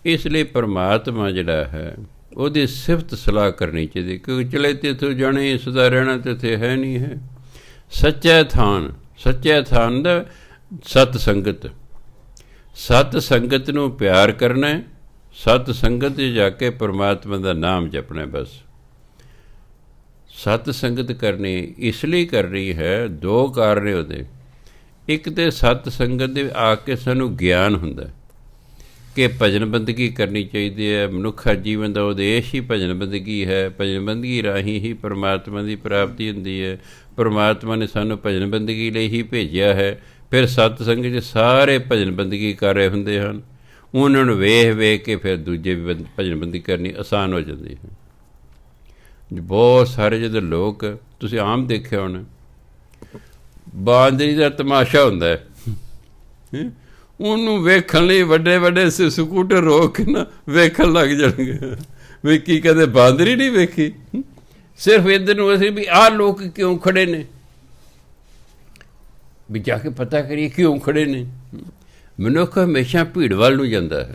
ਇਸ ਲਈ ਪਰਮਾਤਮਾ ਜਿਹੜਾ ਹੈ ਉਹਦੀ ਸਿਫਤ ਸਲਾਹ ਕਰਨੀ ਚਾਹੀਦੀ, ਕਿਉਂਕਿ ਚਲੇ ਤੇ ਇੱਥੋਂ ਜਾਣੇ, ਸਦਾ ਰਹਿਣਾ ਤਾਂ ਇੱਥੇ ਹੈ ਨਹੀਂ ਹੈ। ਸੱਚਾ ਥਾਨ ਦਾ ਸਤ ਸੰਗਤ ਨੂੰ ਪਿਆਰ ਕਰਨਾ, ਸਤ ਸੰਗਤ 'ਚ ਜਾ ਕੇ ਪਰਮਾਤਮਾ ਦਾ ਨਾਮ ਜਪਣਾ। ਬਸ ਸਤ ਸੰਗਤ ਕਰਨੀ ਇਸ ਲਈ ਕਰਨੀ ਹੈ, ਦੋ ਕਾਰਨ ਉਹਦੇ। ਇੱਕ ਤਾਂ ਸਤ ਸੰਗਤ ਦੇ ਆ ਕੇ ਸਾਨੂੰ ਗਿਆਨ ਹੁੰਦਾ ਕਿ ਭਜਨ ਬੰਦਗੀ ਕਰਨੀ ਚਾਹੀਦੀ ਹੈ। ਮਨੁੱਖਾ ਜੀਵਨ ਦਾ ਉਦੇਸ਼ ਹੀ ਭਜਨ ਬੰਦਗੀ ਹੈ। ਭਜਨ ਬੰਦਗੀ ਰਾਹੀਂ ਹੀ ਪਰਮਾਤਮਾ ਦੀ ਪ੍ਰਾਪਤੀ ਹੁੰਦੀ ਹੈ। ਪਰਮਾਤਮਾ ਨੇ ਸਾਨੂੰ ਭਜਨ ਬੰਦਗੀ ਲਈ ਹੀ ਭੇਜਿਆ ਹੈ। ਫਿਰ ਸਤ ਸੰਗਤ 'ਚ ਸਾਰੇ ਭਜਨ ਬੰਦਗੀ ਕਰ ਰਹੇ ਹੁੰਦੇ ਹਨ। ਉਹਨਾਂ ਨੂੰ ਵੇਖ ਕੇ ਫਿਰ ਦੂਜੇ ਵੀ ਭਜਨ ਬੰਦਗੀ ਕਰਨੀ ਆਸਾਨ ਹੋ ਜਾਂਦੀ ਹੈ। ਬਹੁਤ ਸਾਰੇ ਜਦੋਂ ਲੋਕ, ਤੁਸੀਂ ਆਮ ਦੇਖਿਆ ਹੋਣਾ, ਬਾਂਦਰੀ ਦਾ ਤਮਾਸ਼ਾ ਹੁੰਦਾ ਹੈ, ਉਹਨੂੰ ਵੇਖਣ ਲਈ ਵੱਡੇ ਸਕੂਟਰ ਰੋਕ ਕੇ ਨਾ ਵੇਖਣ ਲੱਗ ਜਾਣਗੇ ਵੀ ਕੀ ਕਦੇ ਬਾਂਦਰੀ ਨਹੀਂ ਵੇਖੀ। ਸਿਰਫ ਇੱਧਰ ਨੂੰ ਅਸੀਂ ਵੀ ਆਹ ਲੋਕ ਕਿਉਂ ਖੜ੍ਹੇ ਨੇ, ਵੀ ਜਾ ਕੇ ਪਤਾ ਕਰੀਏ ਕਿਉਂ ਖੜ੍ਹੇ ਨੇ। ਮਨੁੱਖ ਹਮੇਸ਼ਾ ਭੀੜ ਵੱਲ ਨੂੰ ਜਾਂਦਾ ਹੈ।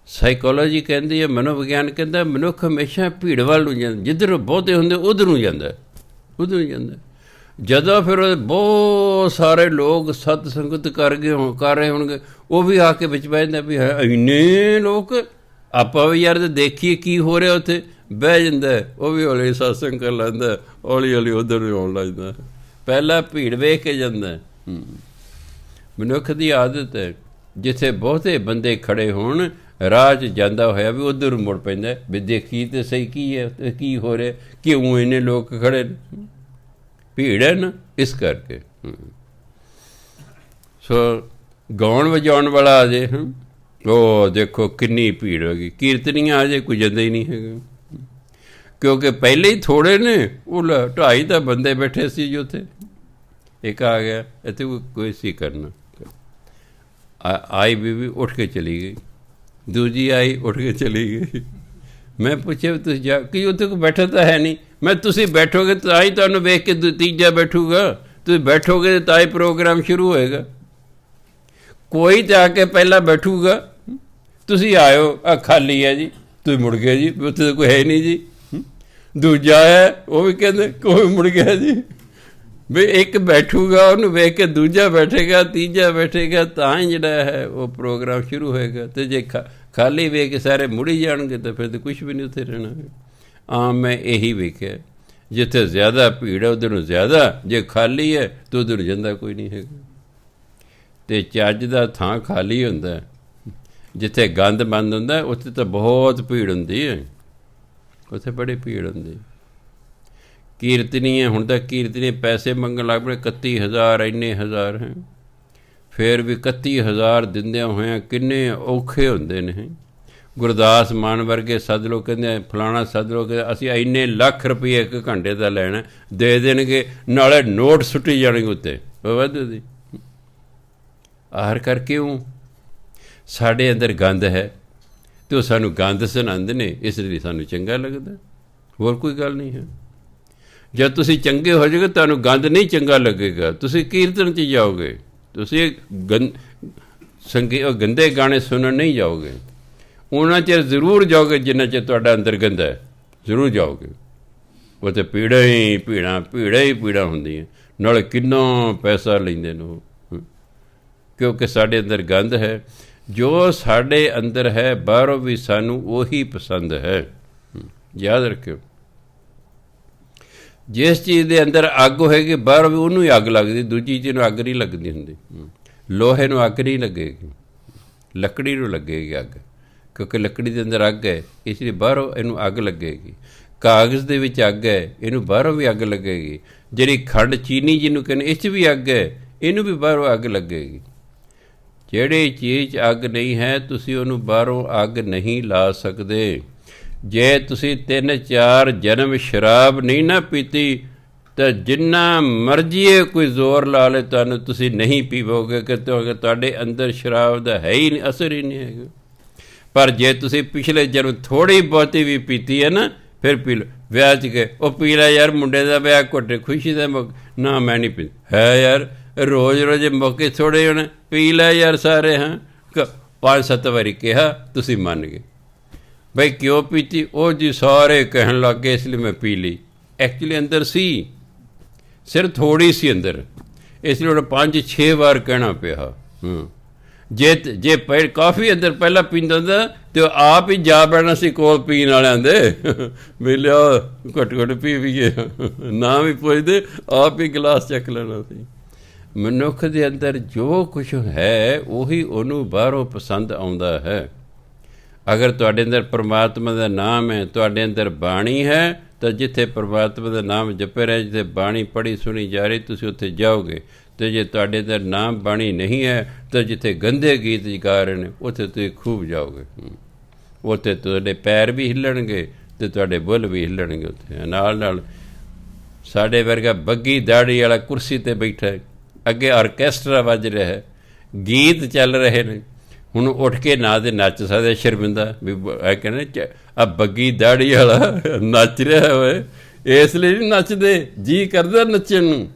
ਸਾਈਕੋਲੋਜੀ ਕਹਿੰਦੀ ਹੈ, ਮਨੋਵਿਗਿਆਨ ਕਹਿੰਦਾ ਮਨੁੱਖ ਹਮੇਸ਼ਾ ਭੀੜ ਵੱਲ ਨੂੰ ਜਾਂਦਾ, ਜਿੱਧਰ ਬਹੁਤੇ ਹੁੰਦੇ ਉੱਧਰ ਨੂੰ ਜਾਂਦਾ, ਉੱਧਰ ਨੂੰ ਜਾਂਦਾ। ਜਦੋਂ ਫਿਰ ਬਹੁਤ ਸਾਰੇ ਲੋਕ ਸਤ ਸੰਗਤ ਕਰ ਰਹੇ ਹੋਣਗੇ, ਉਹ ਵੀ ਆ ਕੇ ਵਿੱਚ ਬਹਿ ਜਾਂਦਾ ਵੀ ਹੈ ਇੰਨੇ ਲੋਕ, ਆਪਾਂ ਵੀ ਯਾਰ ਦੇਖੀਏ ਕੀ ਹੋ ਰਿਹਾ ਉੱਥੇ, ਬਹਿ ਜਾਂਦਾ। ਉਹ ਵੀ ਹੌਲੀ ਸਤਸੰਗ ਕਰ ਲੈਂਦਾ, ਹੌਲੀ ਹੌਲੀ ਉੱਧਰ ਨੂੰ ਆਉਣ ਲੱਗਦਾ। ਪਹਿਲਾਂ ਭੀੜ ਵੇਖ ਕੇ ਜਾਂਦਾ। ਮਨੁੱਖ ਦੀ ਆਦਤ ਹੈ, ਜਿੱਥੇ ਬਹੁਤੇ ਬੰਦੇ ਖੜ੍ਹੇ ਹੋਣ ਰਾਹ 'ਚ ਜਾਂਦਾ ਹੋਇਆ ਵੀ ਉੱਧਰ ਨੂੰ ਮੁੜ ਪੈਂਦਾ ਵੀ ਦੇਖੀ ਤਾਂ ਸਹੀ ਕੀ ਹੈ, ਕੀ ਹੋ ਰਿਹਾ, ਕਿਉਂ ਇੰਨੇ ਲੋਕ ਖੜ੍ਹੇ ਨੇ, ਭੀੜ ਹੈ ਨਾ, ਇਸ ਕਰਕੇ। ਸੋ ਗਾਉਣ ਵਜਾਉਣ ਵਾਲਾ ਆ ਜੇ, ਉਹ ਦੇਖੋ ਕਿੰਨੀ ਭੀੜ ਹੋ ਗਈ। ਕੀਰਤਨੀਆਂ ਆ ਜੇ ਕੋਈ ਜਾਂਦਾ ਹੀ ਨਹੀਂ ਹੈਗਾ, ਕਿਉਂਕਿ ਪਹਿਲੇ ਹੀ ਥੋੜ੍ਹੇ ਨੇ। ਉਹ 2.5 ਤਾਂ ਬੰਦੇ ਬੈਠੇ ਸੀ ਜੀ ਉੱਥੇ, ਇੱਕ ਆ ਗਿਆ, ਇੱਥੇ ਕੋਈ ਸੀ ਕਰਨਾ। ਆਈ ਬੀਬੀ ਉੱਠ ਕੇ ਚਲੀ ਗਈ, ਦੂਜੀ ਆਈ ਉੱਠ ਕੇ ਚਲੀ ਗਈ। ਮੈਂ ਪੁੱਛਿਆ ਤੁਸੀਂ ਜਾ ਕਿ ਉੱਥੇ ਕੋਈ ਬੈਠਾ ਤਾਂ ਹੈ ਨਹੀਂ। ਮੈਂ ਤੁਸੀਂ ਬੈਠੋਗੇ ਤਾਂ ਹੀ ਤੁਹਾਨੂੰ ਵੇਖ ਕੇ ਤੀਜਾ ਬੈਠੂਗਾ, ਤੁਸੀਂ ਬੈਠੋਗੇ ਤਾਂ ਹੀ ਪ੍ਰੋਗਰਾਮ ਸ਼ੁਰੂ ਹੋਏਗਾ। ਕੋਈ ਤਾਂ ਆ ਕੇ ਪਹਿਲਾਂ ਬੈਠੂਗਾ, ਤੁਸੀਂ ਆਇਓ ਆ ਖਾਲੀ ਹੈ ਜੀ, ਤੁਸੀਂ ਮੁੜ ਗਏ ਜੀ, ਉੱਥੇ ਤਾਂ ਕੋਈ ਹੈ ਨਹੀਂ ਜੀ। ਦੂਜਾ ਹੈ, ਉਹ ਵੀ ਕਹਿੰਦੇ ਕੋਈ ਮੁੜ ਗਿਆ ਜੀ। ਵੀ ਇੱਕ ਬੈਠੂਗਾ, ਉਹਨੂੰ ਵੇਖ ਕੇ ਦੂਜਾ ਬੈਠੇਗਾ, ਤੀਜਾ ਬੈਠੇਗਾ, ਤਾਂ ਹੀ ਜਿਹੜਾ ਹੈ ਉਹ ਪ੍ਰੋਗਰਾਮ ਸ਼ੁਰੂ ਹੋਏਗਾ। ਅਤੇ ਜੇ ਖਾਲੀ ਵੇਖ ਕੇ ਸਾਰੇ ਮੁੜੀ ਜਾਣਗੇ ਤਾਂ ਫਿਰ ਤਾਂ ਕੁਛ ਵੀ ਨਹੀਂ ਉੱਥੇ ਰਹਿਣਾ। ਆਮ ਮੈਂ ਇਹੀ ਵੇਖਿਆ, ਜਿੱਥੇ ਜ਼ਿਆਦਾ ਭੀੜ ਹੈ ਉੱਧਰ ਨੂੰ ਜ਼ਿਆਦਾ, ਜੇ ਖਾਲੀ ਹੈ ਤਾਂ ਉੱਧਰ ਜਾਂਦਾ ਕੋਈ ਨਹੀਂ ਹੈਗਾ। ਅਤੇ ਚੱਜ ਦਾ ਥਾਂ ਖਾਲੀ ਹੁੰਦਾ, ਜਿੱਥੇ ਗੰਦ ਬੰਦ ਹੁੰਦਾ ਉੱਥੇ ਤਾਂ ਬਹੁਤ ਭੀੜ ਹੁੰਦੀ ਹੈ, ਉੱਥੇ ਬੜੀ ਭੀੜ ਹੁੰਦੀ। ਕੀਰਤਨੀ ਹੈ, ਹੁਣ ਤਾਂ ਕੀਰਤਨੀ ਪੈਸੇ ਮੰਗਣ ਲੱਗ ਪਏ, 31,000 ਇੰਨੇ ਹਜ਼ਾਰ ਹੈ। ਫਿਰ ਵੀ 31,000 ਦਿੰਦਿਆਂ ਹੋਇਆਂ ਕਿੰਨੇ ਔਖੇ ਹੁੰਦੇ ਨੇ। ਗੁਰਦਾਸ ਮਾਨ ਵਰਗੇ ਸੱਦ ਲਓ, ਕਹਿੰਦੇ ਫਲਾਣਾ ਸੱਦ ਲਓ, ਕਹਿੰਦੇ ਅਸੀਂ ਇੰਨੇ ਲੱਖ ਰੁਪਏ 1 ਘੰਟੇ ਦਾ ਲੈਣਾ, ਦੇ ਦੇਣਗੇ, ਨਾਲੇ ਨੋਟ ਸੁੱਟੀ ਜਾਣਗੇ ਉੱਤੇ ਵਾਧੂ ਦੀ। ਆਖਰ ਕਰ ਕਿਉਂ? ਸਾਡੇ ਅੰਦਰ ਗੰਦ ਹੈ ਅਤੇ ਉਹ ਸਾਨੂੰ ਗੰਦ ਸੁਣਾਉਂਦੇ ਨੇ, ਇਸ ਲਈ ਸਾਨੂੰ ਚੰਗਾ ਲੱਗਦਾ, ਹੋਰ ਕੋਈ ਗੱਲ ਨਹੀਂ ਹੈ। ਜਦ ਤੁਸੀਂ ਚੰਗੇ ਹੋ ਜਾਓਗੇ ਤੁਹਾਨੂੰ ਗੰਦ ਨਹੀਂ ਚੰਗਾ ਲੱਗੇਗਾ, ਤੁਸੀਂ ਕੀਰਤਨ 'ਚ ਜਾਓਗੇ, ਤੁਸੀਂ ਗੰਦੇ ਗਾਣੇ ਸੁਣਨ ਨਹੀਂ ਜਾਓਗੇ। ਉਹਨਾਂ ਚਿਰ ਜ਼ਰੂਰ ਜਾਓਗੇ ਜਿੰਨਾ ਚਿਰ ਤੁਹਾਡਾ ਅੰਦਰ ਗੰਦਾ ਹੈ, ਜ਼ਰੂਰ ਜਾਓਗੇ। ਉੱਥੇ ਭੀੜਾਂ ਹੀ ਭੀੜਾਂ ਹੁੰਦੀਆਂ, ਨਾਲੇ ਕਿੰਨਾ ਪੈਸਾ ਲੈਂਦੇ ਨੇ ਉਹ, ਕਿਉਂਕਿ ਸਾਡੇ ਅੰਦਰ ਗੰਦ ਹੈ। ਜੋ ਸਾਡੇ ਅੰਦਰ ਹੈ ਬਾਹਰੋਂ ਵੀ ਸਾਨੂੰ ਉਹੀ ਪਸੰਦ ਹੈ, ਯਾਦ ਰੱਖਿਓ। ਜਿਸ ਚੀਜ਼ ਦੇ ਅੰਦਰ ਅੱਗ ਹੋਏਗੀ ਬਾਹਰੋਂ ਵੀ ਉਹਨੂੰ ਹੀ ਅੱਗ ਲੱਗਦੀ, ਦੂਜੀ ਚੀਜ਼ ਨੂੰ ਅੱਗ ਨਹੀਂ ਲੱਗਦੀ ਹੁੰਦੀ। ਲੋਹੇ ਨੂੰ ਅੱਗ ਨਹੀਂ ਲੱਗੇਗੀ, ਲੱਕੜੀ ਨੂੰ ਲੱਗੇਗੀ ਅੱਗ, ਕਿਉਂਕਿ ਲੱਕੜੀ ਦੇ ਅੰਦਰ ਅੱਗ ਹੈ, ਇਸ ਲਈ ਬਾਹਰੋਂ ਇਹਨੂੰ ਅੱਗ ਲੱਗੇਗੀ। ਕਾਗਜ਼ ਦੇ ਵਿੱਚ ਅੱਗ ਹੈ, ਇਹਨੂੰ ਬਾਹਰੋਂ ਵੀ ਅੱਗ ਲੱਗੇਗੀ। ਜਿਹੜੀ ਖੰਡ ਚੀਨੀ ਜਿਹਨੂੰ ਕਹਿੰਦੇ, ਇਸ 'ਚ ਵੀ ਅੱਗ ਹੈ, ਇਹਨੂੰ ਵੀ ਬਾਹਰੋਂ ਅੱਗ ਲੱਗੇਗੀ। ਜਿਹੜੀ ਚੀਜ਼ 'ਚ ਅੱਗ ਨਹੀਂ ਹੈ ਤੁਸੀਂ ਉਹਨੂੰ ਬਾਹਰੋਂ ਅੱਗ ਨਹੀਂ ਲਾ ਸਕਦੇ। ਜੇ ਤੁਸੀਂ 3-4 ਜਨਮ ਸ਼ਰਾਬ ਨਹੀਂ ਨਾ ਪੀਤੀ ਤਾਂ ਜਿੰਨਾ ਮਰਜ਼ੀ ਕੋਈ ਜ਼ੋਰ ਲਾ ਲੇ ਤੁਹਾਨੂੰ, ਤੁਸੀਂ ਨਹੀਂ ਪੀਵੋਗੇ, ਕਿ ਤੁਹਾਡੇ ਅੰਦਰ ਸ਼ਰਾਬ ਦਾ ਹੈ ਹੀ ਨਹੀਂ, ਅਸਰ ਹੀ ਨਹੀਂ ਹੈਗਾ। ਪਰ ਜੇ ਤੁਸੀਂ ਪਿਛਲੇ ਜਨਮ ਥੋੜ੍ਹੀ ਬਹੁਤੀ ਵੀ ਪੀਤੀ ਹੈ ਨਾ, ਫਿਰ ਪੀ ਲਓ। ਵਿਆਹ 'ਚ ਗਏ, ਉਹ ਪੀ ਲਿਆ ਯਾਰ, ਮੁੰਡੇ ਦਾ ਵਿਆਹ, ਘੁੱਟੇ ਖੁਸ਼ੀ ਦਾ ਨਾ, ਮੈਂ ਨਹੀਂ ਪੀ ਹੈ ਯਾਰ, ਰੋਜ਼ ਮੌਕੇ ਥੋੜ੍ਹੇ ਹੋਣੇ, ਪੀ ਲੈ ਯਾਰ ਸਾਰੇ। ਹਾਂ 5-7 ਵਾਰੀ ਕਿਹਾ, ਤੁਸੀਂ ਮੰਨ ਗਏ। ਬਈ ਕਿਉਂ ਪੀਤੀ? ਉਹ ਜੀ ਸਾਰੇ ਕਹਿਣ ਲੱਗ ਗਏ ਇਸ ਲਈ ਮੈਂ ਪੀ ਲਈ। ਐਕਚੁਅਲੀ ਅੰਦਰ ਸੀ, ਸਿਰਫ ਥੋੜ੍ਹੀ ਸੀ ਅੰਦਰ, ਇਸ ਲਈ ਉਹਨੂੰ 5-6 ਵਾਰ ਕਹਿਣਾ ਪਿਆ। ਜੇ ਕਾਫੀ ਅੰਦਰ ਪਹਿਲਾਂ ਪੀਂਦਾ ਹੁੰਦਾ ਅਤੇ ਉਹ ਆਪ ਹੀ ਜਾ ਪੈਣਾ ਸੀ ਕੋਲ ਪੀਣ ਵਾਲਿਆਂ ਦੇ, ਵੀ ਲਿਆ ਘੁੱਟ ਪੀਏ, ਨਾ ਵੀ ਪੁੱਛਦੇ, ਆਪ ਹੀ ਗਲਾਸ ਚੱਕ ਲੈਣਾ ਸੀ। ਮਨੁੱਖ ਦੇ ਅੰਦਰ ਜੋ ਕੁਛ ਹੈ ਉਹੀ ਉਹਨੂੰ ਬਾਹਰੋਂ ਪਸੰਦ ਆਉਂਦਾ ਹੈ। ਅਗਰ ਤੁਹਾਡੇ ਅੰਦਰ ਪਰਮਾਤਮਾ ਦਾ ਨਾਮ ਹੈ, ਤੁਹਾਡੇ ਅੰਦਰ ਬਾਣੀ ਹੈ, ਤਾਂ ਜਿੱਥੇ ਪਰਮਾਤਮਾ ਦਾ ਨਾਮ ਜਪੇ ਰਹੇ, ਜਿੱਥੇ ਬਾਣੀ ਪੜ੍ਹੀ ਸੁਣੀ ਜਾ ਰਹੀ, ਤੁਸੀਂ ਉੱਥੇ ਜਾਓਗੇ। ਅਤੇ ਜੇ ਤੁਹਾਡੇ ਅੰਦਰ ਨਾਮ ਬਾਣੀ ਨਹੀਂ ਹੈ ਤਾਂ ਜਿੱਥੇ ਗੰਦੇ ਗੀਤ ਗਾ ਰਹੇ ਨੇ ਉੱਥੇ ਤੁਸੀਂ ਖੂਬ ਜਾਓਗੇ। ਉੱਥੇ ਤੁਹਾਡੇ ਪੈਰ ਵੀ ਹਿੱਲਣਗੇ ਅਤੇ ਤੁਹਾਡੇ ਬੁੱਲ ਵੀ ਹਿੱਲਣਗੇ। ਉੱਥੇ ਨਾਲ ਸਾਡੇ ਵਰਗਾ ਬੱਗੀ ਦਾੜੀ ਵਾਲਾ ਕੁਰਸੀ 'ਤੇ ਬੈਠਾ ਹੈ, ਅੱਗੇ ਆਰਕੈਸਟਰਾ ਵੱਜ ਰਿਹਾ ਹੈ, ਗੀਤ ਚੱਲ ਰਹੇ ਨੇ, ਹੁਣ ਉੱਠ ਕੇ ਨਾ ਤੇ ਨੱਚ ਸਕਦੇ, ਸ਼ਰਮਿੰਦਾ ਵੀ ਇਹ ਕਹਿੰਦੇ ਆ ਬੱਗੀ ਦਾੜੀ ਵਾਲਾ ਨੱਚ ਰਿਹਾ ਹੋਏ, ਇਸ ਲਈ ਨਹੀਂ ਨੱਚਦੇ, ਜੀ ਕਰਦਾ ਨੱਚਣ ਨੂੰ।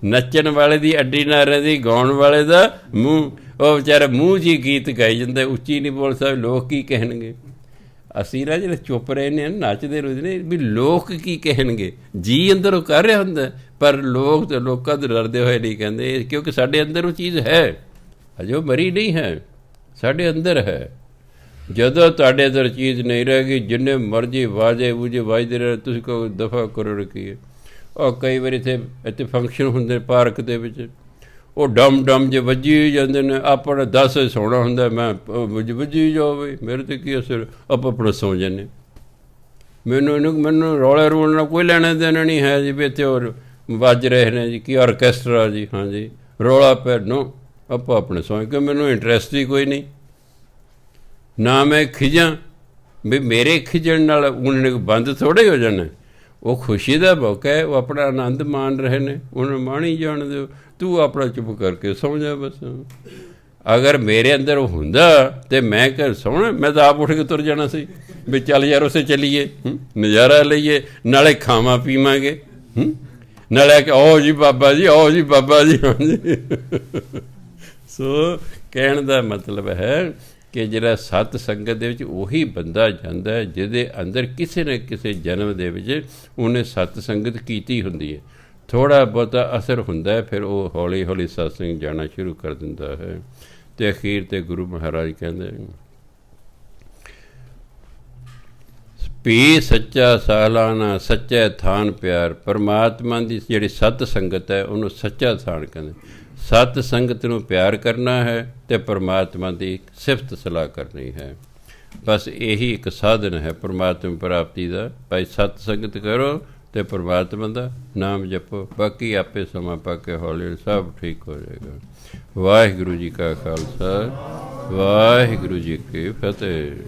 ਨੱਚਣ ਵਾਲੇ ਦੀ ਅੱਡੀ ਨਾ ਰਹਿੰਦੀ, ਗਾਉਣ ਵਾਲੇ ਦਾ ਮੂੰਹ। ਉਹ ਵਿਚਾਰਾ ਮੂੰਹ 'ਚ ਹੀ ਗੀਤ ਗਾਈ ਜਾਂਦਾ, ਉੱਚੀ ਨਹੀਂ ਬੋਲ ਸਕਦੇ, ਲੋਕ ਕੀ ਕਹਿਣਗੇ। ਅਸੀਂ ਨਾ ਜਿਹੜੇ ਚੁੱਪ ਰਹੇ ਨੇ, ਨੱਚਦੇ ਰੋਦੇ ਨੇ ਵੀ ਲੋਕ ਕੀ ਕਹਿਣਗੇ, ਜੀ ਅੰਦਰ ਉਹ ਕਰ ਰਿਹਾ ਹੁੰਦਾ, ਪਰ ਲੋਕ ਤਾਂ ਲੋਕਾਂ ਤੋਂ ਡਰਦੇ ਹੋਏ ਨਹੀਂ ਕਹਿੰਦੇ, ਕਿਉਂਕਿ ਸਾਡੇ ਅੰਦਰ ਉਹ ਚੀਜ਼ ਹੈ, ਅਜੇ ਉਹ ਮਰੀ ਨਹੀਂ ਹੈ, ਸਾਡੇ ਅੰਦਰ ਹੈ। ਜਦੋਂ ਤੁਹਾਡੇ ਅੰਦਰ ਚੀਜ਼ ਨਹੀਂ ਰਹੇਗੀ, ਜਿੰਨੇ ਮਰਜ਼ੀ ਵਾਜੇ ਵੂਜੇ ਵੱਜਦੇ ਰਹੇ, ਤੁਸੀਂ ਕਹੋ ਦਫਾ ਕਰੋ ਰੱਖੀਏ। ਉਹ ਕਈ ਵਾਰੀ ਇੱਥੇ ਫੰਕਸ਼ਨ ਹੁੰਦੇ ਪਾਰਕ ਦੇ ਵਿੱਚ, ਉਹ ਡਮ ਡਮ ਜੇ ਵੱਜੀ ਜਾਂਦੇ ਨੇ, ਆਪਣਾ 10 ਸੌਣਾ ਹੁੰਦਾ, ਮੈਂ ਵੱਜੀ ਜਾਓ ਬਈ, ਮੇਰੇ 'ਤੇ ਕੀ ਅਸਰ, ਆਪਣਾ ਸੌਂ ਜਾਂਦੇ। ਮੈਨੂੰ ਰੌਲੇ ਰੋਲ ਨਾਲ ਕੋਈ ਲੈਣਾ ਦੇਣਾ ਨਹੀਂ ਹੈ ਜੀ, ਵੀ ਇੱਥੇ ਹੋਰ ਵੱਜ ਰਹੇ ਨੇ ਜੀ, ਕੀ ਆਰਕੈਸਟਰਾ ਜੀ, ਹਾਂਜੀ ਰੌਲਾ ਪੈ ਨੋ, ਆਪਾਂ ਆਪਣੇ ਸੌਂ ਕੇ, ਮੈਨੂੰ ਇੰਟਰਸਟ ਹੀ ਕੋਈ ਨਹੀਂ, ਨਾ ਮੈਂ ਖਿਜਾਂ ਵੀ ਮੇਰੇ ਖਿਜਣ ਨਾਲ ਉਹਨਾਂ ਨੇ ਬੰਦ ਥੋੜ੍ਹੇ ਹੋ ਜਾਣਾ। ਉਹ ਖੁਸ਼ੀ ਦਾ ਮੌਕਾ ਹੈ, ਉਹ ਆਪਣਾ ਆਨੰਦ ਮਾਣ ਰਹੇ ਨੇ, ਉਹਨੂੰ ਮਾਣੀ ਜਾਣ ਦਿਓ, ਤੂੰ ਆਪਣਾ ਚੁੱਪ ਕਰਕੇ ਸੌਂ ਜਾ ਬਸ। ਅਗਰ ਮੇਰੇ ਅੰਦਰ ਉਹ ਹੁੰਦਾ ਤਾਂ ਮੈਂ ਘਰ ਸੌਣਾ, ਮੈਂ ਤਾਂ ਆਪ ਉੱਠ ਕੇ ਤੁਰ ਜਾਣਾ ਸੀ ਵੀ ਚੱਲ ਯਾਰ ਉਸੇ ਚੱਲੀਏ, ਨਜ਼ਾਰਾ ਲਈਏ, ਨਾਲੇ ਖਾਵਾਂ ਪੀਵਾਂਗੇ, ਨਾਲੇ ਕਿ ਆਓ ਜੀ ਬਾਬਾ ਜੀ, ਆਓ ਜੀ ਬਾਬਾ ਜੀ, ਹਾਂਜੀ। ਸੋ ਕਹਿਣ ਦਾ ਮਤਲਬ ਹੈ ਕਿ ਜਿਹੜਾ ਸਤ ਸੰਗਤ ਦੇ ਵਿੱਚ ਉਹੀ ਬੰਦਾ ਜਾਂਦਾ ਜਿਹਦੇ ਅੰਦਰ ਕਿਸੇ ਨਾ ਕਿਸੇ ਜਨਮ ਦੇ ਵਿੱਚ ਉਹਨੇ ਸਤ ਸੰਗਤ ਕੀਤੀ ਹੁੰਦੀ ਹੈ, ਥੋੜ੍ਹਾ ਬਹੁਤਾ ਅਸਰ ਹੁੰਦਾ ਹੈ, ਫਿਰ ਉਹ ਹੌਲੀ ਹੌਲੀ ਸਤਸੰਗ ਜਾਣਾ ਸ਼ੁਰੂ ਕਰ ਦਿੰਦਾ ਹੈ। ਅਤੇ ਅਖੀਰ 'ਤੇ ਗੁਰੂ ਮਹਾਰਾਜ ਕਹਿੰਦੇ, ਭੀ ਸੱਚਾ ਸਾਲਾਨਾ ਸੱਚੇ ਥਾਨ ਪਿਆਰ। ਪਰਮਾਤਮਾ ਦੀ ਜਿਹੜੀ ਸਤ ਸੰਗਤ ਹੈ ਉਹਨੂੰ ਸੱਚਾ ਥਾਨ ਕਹਿੰਦੇ। ਸਤ ਸੰਗਤ ਨੂੰ ਪਿਆਰ ਕਰਨਾ ਹੈ ਅਤੇ ਪਰਮਾਤਮਾ ਦੀ ਸਿਫਤ ਸਲਾਹ ਕਰਨੀ ਹੈ। ਬਸ ਇਹੀ ਇੱਕ ਸਾਧਨ ਹੈ ਪਰਮਾਤਮਾ ਪ੍ਰਾਪਤੀ ਦਾ। ਭਾਈ ਸਤ ਸੰਗਤ ਕਰੋ ਅਤੇ ਪਰਮਾਤਮਾ ਦਾ ਨਾਮ ਜਪੋ, ਬਾਕੀ ਆਪੇ ਸਮਾਂ ਪਾ ਕੇ ਹੌਲੀ ਸਭ ਠੀਕ ਹੋ ਜਾਏਗਾ। ਵਾਹਿਗੁਰੂ ਜੀ ਕਾ ਖਾਲਸਾ, ਵਾਹਿਗੁਰੂ ਜੀ ਕੀ ਫਤਿਹ।